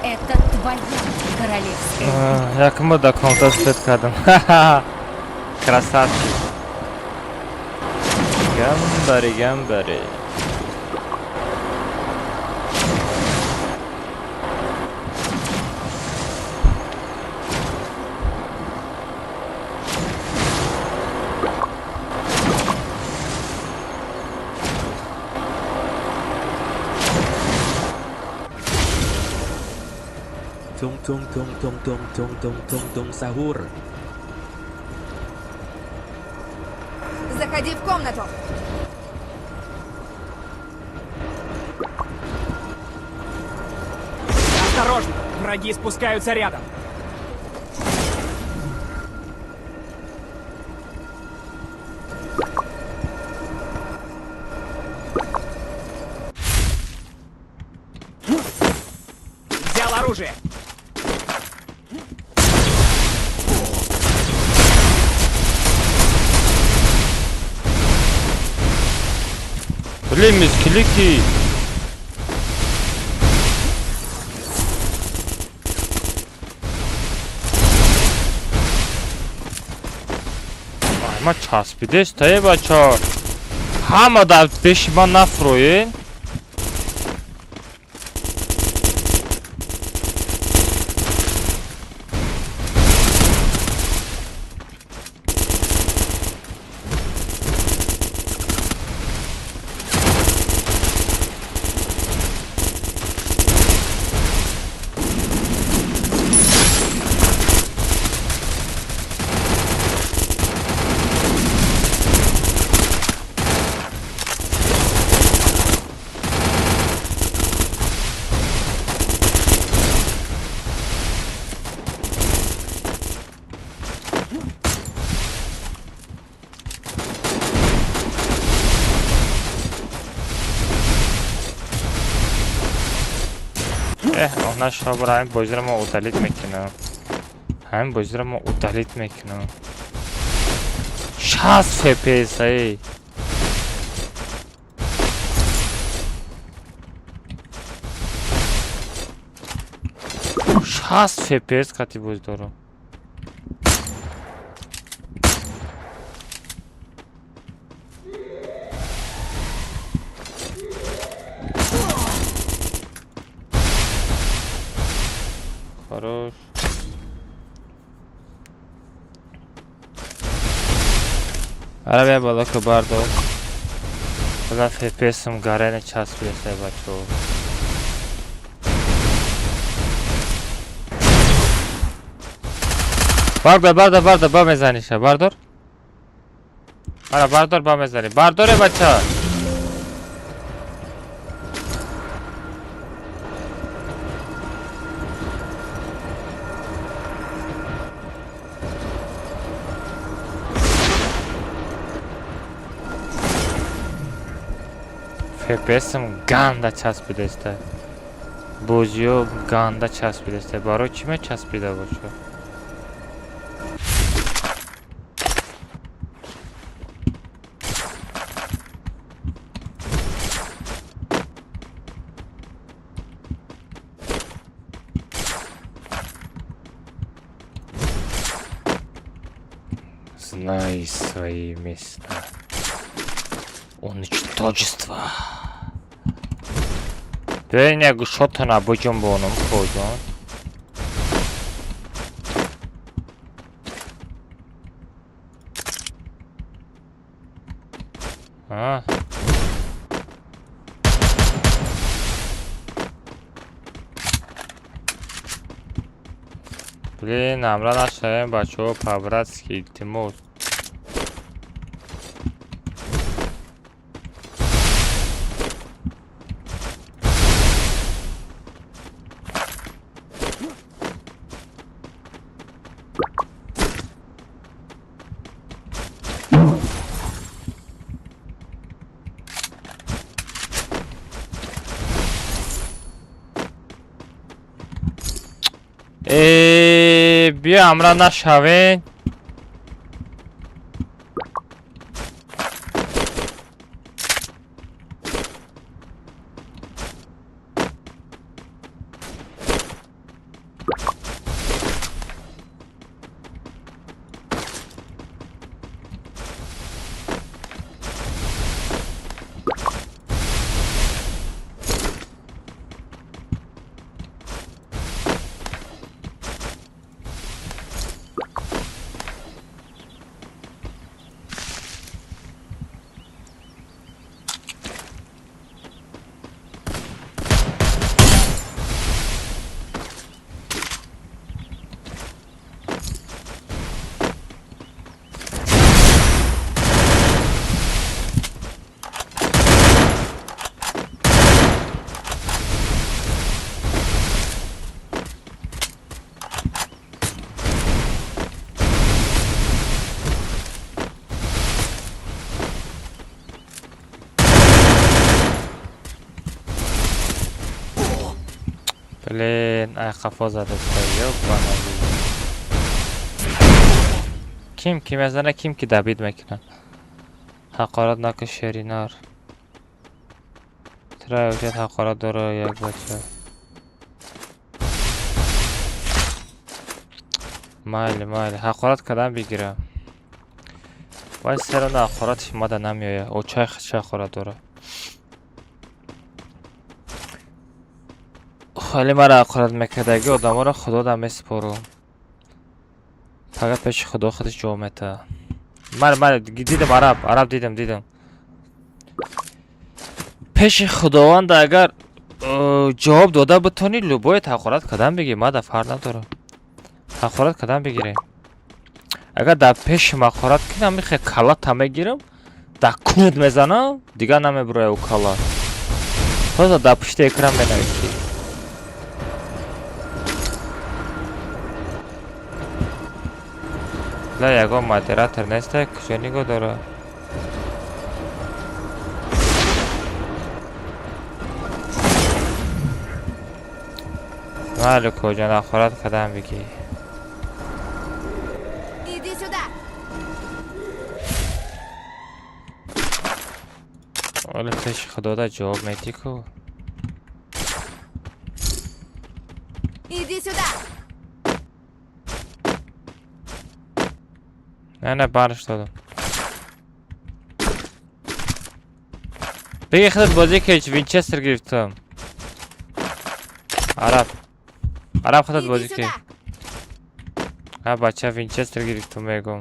Это Твоя королевская. Як ми до конта спит кардым. Ха-ха. Красавчик. Гамбари. Сахур. Заходи в комнату. Осторожно! Враги спускаются рядом. Взял оружие. Блин, мискилики. Ма часпидеш тае бача. Ҳама дар пеши ман нафурӯед. Ona şabır hem bozduramı udalit mekino. Hem bozduramı udalit mekino. Şans FPS ey. Şans FPS kati bozduram. Хорош. Арабия балака бардо. Бада FPS-ым гарена час билестай бачо. Бардор, ба мезаниша, бардор. Ара, бардор, ба мезани. Бардоре, бача. FPS-ым ганда часпидестай. Бозиё ганда часпидестай. Барои чӣ мечаспида бошад? Знай свои места. Уничтожество. Бейнегу шотана бujum bonum koydum. Ha. Блин, амра нашаем бачо по-братски Тимур. بیا امرا نشوین Блин, ай қафо зада ёб банали. Ким язана ким ки дабид мекунад. ҳақорат накун шеринор. Тра уҷад ҳақорат дора як бача. Майли ҳақорат кадан бигирам. Вай серона ҳақоратиш мада намеояд. О чай ҳақорат дора. خیلی مرا ҳақорат мекардаги одаморо худо да месупорам. Фақат пеши худо худаш ҷавоб метаҳад. Ман дидам араб дидам. Пеши худованд агар ҷавоб дода битонӣ любояд ҳақорат кадан бигӣ, мада фарқ надорад. ҳақорат кадан бигирем. Агар дар пеши ҳақорат кинам михе калата мегирам, дар куд мезанам, дигар намебурояд ӯ калат. Ҳозир дар пушти экран менависӣ. لا ягон модератор несте, куҷо нигоҳ дора. Майли коҷон ҳақорат кадан бигӣ. Иди сюда. Вале пеши худода ҷавоб медиҳ ку. Иди сюда. Не, барш додам. Беги худат бозӣ ки Винчестер гирифтам. Араб худат бозӣ ки. Бача Винчестер гирифтам мегум.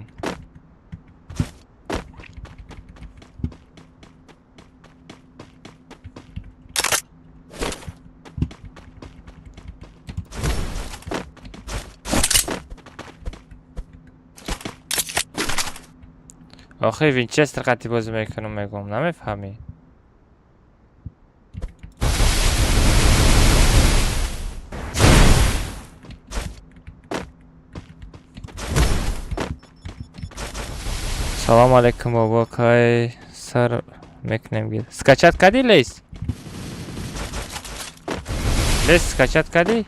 آخه وینچستر قطعی بازی میکنم میگم نمیفهمی. سلام علیکم بابا کای سر میکنم گیر скачать کردی لیس скачать کردی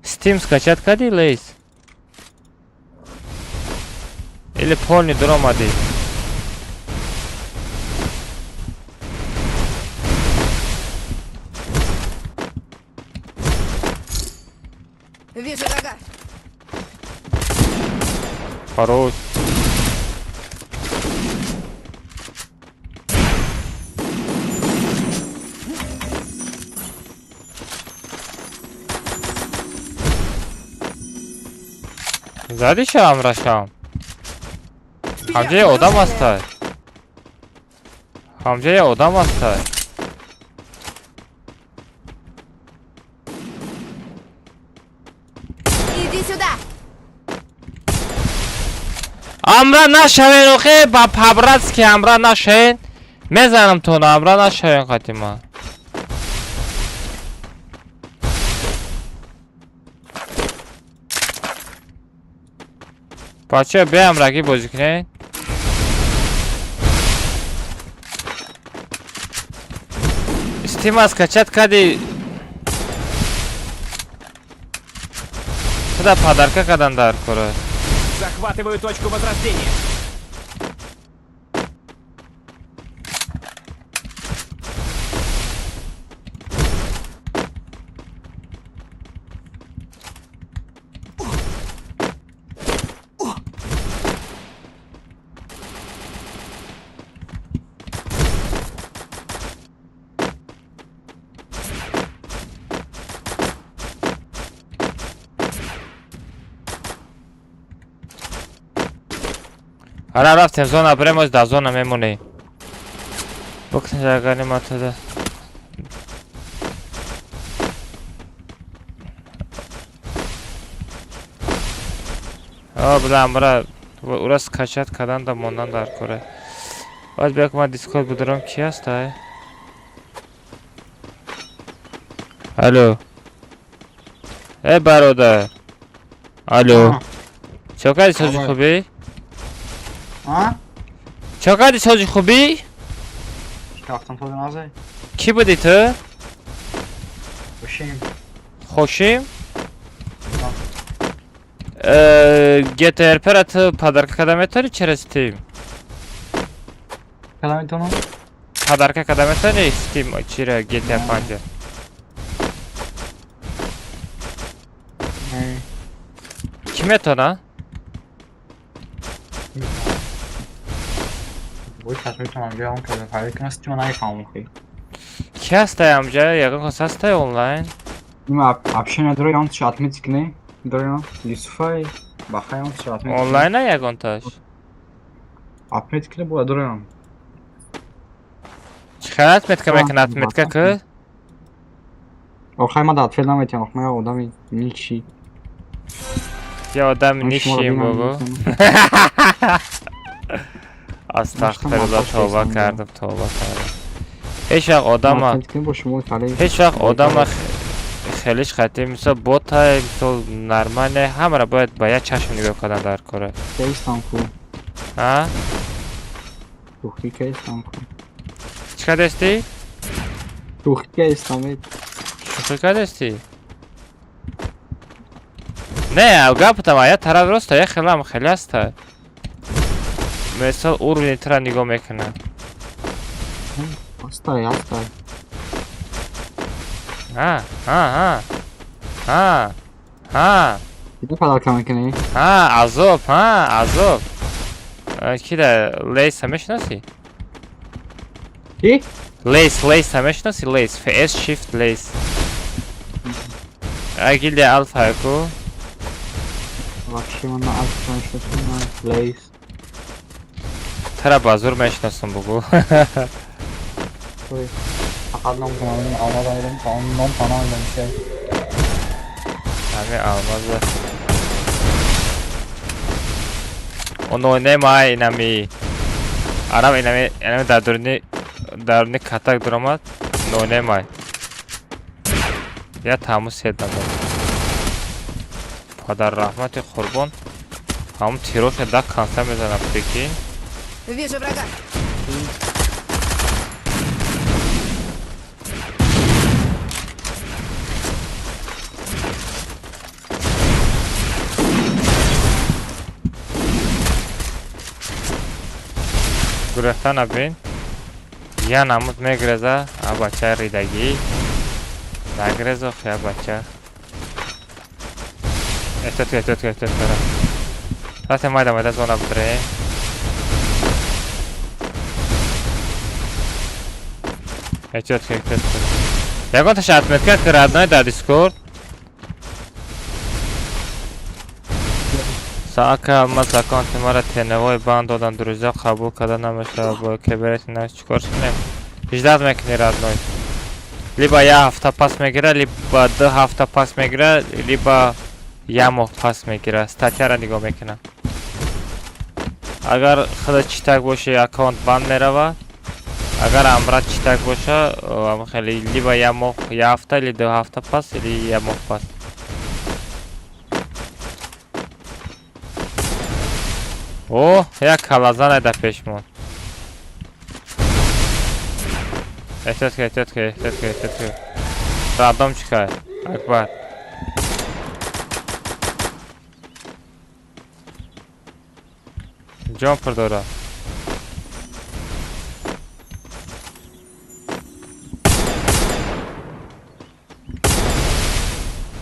Steam скачать کردی لیس или полный дромади. Вижу врага. Хорош. Зады шам рашам. Ҳамҷаи одам ҳастай. Иди сюда. Амра нашавен охе ба пабратски амра нашавен. Мезанам тона амра нашавен қатима. Бача биам раги бозӣ кунем. Стима скачать карди. Сюда подарка кадан дар кора. Захватываю точку возрождения. Ара рафтем зона премоз да зона мемонем. Боксен жагани матада. Билам бара ура скачать кардан да мондан дар кора. Бояд бия ки ман дискорд будорам ки аст ай? Алло. Бародар. Алло. Чо карди сози хубӣ? Чо карди сози хубӣ? Ки будӣ ту? Хошим? ГТРП-ра подарка када метори через Steam? Када метонам? Подарка када метори Steam чира GTA 5? Ки метона? Бой ташмитам биам када фарик насти ман айфам хи. Ки ҳастай амҷа? Ягон кас ҳастай онлайн? Има общение дро он чатмитик не? Дро Юсуфай бахай он чатмитик. Онлайн а ягон таш? Атмитик не була дро. Чӣ хеле атметка мекунад атметка ки? Охай ма дат филм метям, охай одами ничи. Я одам нишим богу. Астағфируллах, товба кардам. ҳеҷ вақт одама хелиш хати мисол бота мисол нормале ҳамаро бояд ба як чашм нигоҳ кардан дар кора. А? Чӣ кардасти? Шӯхӣ кардасти? Не, гапатам як тараф роста, як хелам хеле аста. Мисол уровни тра нигоҳ мекунад. Астай. Иди подарка мекунӣ? Азоб. Кида лейса мешинаси? Ки? Лейса мешинаси? Лейс. FS Shift Лейс. Гилди Алфа ку? Вообще ман алфа мешинасам. Лейс. Тара базур мешинасам бугу. Faqat nom tanamdan almadaydım. Nom tanamadım şey. Hami almadı. Onu oynamay inami. Aram inami daruni katak duramad. Onu oynamay. Ya tamu sedam. Padar rahmati qurbon. Ham tirosh da kansa mezanam peki. Вижу врага. Гурехтан абин. Я намуд мегреза, а бача ридаги. Нагрезох я бача. Эстет. Расе майда зона бдре. Эстет. Ягон таша отметка родной да Discord. Саака алмаз аккаунти мара теневой банд додан друзья қабул карда намешавад бо киберати навш чикор кунем? Ждат мекунӣ родной. Либо я ҳафта пас мегира, либо 2 ҳафта пас мегира, либо я моҳ пас мегира. Статьяро нигоҳ мекунам. Агар худа читак боши аккаунт банд меравад. Агар амрат читак боша, либо я моҳ я ҳафта или 2 ҳафта пас или я моҳ пас. О, як калаза найда пеш мон. Эҳтиёт. Радом чикай. Акбар. Jumper dora.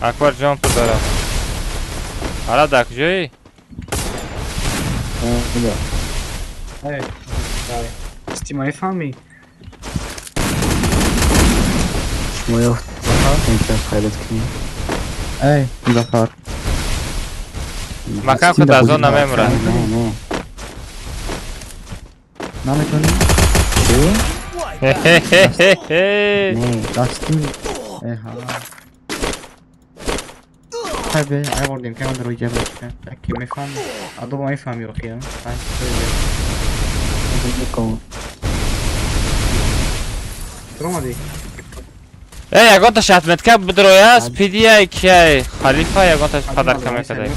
Akbar jumper dora. Hala dak joyi. Hey, sti mai fami. Moje Ej, Zafar. Makam da zona memra. Mamy to nie? Hehehehe. Nie, dustin. Eha. Tabii, ay vurdum ki onu roja başka. Taki mi fam? Adım ay fam yok ya. Ay söyle. Durmadı. Ягон та шатметка бдроя, спидия кияй. Халифа ягон та падарка мекадай.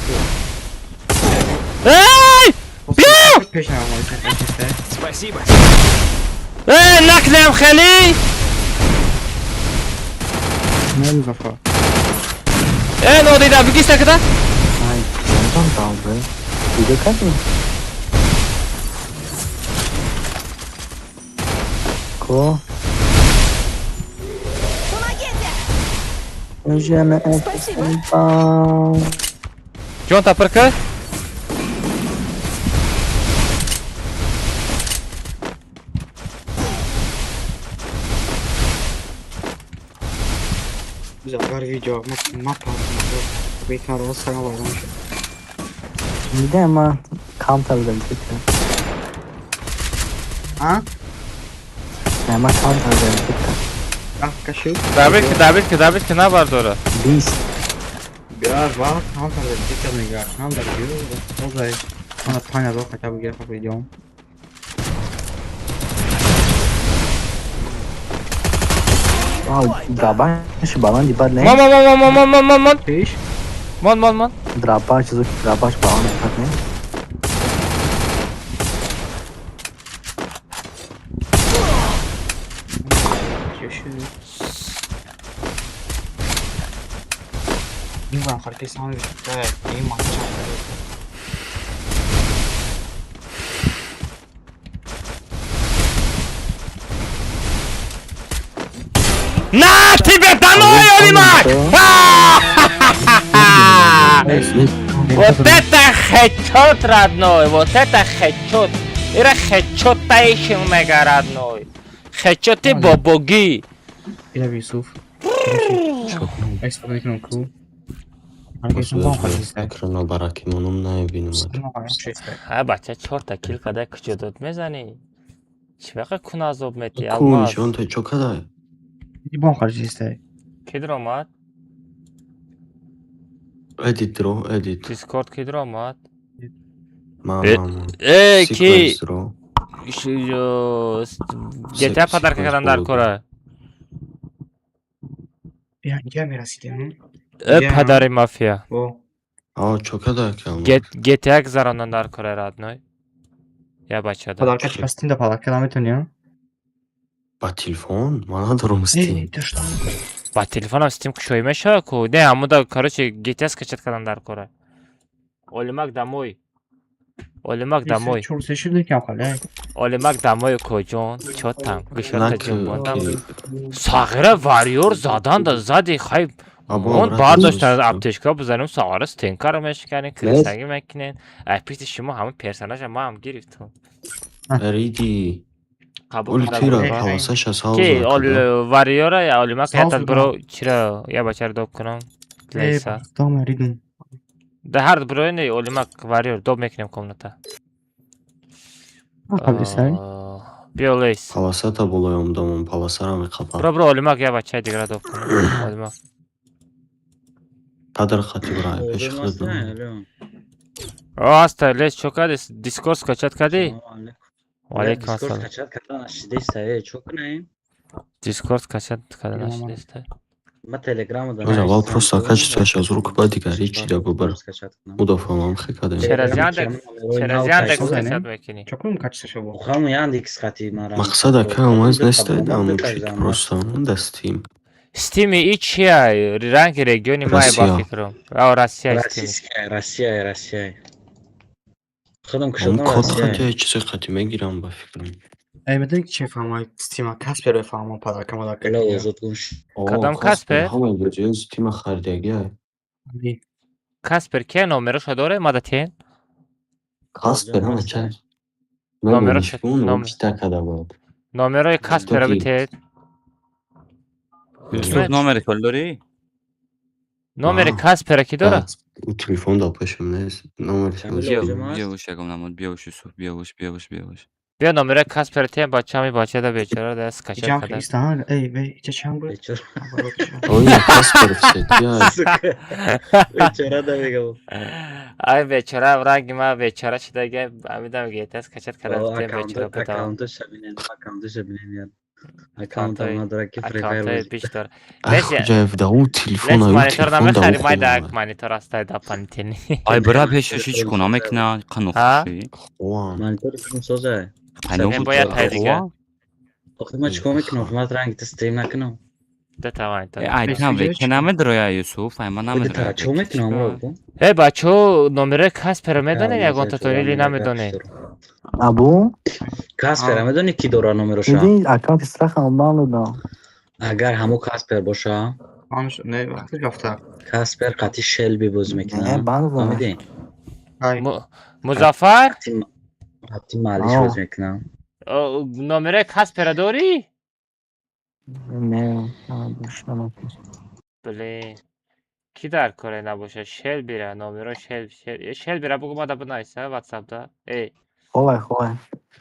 Эй! Бью! Спасибо. Накнем хали! نه مزفر نادیده بگیسته کده Ay, ondan daldı. Video kaç mı? Ko. Помогите! Üzerine Спасибо. جون تپرکه Zagar video mapa. Bekar olsa varmış. Bir de ama counter'da bir tık. Ha? Ama counter'da bir tık. Ah kaşı. David ki ne vardı orada? Beast. Biraz var. Counter'da bir tık mı ya? Counter diyor. O da bana tane daha kaçak bir yapıp ediyorum. Drapacz balon di padne. Man. Fiş. Man. Drapacz balon di padne. Görüşürüz. İmran herkes sana birlikte iyi maç yapıyor. На тебе домой, Олимак! Вот это хедшот, родной, вот это хедшот. Это хедшотайший мега, родной. Хедшоты бобоги. İle bir Yusuf. Ekstra ekran ku. Herkesin ban kalesi. Ekrana bırakayım onun ne bileyim. ها بچه 4 تا کیل کده کجا داد میزنی؟ چی وقت کن عذاب میتی؟ Kuş on te çok aday. Bir ban kalesi iste. کی در آمد؟ Edit ro edit. دیسکورد کی در آمد؟ Mama. کی؟ ro. GTA پدر که کدن در کره Yani gel biraz gidelim. پدر مافیا O. Aa çok aday kalmış. GTA زرانان در کره رادنوی یا بچه ده Padarka çıkasın da padarka devam et ya. Ba telefon? Bana da romustin. Düştü. با تلفنم ستیم کشویمه شا کو نه همو دا کاروچه GTA скачать کدن در کره Олимак домой домой Çok seçildik ya kale. Олимак домой کجون چو там گشت جنبون там Ki. ساغره واریور زدن دا زدی خیب اون بار داشتن اپتشکا بزنیم ساغره ستینکار میشکنین کریستنگی میکنین اپیت شما همون پرسناج ما هم گرفتون Eridi. قبول Ulti ra کردم havasasha sağ کی olsun. واریورا یا Олимак Sağ حتی olsun برو چرا یا بچه رو دوب کنم لیسا Tamam eridin. ده هر برو نه Олимак واریور دوب میکنیم کمونتا Kalesi. بیا لیس Palasa da buluyorum damım. Palasara mı kapat? برو Олимак یا بچه دیگه رو دوب کنم Олимак Kadar katı buraya. Peşikledim. Asta لیس چو کدی دیسکورد скачать کدی وعلیکم السلام دیسکورد скачать کدی نشدیسته Hocam val просто качество сейчас рук падика речи да губер. Udafa mam xekadem. через Яндекс скачать میکنی Çok mu kaçtı şu bu? Maqsada kalmaz nestaydı ama просто da Steam. Steam и чья ранг регионе май Россия. бафикром а Россия Steam Onun kod xatı ikisi xatime giren ba fikrim. Elbette ki şey falan Steam'a Kasper falan padarka madarka. Kadam Kasper? Hamı göreceğiz Steam'a xaridagi. Каспер ке номерашо дорад мадатен Kasper ama çay. Номерашо Номер. Стакада بود. номерои Каспера битед номери кол дорӣ? номери Каспера ки дорад У телефон да пешим нест. Номер. биёш ягом намуд биёш Юсуф биёш бия номерои Каспера тен бачами бачада бечора да скачат Cam када İstan ey ve içe çam bu. Ой, Kasper все. Я ай бечора ранги ма бечора шидаге амидам гета скачат када тен бечора бетавам аккаунтаи биштор Ахуҷаев да у телефон лес аю монитор телефон да намехари май у да хона. монитор астаи да пантени ай бира пешаши чӣ кунам мекина қанохуши Хуан. бояд тай дига Да давай. Айтам веки намедро я Юсуф, айма намедро. Та чому ми номер бу? бачо номери Каспера медонед ягон татони или намедонед? Абу? Каспер медони ки дора номероша? Иди аккаунт страхам балуда. Агар ҳамо Каспер боша, не вақти рафта. Каспер қати Шелби боз Не, мекунад. балуда. Фаҳмидӣ? Музаффар? Қати Малиш боз мекунад. номери Каспера дорӣ? Не. Блин. Ки дар коре набоша? Шелбира, номеро Шелбира бугу мада бинависа WhatsApp-да. Ховай.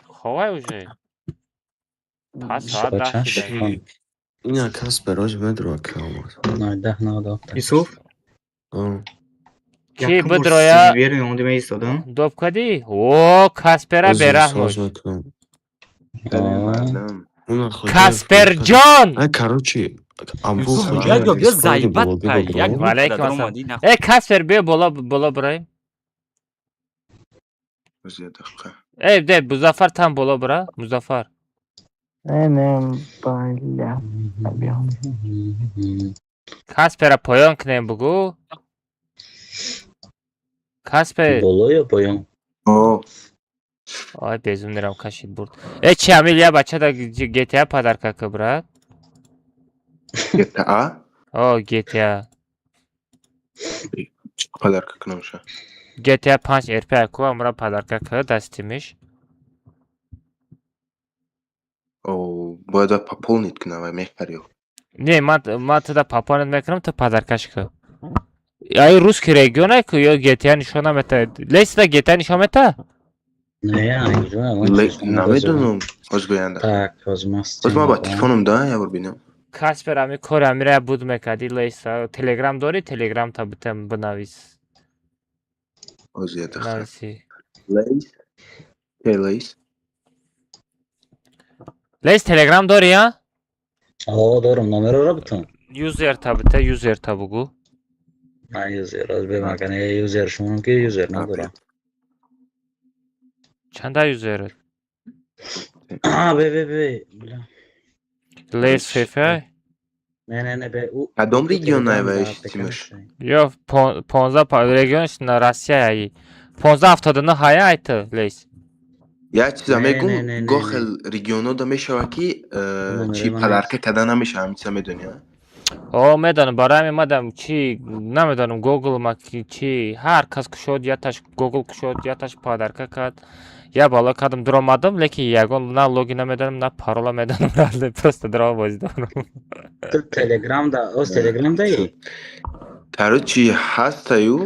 Ховай уже. Пас соат 10 шида. Ина Каспер ҳоҷ медро ки омад. 19 Юсуф? Ки бидроя? Верни онди ме истодам. Доп кадӣ? О, Каспера бераҳмош. Касперҷон! Короче, амбу Я заибат пай, як Валайкум ассалом. Каспер бия бола бираем. де Музаффар там бола бира, Музаффар. Не, бля. Каспера поён кунем бугу. Каспер. Боло ё поён? Ой, безум нерам кашид бурд. Чи амил я бачада GTA падарка ки брат? GTA? О, GTA. Подарка кунамша. GTA 5 RP ку амра падарка ки дастимиш. Бояд пополнить кунава мехарил. Не, ман туда пополнить мекунам, ты падаркаш ки. Ай русский регион ай ку ё GTA нишон намета. Лесда GTA нишон мета? Не, намедунам озгоянда. Так, озмаст. Озма ба телефонум да, я бинам. Каспер ами кори амира буд мекади леса. Телеграм дори? Телеграм та битам бинавис. Озяда. Нависи. Лейс. Лес телеграм дори я? Дорам, номероро битам. Юзер та бита, юзер та бугу. Юзер, аз бемакан, юзер шумонам ки юзер надорам. Чанда юзерет? Бе. Лес фефе? Не, бе. Кадом регион айваиштимаш? Ё, 15 регионш на Россия аи. 15-79 ҳая айты лес. Я чиза мегум гохел регионо да мешава ки чи падарка када намеша ҳамиса медони? медонам, барои ҳамин мадам чи намедонам Google ма чи ҳар кас кушод яташ Google кушод яташ падарка кад. Я бала кадам дуромадам, лекин ягон на логин намедонам, на парола медонам, просто дуром бози дорам. Ту Telegram да, оз Telegram даи? Короче, ҳастаю?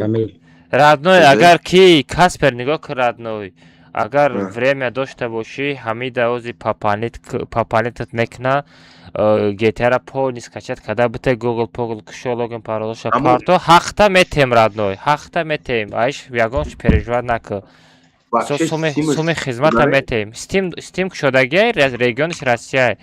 Радной, агар ки Каспер нигоҳ кун радной. Агар время дошта бошӣ, ҳамида ози папанитат мекуна, GTA-ра полни скачат када битай Google Poggle кушо логин паролаша парто, ҳақта метем радной, ҳақта метем. Аиш ягонш переживат наку. суми хизмата метем. Steam кушодагиай, региониш Россияй.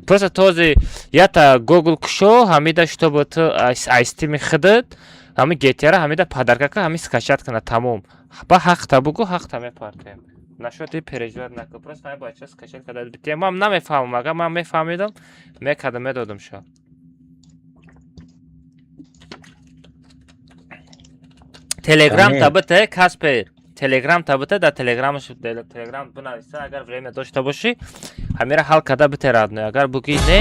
Просто този ята Google кушо, ҳамида штобу ту Steam хидат, ҳами GTA-ра ҳамида падарка ка, ҳами скачат кана тамом. Ба ҳақта бугу, ҳақта мепартем. Нашоти переживат наку. Просто ҳами бача скачат када битем. Ман намефаҳмам, агар ман мефаҳмидам, мекадам медодам шо. Telegram табите Каспер. Telegram табите, да Telegram бинависа, агар время дошта бошӣ, ҳамира ҳал када бите радной. Агар буги не,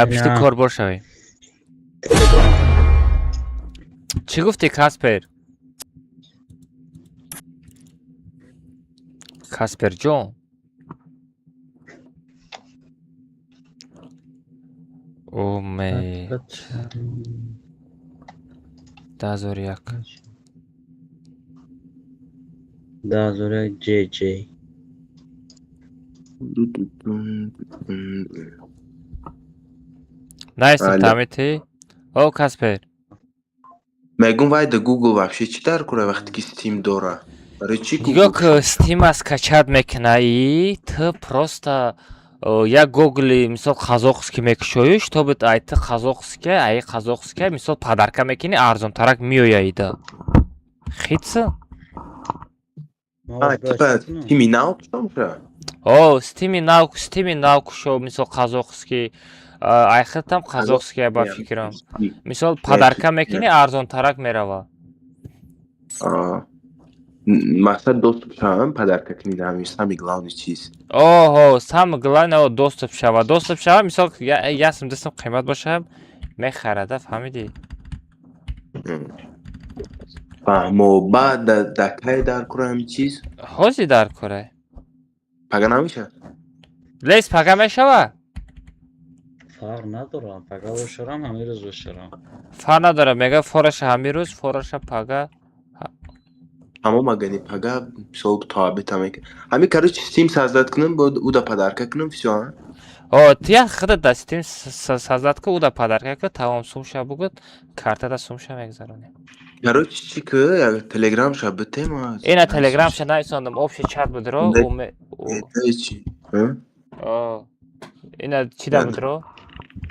пишти кор бошави. Чӣ гуфти Каспер? Касперҷон. Умед. 2001. 2001 JJ. Найстин тамити? О, Каспер. Мегум вай да Google вообще чӣ дар кора вақте ки Steam дора? Нигоҳ ки Steam-а скачат мекунаи, ту просто як Google-и мисол қазоқский мекушоӣ, штоби айти қазоқский, аи қазоқский, мисол падарка мекунӣ, арзонтарак меояида. Хитса? Типа Steam Now кушо? О, Steam Now кушо, мисол қазоқский, айхатам казахская ба фикрам. Мисол падарка мекини арзонтарак мерава. Мақсад доступ шавам падарка книгами, самый главный чиз. Оҳо, самое главное доступ шава. Доступ шава, мисол я сум дастам қимат бошам, мехарада, фаҳмидӣ? Фаҳмо, баъд дар кай дар курам чиз? Ҳозир дар куре. Пага намешавад? Лес пага мешава? Фарқ надорам, пага бошарам, ҳамин рӯз бошарам. Фарқ надорад, мега фораша ҳамин рӯз, фораша пага. Ҳамо магани пага мисол табита мекунам. Ҳамин короче Steam создат кунам, уда подарка кунам, всё. О, тия худат да Steam создат ку, уда подарка ку, тамом сумша бугуд, картада сумша мегзаронем. Короче чӣ ку, ягер Telegram-ша битем. Ина Telegram-ша нависондам, общий чат будро. Чӣ? О, ина чӣ да будро?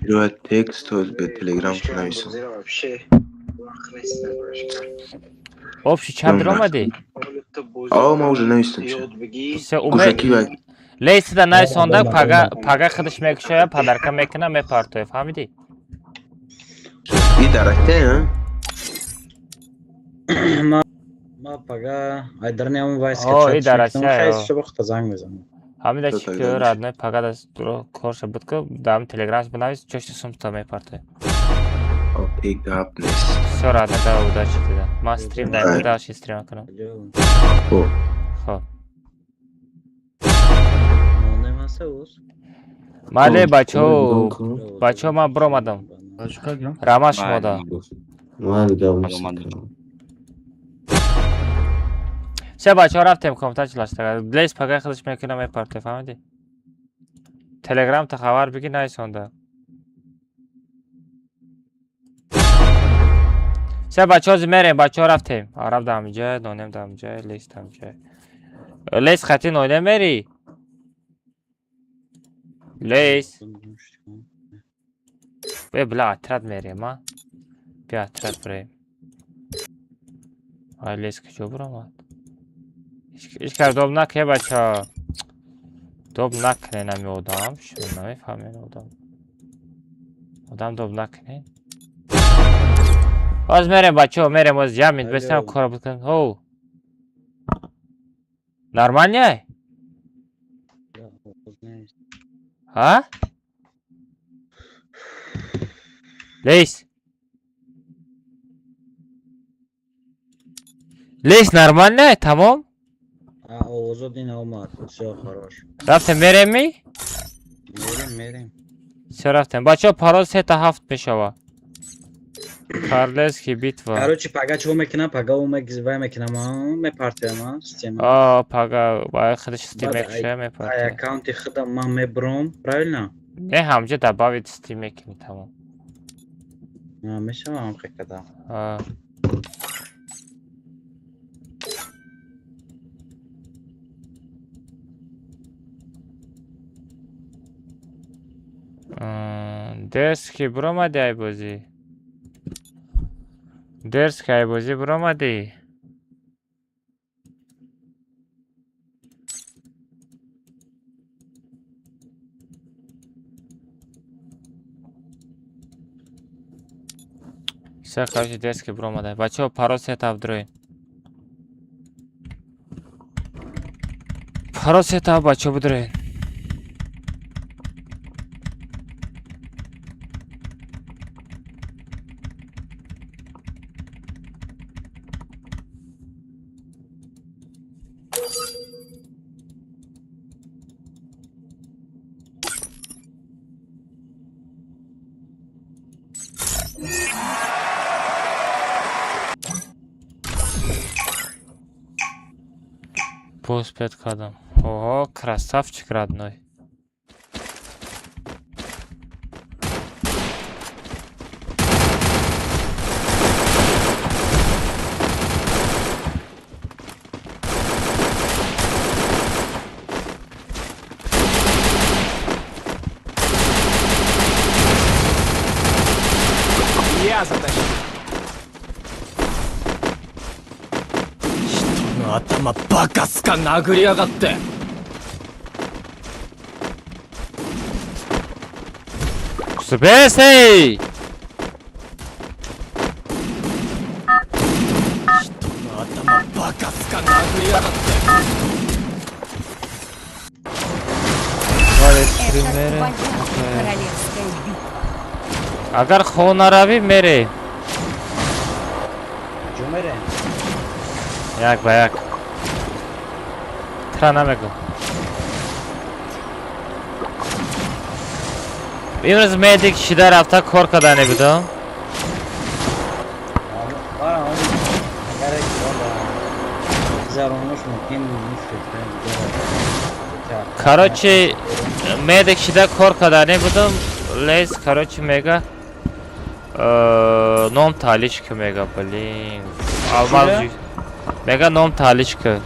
Ё текст оз ба Telegram-ша нависам. Общий чат дромади? Ма уже навистам. Лейсида нависонда пага худаш мекушоя, падарка мекуна, мепартоя, фаҳмидӣ? И даракта, ма пага айдарням вайс О, и даракта. хайс шабахта занг мезанам. Ҳамида чӣ ку радной пага даст дуро корша буд ку, дам Telegram бинавис, чошти сумта мепартоя. Окей, гап нест. Всё радна да удачи дида. Ман стрим даем, дальше стрим кунам. Хоб. Мале бачо ман биромадам. Рама шумода. Все бачо рафтем комтачлаштага. Лес пага худаш мекуна мепарте, фаҳмидӣ? Telegram та хабар биги нависонда. Все бачо ҳозир мерем, бачо рафтем. Араб да ҳаминҷа, нонем да ҳаминҷа, лес да ҳаминҷа. Лес хати нонем мери? Лес. Бля, отряд мерем, а? Бия отряд бирем. Ай, лес куҷо биромад? Ҳеҷ кар доб накунед, бача. Доб накунед нами одам. Шумо намефаҳмед одам. Одам доб накунед. Ҳозир мерем, бачо, мерем, ҳозир ҷамъ бистам кора бикунем. Ҳо. Нормальняй? А? Лес. Лес нормальная, тамом? Овозоди наомад, всё хорош. Рафтем мерем ми? Мерем. Всё рафтем. Бачо пароз 7-7 мешава. Карлески битва. Короче, пага чё мекунам? Пага вай мекунам, мепартиям, система. Пага вай худаш Steam мекушоя, мепартия. Аккаунти худам ман мебром, правильно? Не, ҳамҷа добавит Steam мекунӣ, тамом. Мешавам хекада. Дерски биромадӣ ай бозӣ? Дерски ай бозӣ биромадӣ? Все, короче, детский биромадӣ. Бачаҳо пароз сетав дурем. Пароз сетав бачаҳо бидурем. Пост 5 кадам. Ого, красавчик родной. Я затащил. 人の頭バカすか殴りやがって。Спеси! Агар хона равӣ мере. Як ба як. Тра намегӯ. имрӯз медик шида рафта кор кардане будам. Короче, медик шида кор кардане будам. Лез, короче, мега ном таличка мега, блин. Алмаз мега ном таличка.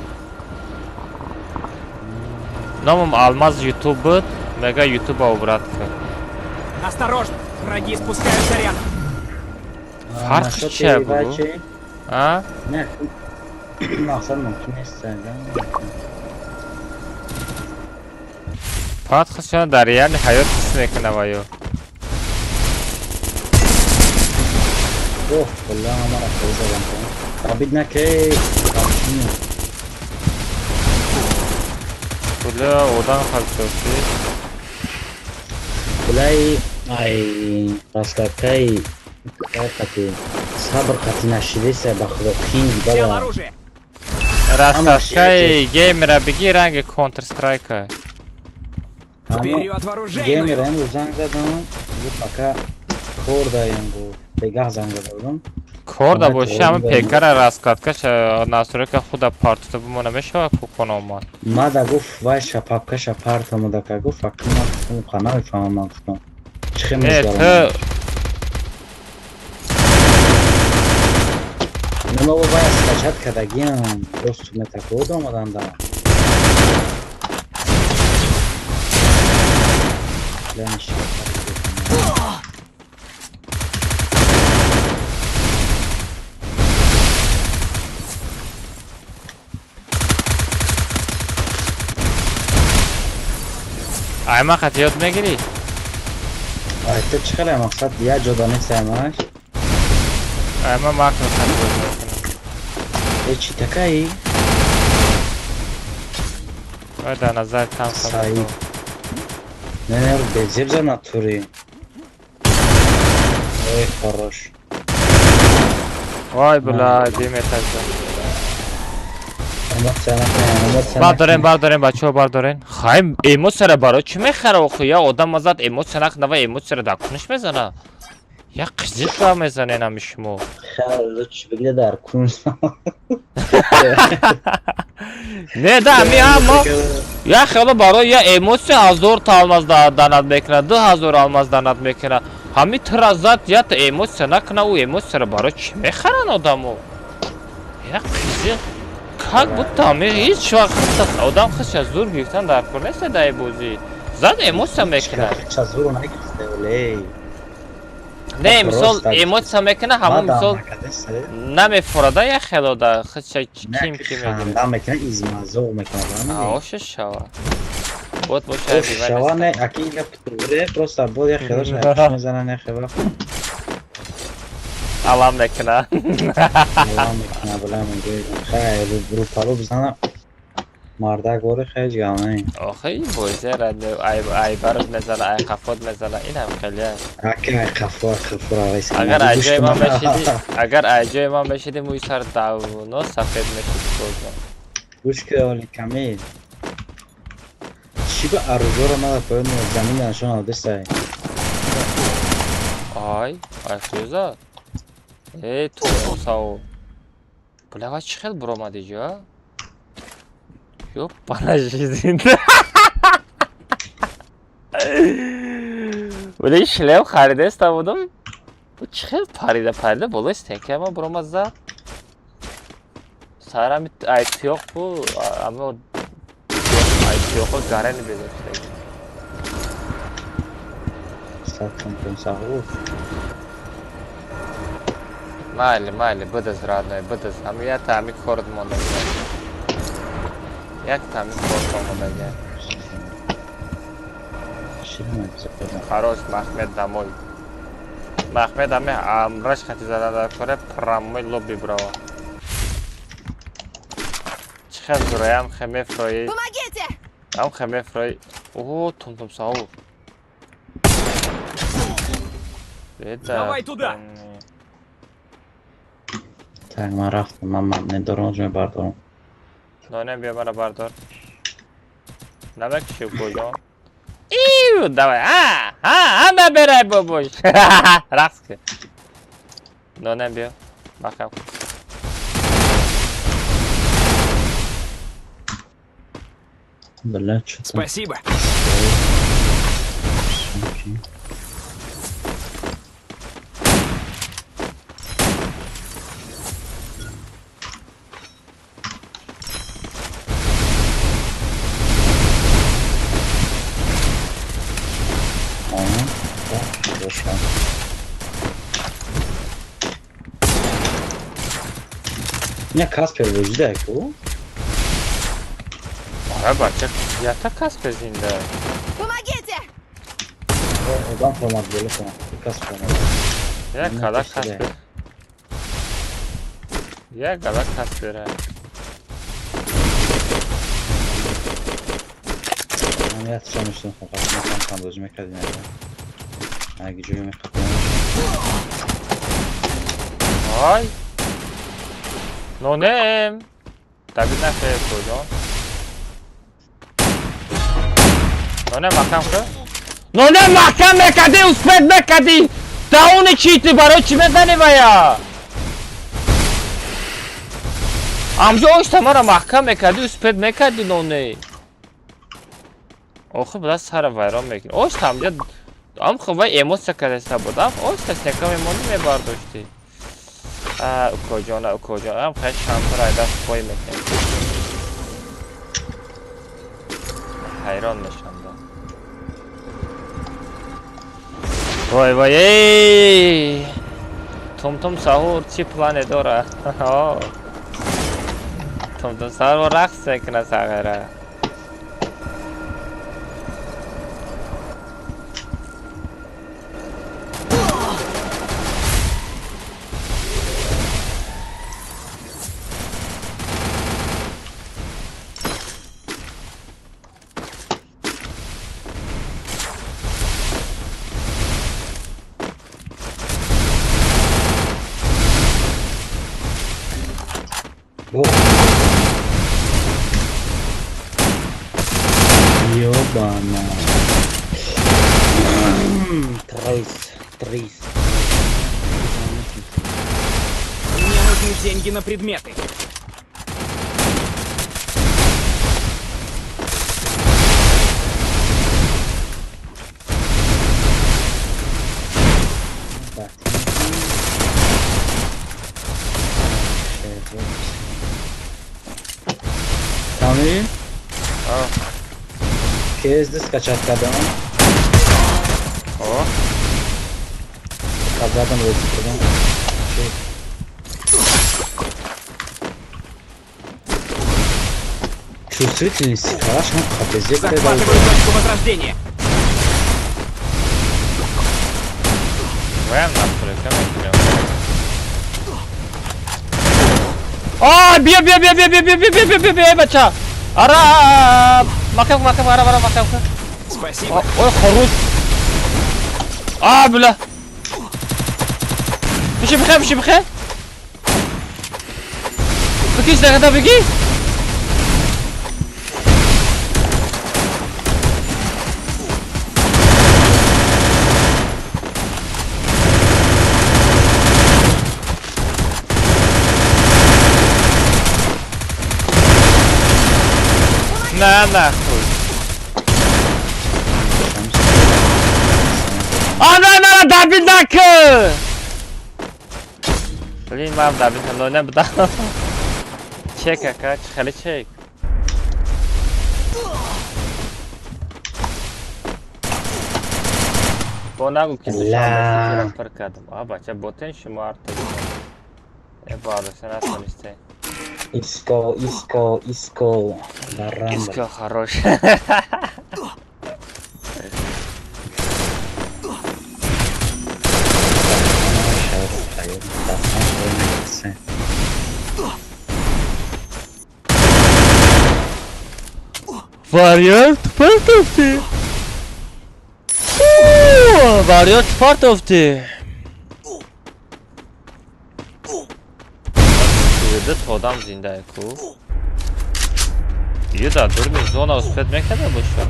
Номом Алмаз YouTube буд, мега YouTube обратка. Осторожно! Враги спускаются рядом. Фарқи чия буд? А? Не, мақсад мумкин нест. Фарқи дар реали ҳаёт ҳис мекунава ё? Оф, куллан амара хӯзадам. Абид накей. Кулла одан халтоси. Кулай ай раскатай. Кати сабр кати нашидеса ба худо кинг бала. Раскатай геймера беги ранги Counter Strike. Вперед вооружение! Геймерам занг задам. Пока хордаем го. Бегах занг задам. Корда боши ҳама пекара раскаткаш настройка худа партута бимона мешава кукона омад. Мада гуфт вай шапапкаша парта мудака гуфт акима куфтум қана мефаҳмам гуфтам. Чихе мешавам. Нема вай скачат кардагиам. Просто метакод омаданда. Ляниши. Айма хат ёд мегирӣ? Айта чӣ қадар мақсад як ҷода нест аймаш? Айма макро хат ёд мекунам. Чӣ такаи? Ой дар назар кам Саид. Не, безеб зана тури. Ой, хорош. Ой, бля, диметаза. Эмоция накунем. Бардорен бачаҳо бардорен. Хай эмоцияро барои чӣ мехара охо? Я одам азад эмоция накунава, эмоцияро дар куниш мезана. Я қизиқа мезанен ами шумо. Лучше выглядай кунш. Не, да, ами аммо я хело барои я эмоция 1000 та алмаз данад мекунад, 2000 алмаз данад мекунад. Ҳами тразат я та эмоция накуна, у эмоцияро барои чӣ мехаран одамо? Я қизиқ. Как будто ами ҳеҷ вақт одам худша зур гирифтан дар кор нест дар ин бозӣ. Зад эмоция мекунад. Худша зур нагирифта олей. Не, мисол эмоция мекунад, ҳамон мисол намефурада я хело да худша ким мегирад. Да мекунад измазоқ мекунад. Оша шава. Вот боша дивай. Шава не, аки ин гапуре просто бод я хело шава мезана не хела. Алам мекунад. Алам мекунад, балам мегӯяд. Хай рӯпарӯ бизана. Мардак бори хеҷ гавне. Охи бозера айбарот мезана, айқафот мезана, ин ҳам хеле. Аки айқафо авайс. Агар айҷои ман бешиди мӯи сар давно сафед мешуд боза. Гӯш ки оли камил. Чӣ ба арӯзора мада поёни замин нашон одисай? Ай, айфрӯза. То сао. Бля, чӣ хел буромади ҷо? Ёпана жизнь. Бля, шлем харидаста будам. Чӣ хел парида болои стенка ма буромад зад. Сарами айтиёқ бу, аммо айтиёқо гарани безоштаг. Майли, бидаз, родной, бидаз. Ами я таъми корд монда. Як таъми корд омадага. Хорош, Махмед домой. Махмед ами амраш хати зада дар коре прамой лобби браво. Чихар зураям хаме фрой. Помогите! Ам хаме фрой. О, том сау. Давай туда! Так, من رفتم من ندارم جمعه بردارم دانه بیا مرا بردار نمک شو کجا ایو دوای همه بره بابوش رقص که دانه بیا مخم بله چطور Спасибо. Не, Каспер вижде, ку? آره بچه یا تا کس بزینده Помогите! Adam format böyle falan. Каспер. یا کلا کس بزینده یا کلا کس بره من yatışamıştım fakat ben tam özüme kadın yani. Yani gücümü kapıyorum. Ay. نونم تبید نخیر کجا نونم محکم که نونم محکم بکدی اسپت بکدی داون چیتی برای چی بزنی بایا امجا اوشتا مرا محکم بکدی اسپت بکدی نونه اوخی بلا سر ویران بکنی اوشتا امجا ام خوبای ایموت سکرسته بودم اوشتا سکم ایمونی میبرداشتی کجا هم خیلی شمپر های دست پای میکنی حیران نشنده وای وای توم سهور چی پلانه داره توم سهور رقص کنه سغیره Ёбана. Трейс. Мне нужны деньги на предметы. Sami? Kezd skakać kadam. O. Kadam rozprzedam. Чувствительность хорошо, а без этого Захватываю точку возрождения. Воям настрой, камень. Aa bia bacha. Ara makam ara makam. Спасибо. Oy xoruz. Bula. Bishi bixir. Bikish da bigi. نه خوش نه دبیل نکن بلین من دبیل کنم بدم چک اکا خیلی چک با نگو که شما پر کردم بچه بوتن شما ارتو یه بارسه نتونسته Искал. Иска хорош. Varyor tufart öftü. Varyor tufart öftü. Şurada todam zindayı ku. İyi da durmuyor. Zona uspetmek kadar boşver.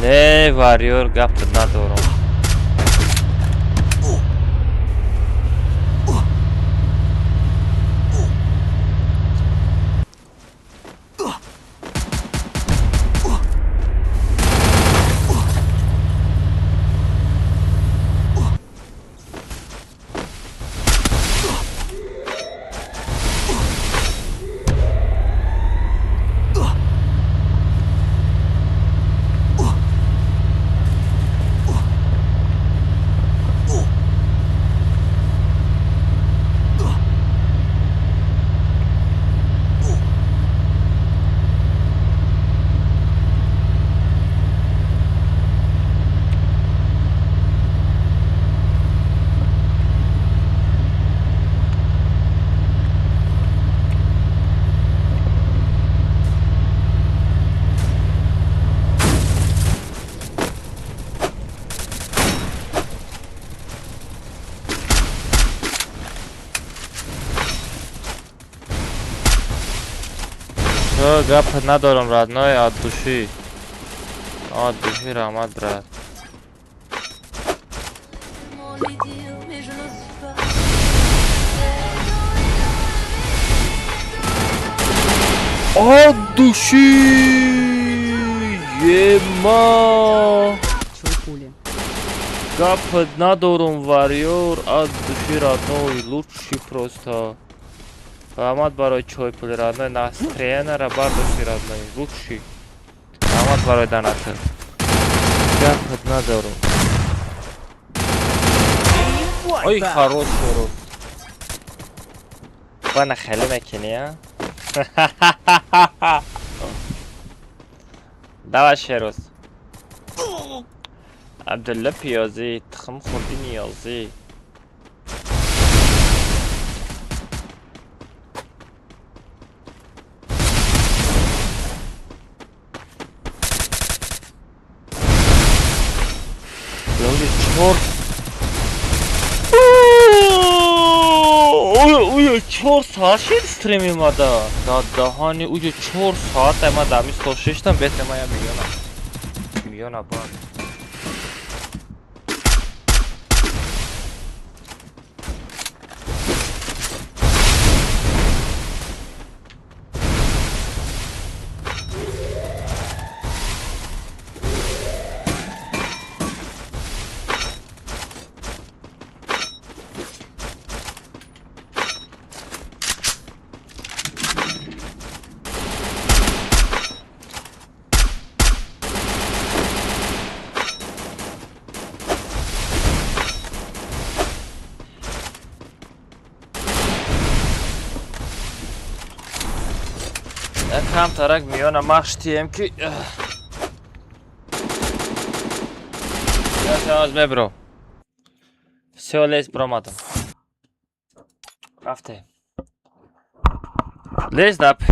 Ne varıyor kapına doğru. Gap ندارم ردنای عدوشی رحمت برد عدوشی ما Gap ندارم وریور عدوشی ردنای лучший просто Рамат барои чойпули родной, настроение бардоши родной, лучший. Рамат барои донаты. Гапот надору. Ой, хорош урус. Бана хали мекини, а? Давай шерус. Абдулла пиёзи, тхм хурди ниёзи. Черт! Ой, 4 ساعت شد استریمی ما دا دهانی اوی 4 ساعت ما دمی 106 تام بهتر ما یا میلیون بان کم ترک میانه مخشتیم که از ببرو все лезь проматом رفته лезь дап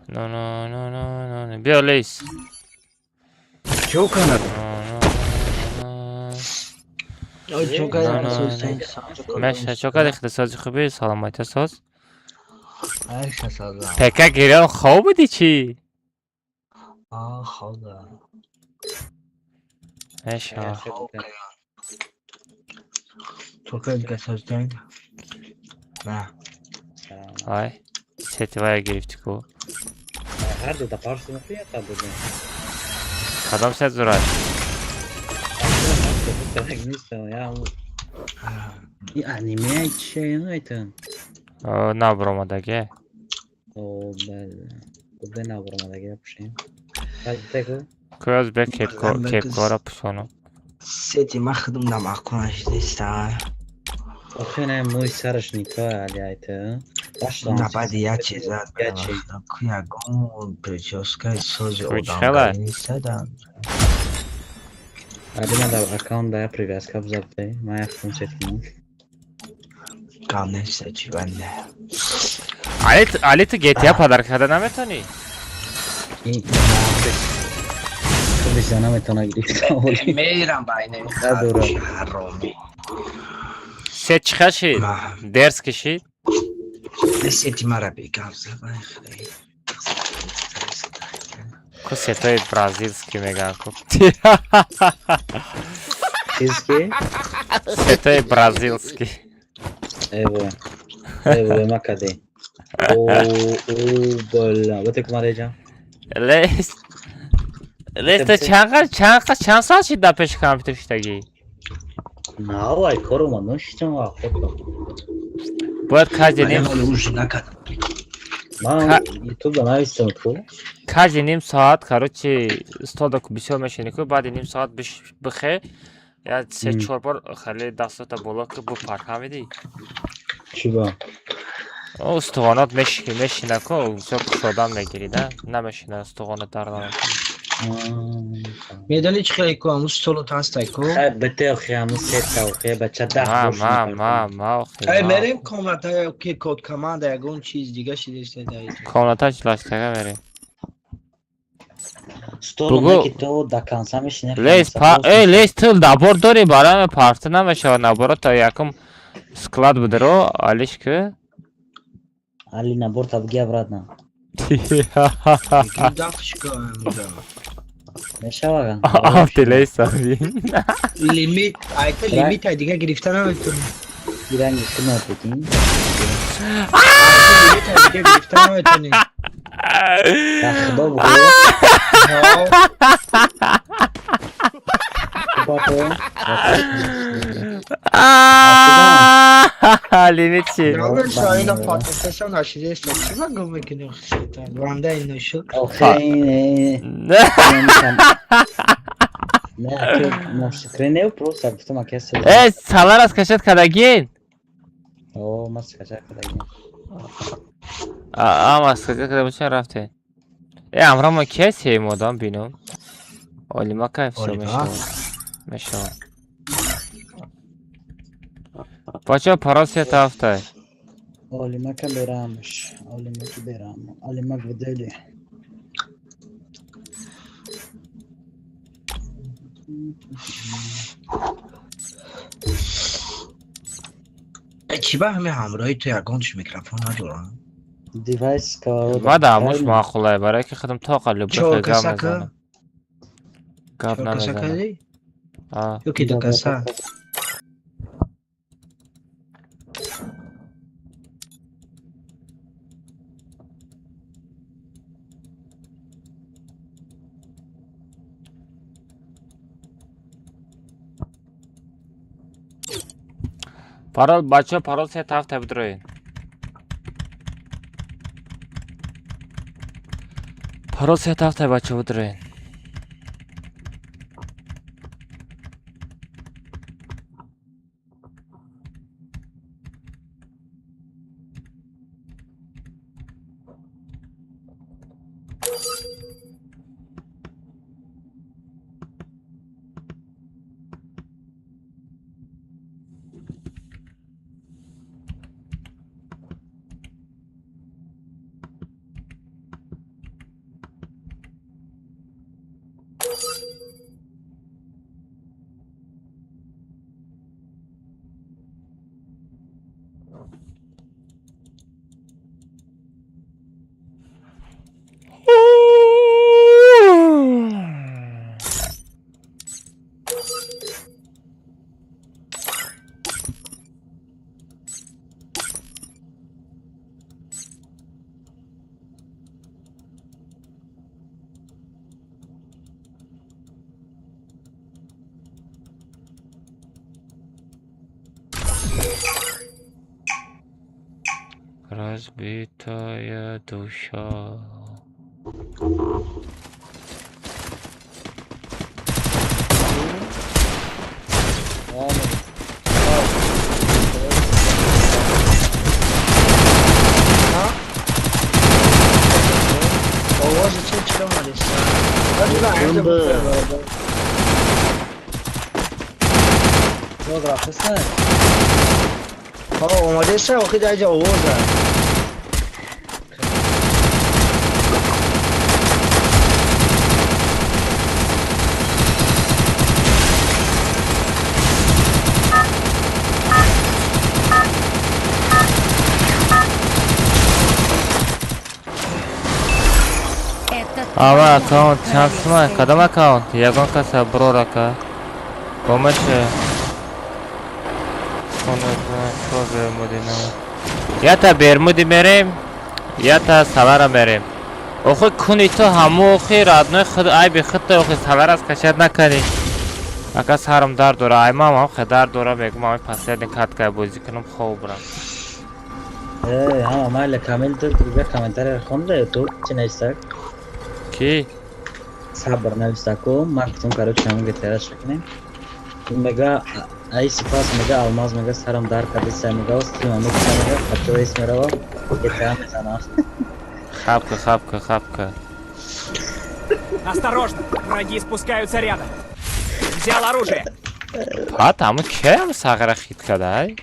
No, بیا لیس Чё, مشه چوکا اختصاصی خوبی سلامتی ساز Ayşe sazla. پکا گیرم خواب بودی چی؟ Xoda. مشه Çok öyle sözden. Ne? Ay seti vaya giriftik o Her de yaparsın ya tabii. Adam set zorar Anime şey neydi? Na bromadagi O ben abramada yapışayım. Hadi tek o. Көз бе кепкора пусону سيتي ما خدمنا مع كوناش ديستا أخينا موي سرش نيكا عليته Na بعدياتي زاد Yachi. كويا قوم بريتشوسكا سوزي Kuchela. أودام نيستادان Один надо аккаунт да привязка в запте. Моя функция тему. قام نفسي بنده علی تو GTA پدر کرده نمیتونی خب بزنم اتانا گرفت. میرم باینه نداره. حرامی سه چی کشید درس کشید نسيتي مرة بيقابز الله يخليك کو ستای برازیلسکی میگن کو چیزکی؟ ستای برازیلسکی ايوه ايوه ما كده او بلا وقتك ما رجع لیست چند سال شد در پیش کامپیوتر شدگی نه وای کارو ما نشتم وقت باید کاج نیم من یوتیوب نمیستم تو کاج نیم ساعت کاروچی استاد کو بسیار میشینی کو بعد نیم ساعت بخه یا سه چهار بار خیلی دستات بالا که بو پرکا میدی چی با استخوانات میشینه کو سوک شدن میگیری نه نمیشینه استخوانات دردان میدونی چی خیلی که همون سولو تانستای کو بته اخی همون سه تا اخی بچه ده باش ما اخی ای مریم کامنت های که کود کماند اگه چیز دیگه شدیسته دارید کامنت ها چلاشتگه بریم сторону که تو دکانسا میشینه لیس تو نبار داری برای پارت نمیشه نبار تا یکم سکلاد بوده رو علیش که علی نبار تا بگی ابراد نه میشه واقعا آفتی لیس هم لیمیت های دیگه گرفته نمیتونی گیرنگی کنه بگیم لیمیت های دیگه گرفته نمیتونی خدا بگو لیمیت چی؟ نامن شاید پاتستشان هاشیده است چی بگم میکنی خیلی وانده این نشد آخه نه که مشکلی نیو پروسا گفتم کسی سالار از کشت کدگین اوه مست کشت کدگین مست کشت کدگین رفته امرا ما کسی مادام بینم آلیما که افسو میشه بچه پراس یه تافته آلیما که برامش آلیما بدلی چی با همه همراهی تو اکانتش میکروفون ندارن دیوایس کار ما داموش معقوله برای که خودم تا قلب چهار بخیر کسا گام نزنم گام نزنم یکی دو کسا парол бача парол се таф табидроин парол се таф таб бача будроин Разбитая душа. چرا اومدی؟ باز رفته آقا اومده سه آخی در جا آورده Ава аккаунт чансма, кадам аккаунт? Ягон каса броraка. Помочи. Я та Бермуди мерем, я та Салара мерем. Охи куни то ҳамо охи радной худ айби худта охи Саларас кашад накани. Ака сарам дар дора, ай мам охи дар дора мегум ами последний катка бози кунам хоб бурам. ҳама майли камил ду дига комментария хонда ютуб чи навистак? Ки? Сабр навистаку, ман гуфтам короче ҳамаga тераш кунем. Мега ай сипас мега алмаз мега сарам дар кадиса мега стима мега хачо ис мерава гетам мезанам. Хапка. Осторожно, враги спускаются рядом. Взял оружие. А там кем сагара хит кадай?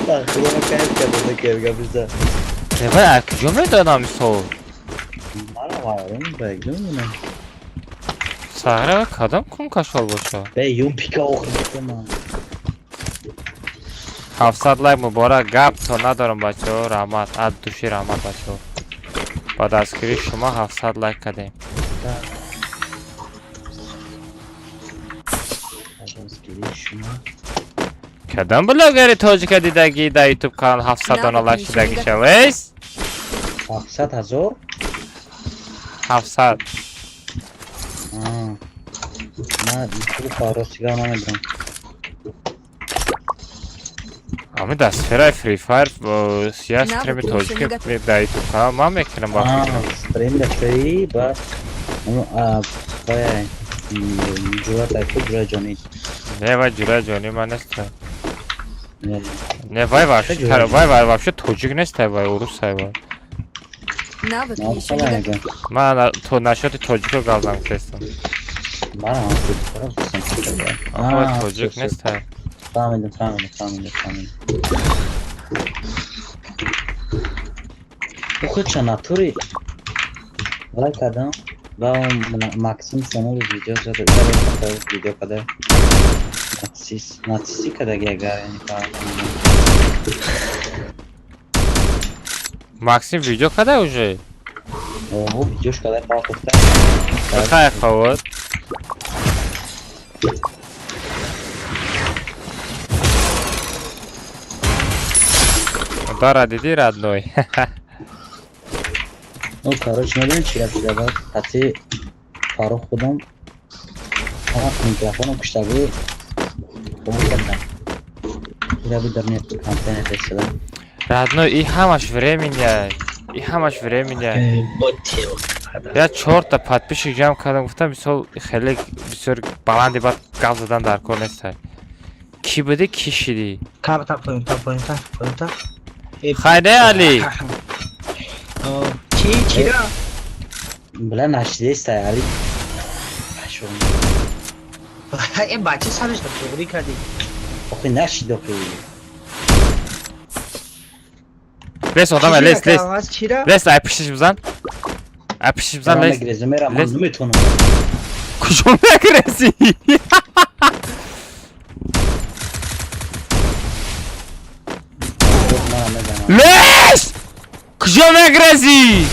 Худо кайф карда кевга бизда. Дева ак ҷумла додам сол. Мара варум бегдум. Сагара кадам кун кашол боша. Бе юм пика охидам. 700 лайк муборак, гап то надорам бачаҳо, раҳмат, ад души раҳмат бачаҳо. Ба дастгирии шумо 700 лайк кардем. Кадам блогери тоҷика дидаги дар ютуб канал 700 дона лайк шидаги шавес? 700,000? 700. Ман пули фаросига намедонам. Ами дар сфераи Free Fire я стрими тоҷики дар ютуб канал ман мекунам ба стрим дастаи ба боя ҷуръатай ку ҷуръаҷонӣ. Не вай ҷуръаҷонӣ ман нестам. Не вай вообще тоҷик нестай вай урусай вай. Ман то нашоти тоҷико галзам фестам. Вай тоҷик нестай. Фаҳмидам. Охи ча натури лайк кардам ва Максим Санур видео зада видео када нацисти кадаги агар Максим видео кадай уже? Ого видеош кадай паҳофта. Какая хавот? Дара диди родной. Ну, короче, медонӣ чи гап шуда қатъи Фарух худам фақат микрофоном куштагӣ қубул кардам. Габи дар нет контент истодам. Родной, и ҳамаш времени. Я 4 та подписчик ҷамъ кардам, гуфтам мисол хеле бисёр баланди баъд гап задан дар кор нестай. Ки будӣ, ки шидӣ? Поинта. Хайде Али. Чира? Била нашидестай Али. این بچه سرش دغری کردی. آخه نشید آخه. لس آدم لس اپشش بزن. لس نمیتونم. کجا نگرسی؟ لس کجا نگرسی؟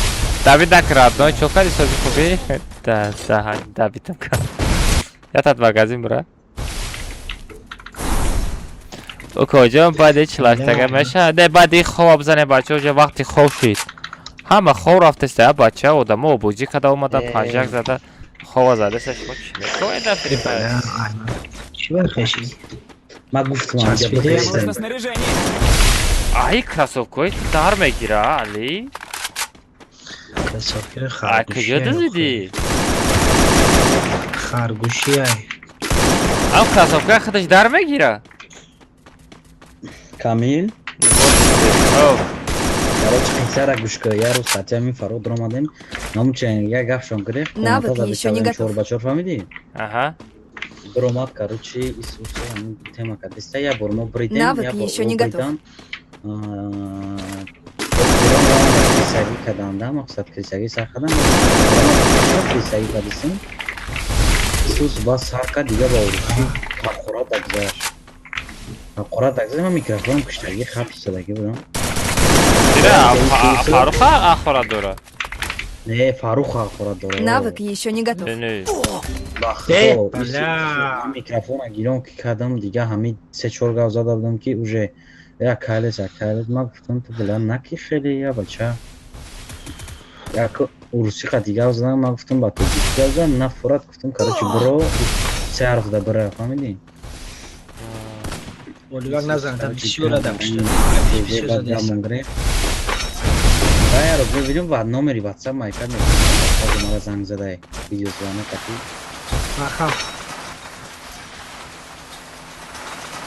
Давид накрадной, чё кади сози хуби? Да, Давидом кад. Я тат магазин бра. Окоҷон баъди чилактага меша. Не баъди хоб зане бача уҷа вақти хоб шид. Ҳама хоб рафтеста бача одамо бозӣ када омада панҷак зада хоба задеста шумо чӣ мекунед дар Free Fire? Чӣ бахеши? Ман гуфтам ҷа бахешта. Ай красовкои дар мегира Али. Красовкаи Ай куҷо дузидӣ? Харгӯшиай. Ам красовкаи худаш дар мегира? Камил? Короче, қиссаро гӯш кун. Як рӯз Сатя ми Фарух омадем. Намучен, я гавшон греф. Навык еще не готов. Чор фамилии. Ага. Бромат, короче, Иисуса, тема кадиста. Я бормо бриден. Навык еще не готов. Кисаги каданда, мақсад кисаги сархадам. Кисаги кадисин. Иисус бас сарка дига ба уруши хабхора дагзаш. Хабхора дагзаш, ма микрофон куштаги хаб истадаги будам. Дира, Фарух ахора дора. Не, Фарух ахора дора. Навык еще не готов. Бахто, микрофон агирон ки кадам дига ҳамин 3-4 гав зада будам ки уже як калес, ма гуфтам ту билан наки хеле я бача. Як урусӣ хати гав задам, ма гуфтам ба ту гав задам, на фурат гуфтам короче бро 3 ҳарф да бира, фаҳмидӣ? Оливак назан, там бисёр адам кушта. Яро бибинем ва номери WhatsApp майка не. Ҳозир мара занг задай. Видеозвонок кати. Аха.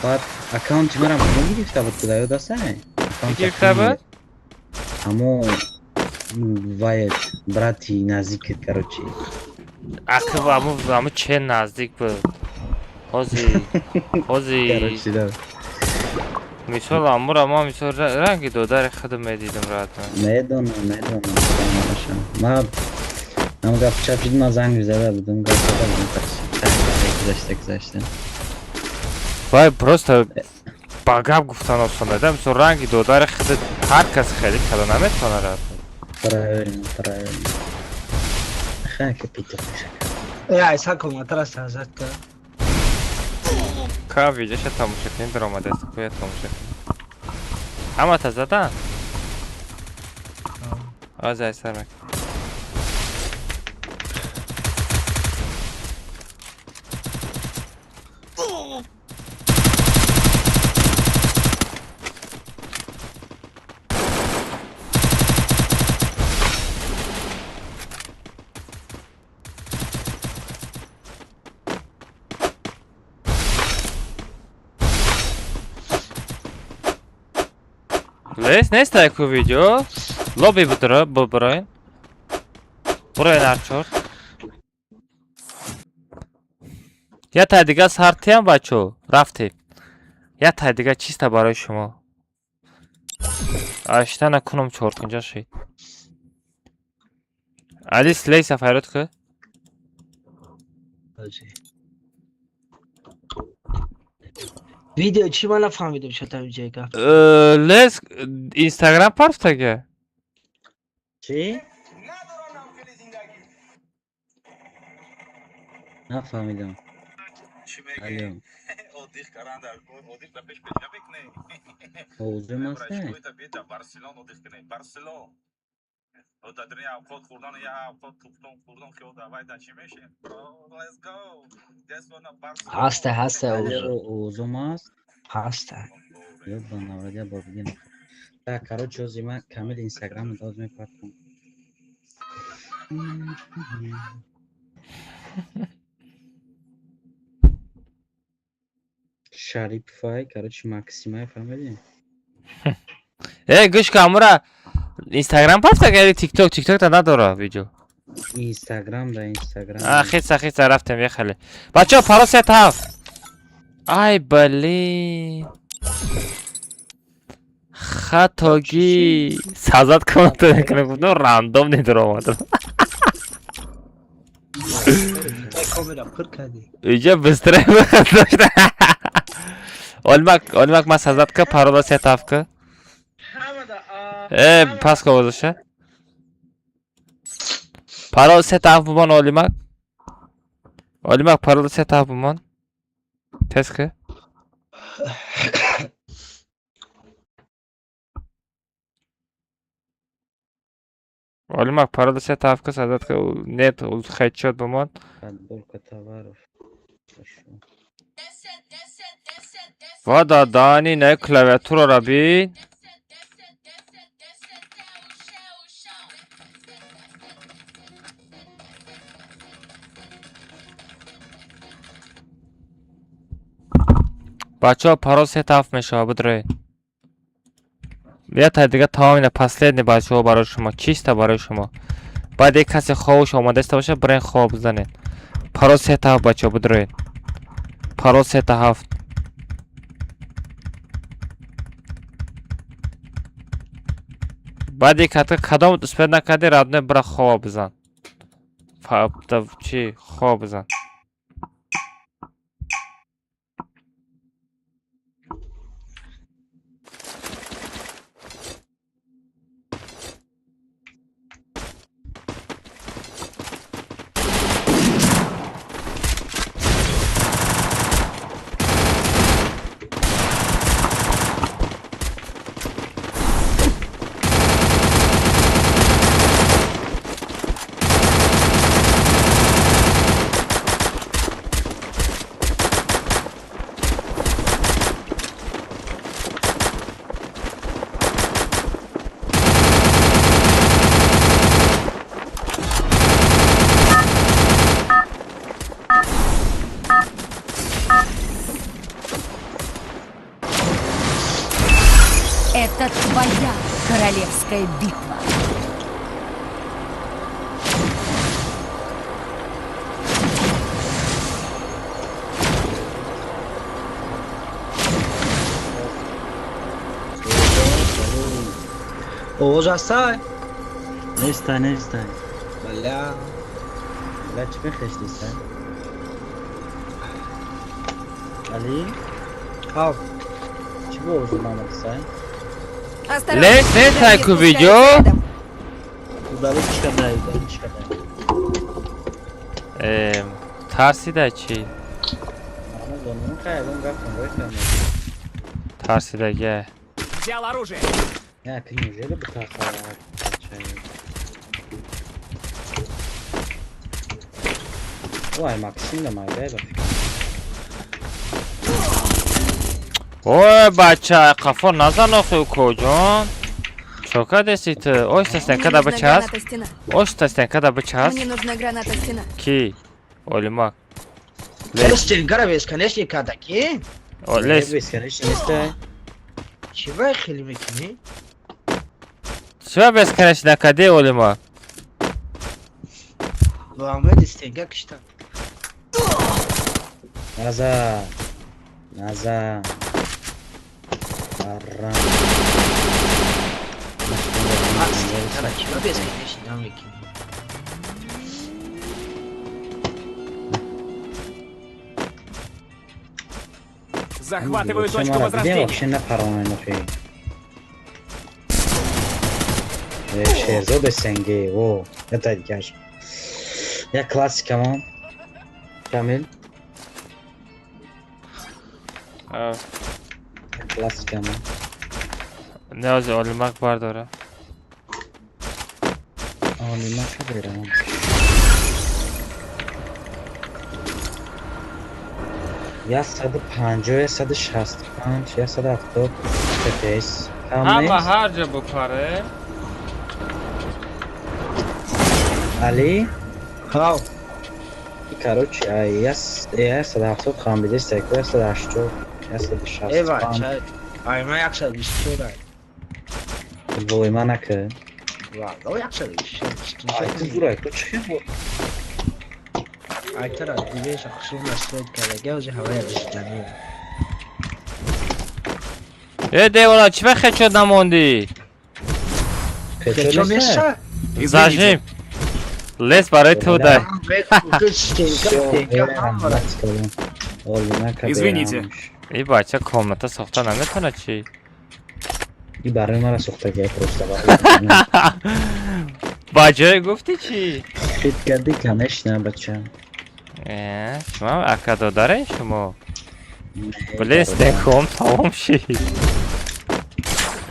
Баъд аккаунти мара ман гирифта буд куда ёдастай? Гирифта буд? Ҳамо вай брати наздикет короче. Акв аму че наздик буд? Ҳозир мисол амура ма мисол ранги додари худам медидам ратан. Медонам. Ма гап чапидим, ма занг зада будам, гап зада будам. Гузашта. Вай просто ба гап гуфтан осон медам, мисол ранги додари худам ҳар кас хеле када наметавона ратан. Правильно. Ха, капитал. Айса коматара сазатка. Ка видеоша тамоша кунем, биромадаст кӯя тамоша кунем. Ҳамата зада? Ҳозир айсар мекунем. Нест таку видео. Лобби буброин. Буроин арчор. Я тай дига сартиам бачо. Рафтем. Я тай дига чиста барои шумо. Ашта накунам 4-50 шид. Али слей сафарот ку? Видео чӣ ман нафаҳмидам шатам ҷайга. Лес Instagram парфтага. Чӣ? Нафаҳмидам. Алё. Ҳозир мастай? Ҳаста ӯзум аст? Ҳаста. Ёбанаврад я бор бигем. Так, короче, ҳозир ман камил Instagram доз мепартам. Шарипфай, короче, Максимай фаҳмидӣ? Гӯш камура Instagram пафтага или TikTok? TikTok-та надора видео. Instagram. Хица рафтем ехали. Бачаҳо паросет ҳафт. Ай блин. Хатоги. Сазат комната мекунем, гуфтам рандом недоромадам. Камера пур кардӣ. Иҷа бистрае дошта. Олимак ман сазатка паросет ҳафтка. Пас ковозаша. Паросет ҳафт бумон Олимак. Олимак паросет ҳафт бумон. Теска. Олимак паросет ҳафтка сазатка нет хедшот бумон. Подборка товаров. Вода дани не клавиатурара бин. Бачаҳо паросет ҳафт мешава будре. Я тай дига тамоми последний бачаҳо барои шумо. Чиста барои шумо. بعد یک کسی خوابش آماده است باشه برای خواب بزنید. پرو 3 تا 7 بچه بدروید. پرو 3 تا 7. بعد یک حتی کدام اسپید نکردی رادنه برای خواب بزن. چی؟ خواب بزن. Это твоя королевская битва. Oğuz hasta. Ne istay? Bala. Bala çi بخشتی sen? Ali? Al. Çi bu uzunlamak sen? Лес, не такое видео. Udalik çıkadaydı, ترسیده چی؟ Ama donunu kaybım kaptım, bakıyorum. ترسیدگه. Взял оружие. Ya неужели bu taraflar var? Vay Maxim de mayday bak. اوه بچه قفا نزن آخه کجان چوکا دستیت اوش تستن کده بچه هست اوش تستن کده بچه هست Мне нужна граната стена. کی اولیماک Стенгара бесконечника такие? لس Beskeleşte Чего خیلی میکنی؟ چرا بسکنش نکده اولیماک Muhammed istenge kışta. Nazar. Nazar. Arram. Stengara kime beskeleşinden میکنی؟ Захватываю точку Где возрождения. вообще на паромной нахуй? Шерзо бесенги, о, это дикаш. Я классика, мам. Камил. Классика, мам. نیاز اولیماک بار داره Olimar kadar ama. Ya 150 ya 165 ya 170 FPS. همه هر جا بکاره Ali. Hao. Короче, я 170 خام بیده سکو یا 180 یا 160 Eyvah çay. Ayma yaksa bir şey var. Boyma nakı. Valla yaksa bir şey. Aytı buraya çıkıyor bu. Aytara دیگه شخصو مسئول کرده و هوای بستنی. دیوالا چی وقت خیلی شد نموندی؟ خیلی میشه؟ زجیم لس برای تو ده Извините. ای بچه کامنتا ساخته نمیتونه چی؟ این برای من ساخته که پروسته بجای گفتی چی؟ فیت کردی کنش نه بچه شما اکادو داره شما؟ بلیس نکم تمام شی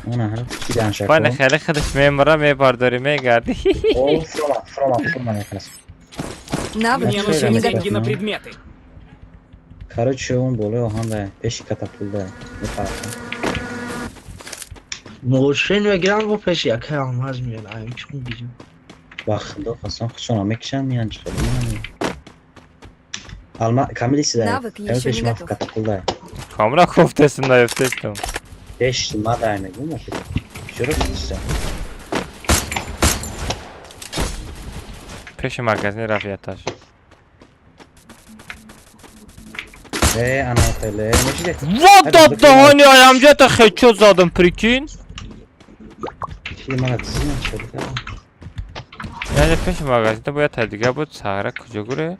اونه هم چی دانشه باید خیلی خودش میمره میبارداری میگردی او فرما نکنست Навык Мне еще нужны не деньги готов. на предметы. Короче اون بوله هم ده peşi katapulda bu tarafa موشن بگیرم و پیش یکه آماز میان ایم چون بیجم Baxında xasan xıçona mekşən miyan çıxır Alma Kamil ise de Навыk еще не peşime готов. katapulda Kamera koftesinde yaptıktım 5 madayını bu mu? Şurası işte پیش مغازه رفیعتاش انا خیلی نشیده وات دهانی آیمجا تا خیچو زادم پریکین من اتسیم شده یعنی پیش مغازه تا باید تا دیگه بود سهره کجا گره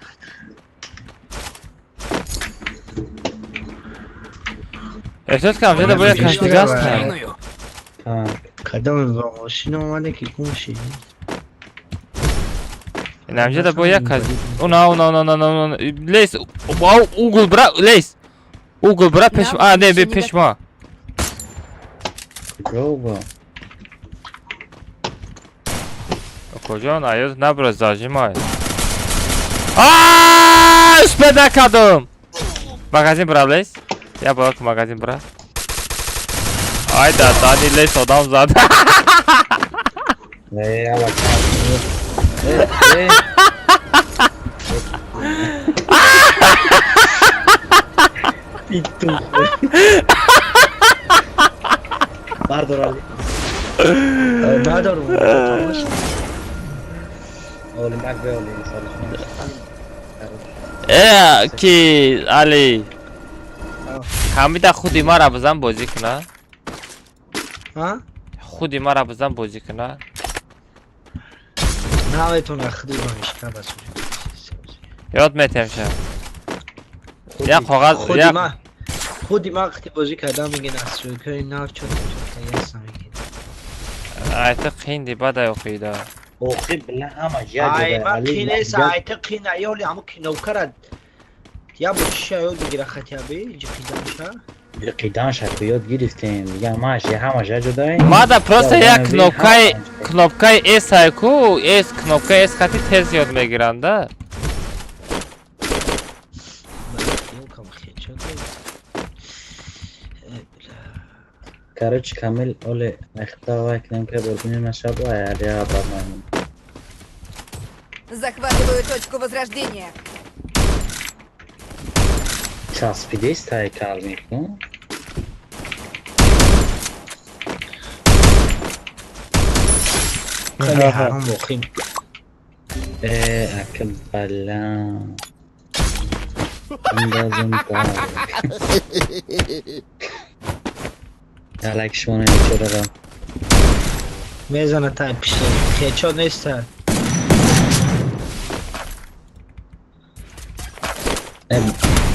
احساس که همجا تا باید کش دیگه هست کدام با ماشین اومده که گوشی همجا تا باید کش اونا لیس اوگل برا پیش ما نه بی پیش ما کجا نیاد نبرا زاجی مای اسپد نکدم مغازین برا لیس یا باید که مغازین برا آی دادانی لیس آدم زد بردار علی ندارم اولی مک به اولی کی علی حمیده خودی ما را بزن بازی کنه خودی ما را بزن بازی کنه نویتون اخدی بانش که بس یاد میتیم شد یا کاغذ خودی ما وقتی بازی کردم میگه نصر که این ناف چون هستم میگه ایتا خیندی بده اوخیده اوخی بله اما جا ای من خینیس ایتا خین ایالی همو که نوکرد یا با چیش ایال بگیره خطیابه اینجا خیدانشا قیدانش که یاد گرفتیم میگم ماش همه جا جدایی ما دا پروسته یک knopkای ایس هایکو ایس knopkای ایس خطی تیز یاد میگیرنده Короче, Камиль, Оля, давай к нам приборгнем на шабу, а я обратно. Захватываю точку возрождения. Час підійсь, та й калмік, ну? Акбала. Андазым пар. Алак шуны чорага. میزنه تا پیش خیچا نیست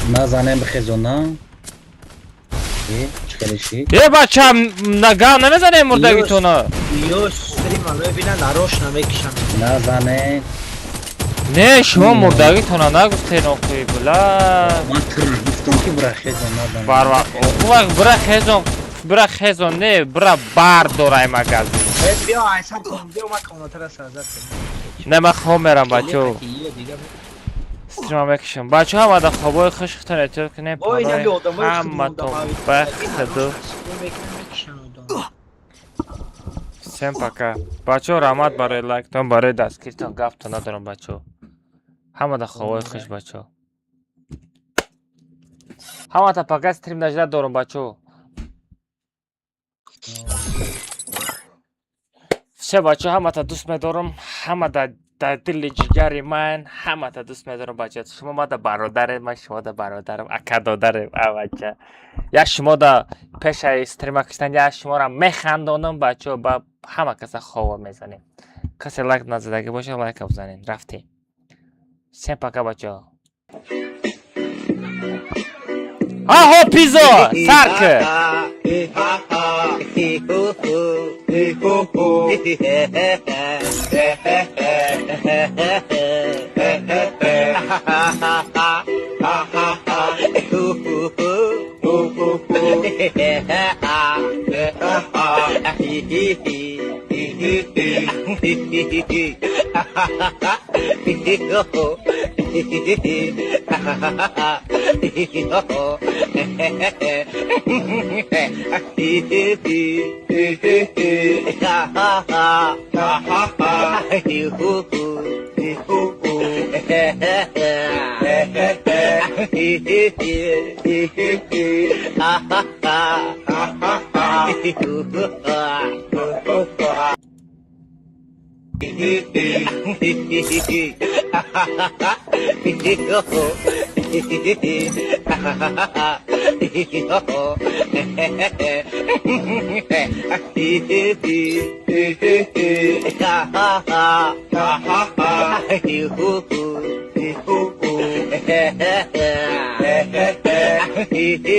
نازنم بخزونا چکلیشی یه بچه هم نگاه نمیزنه مردگی تونا یو سری مالو بینن نروش نمیکشم نازنه نه شما مردگی تونا نگفته نوخی بلا من تر گفتم که برا خزون بر وقت برا خزون نه برا بردارای مگازی بیا ایسان کن بیا ما کامنتر سازد نه من خواب میرم بچه استریم بکشم بچه هم ادا خوابای خشختان اعتیاد کنه پانای همه تون بخدو سیم پاکا بچه ها رحمت برای لایک تون برای دستگیرتون گفت ندارم بچه ها همه دا خوابای خش بچه ها همه تا پاکا استریم نجده دارم بچه ها چه بچه همه تا دوست میدارم همه دا دل جگری من همه تا دوست میدارم بچه شما ما دا برادره من شما دا برادرم اکا دادرم بچه یا شما دا پیش استریم کشتن یا شما را میخندانم بچه با همه کسی خواب میزنیم کسی لایک نزدگی باشه لایک بزنین رفتیم سیم پاکا بچه آها پیزا سرکه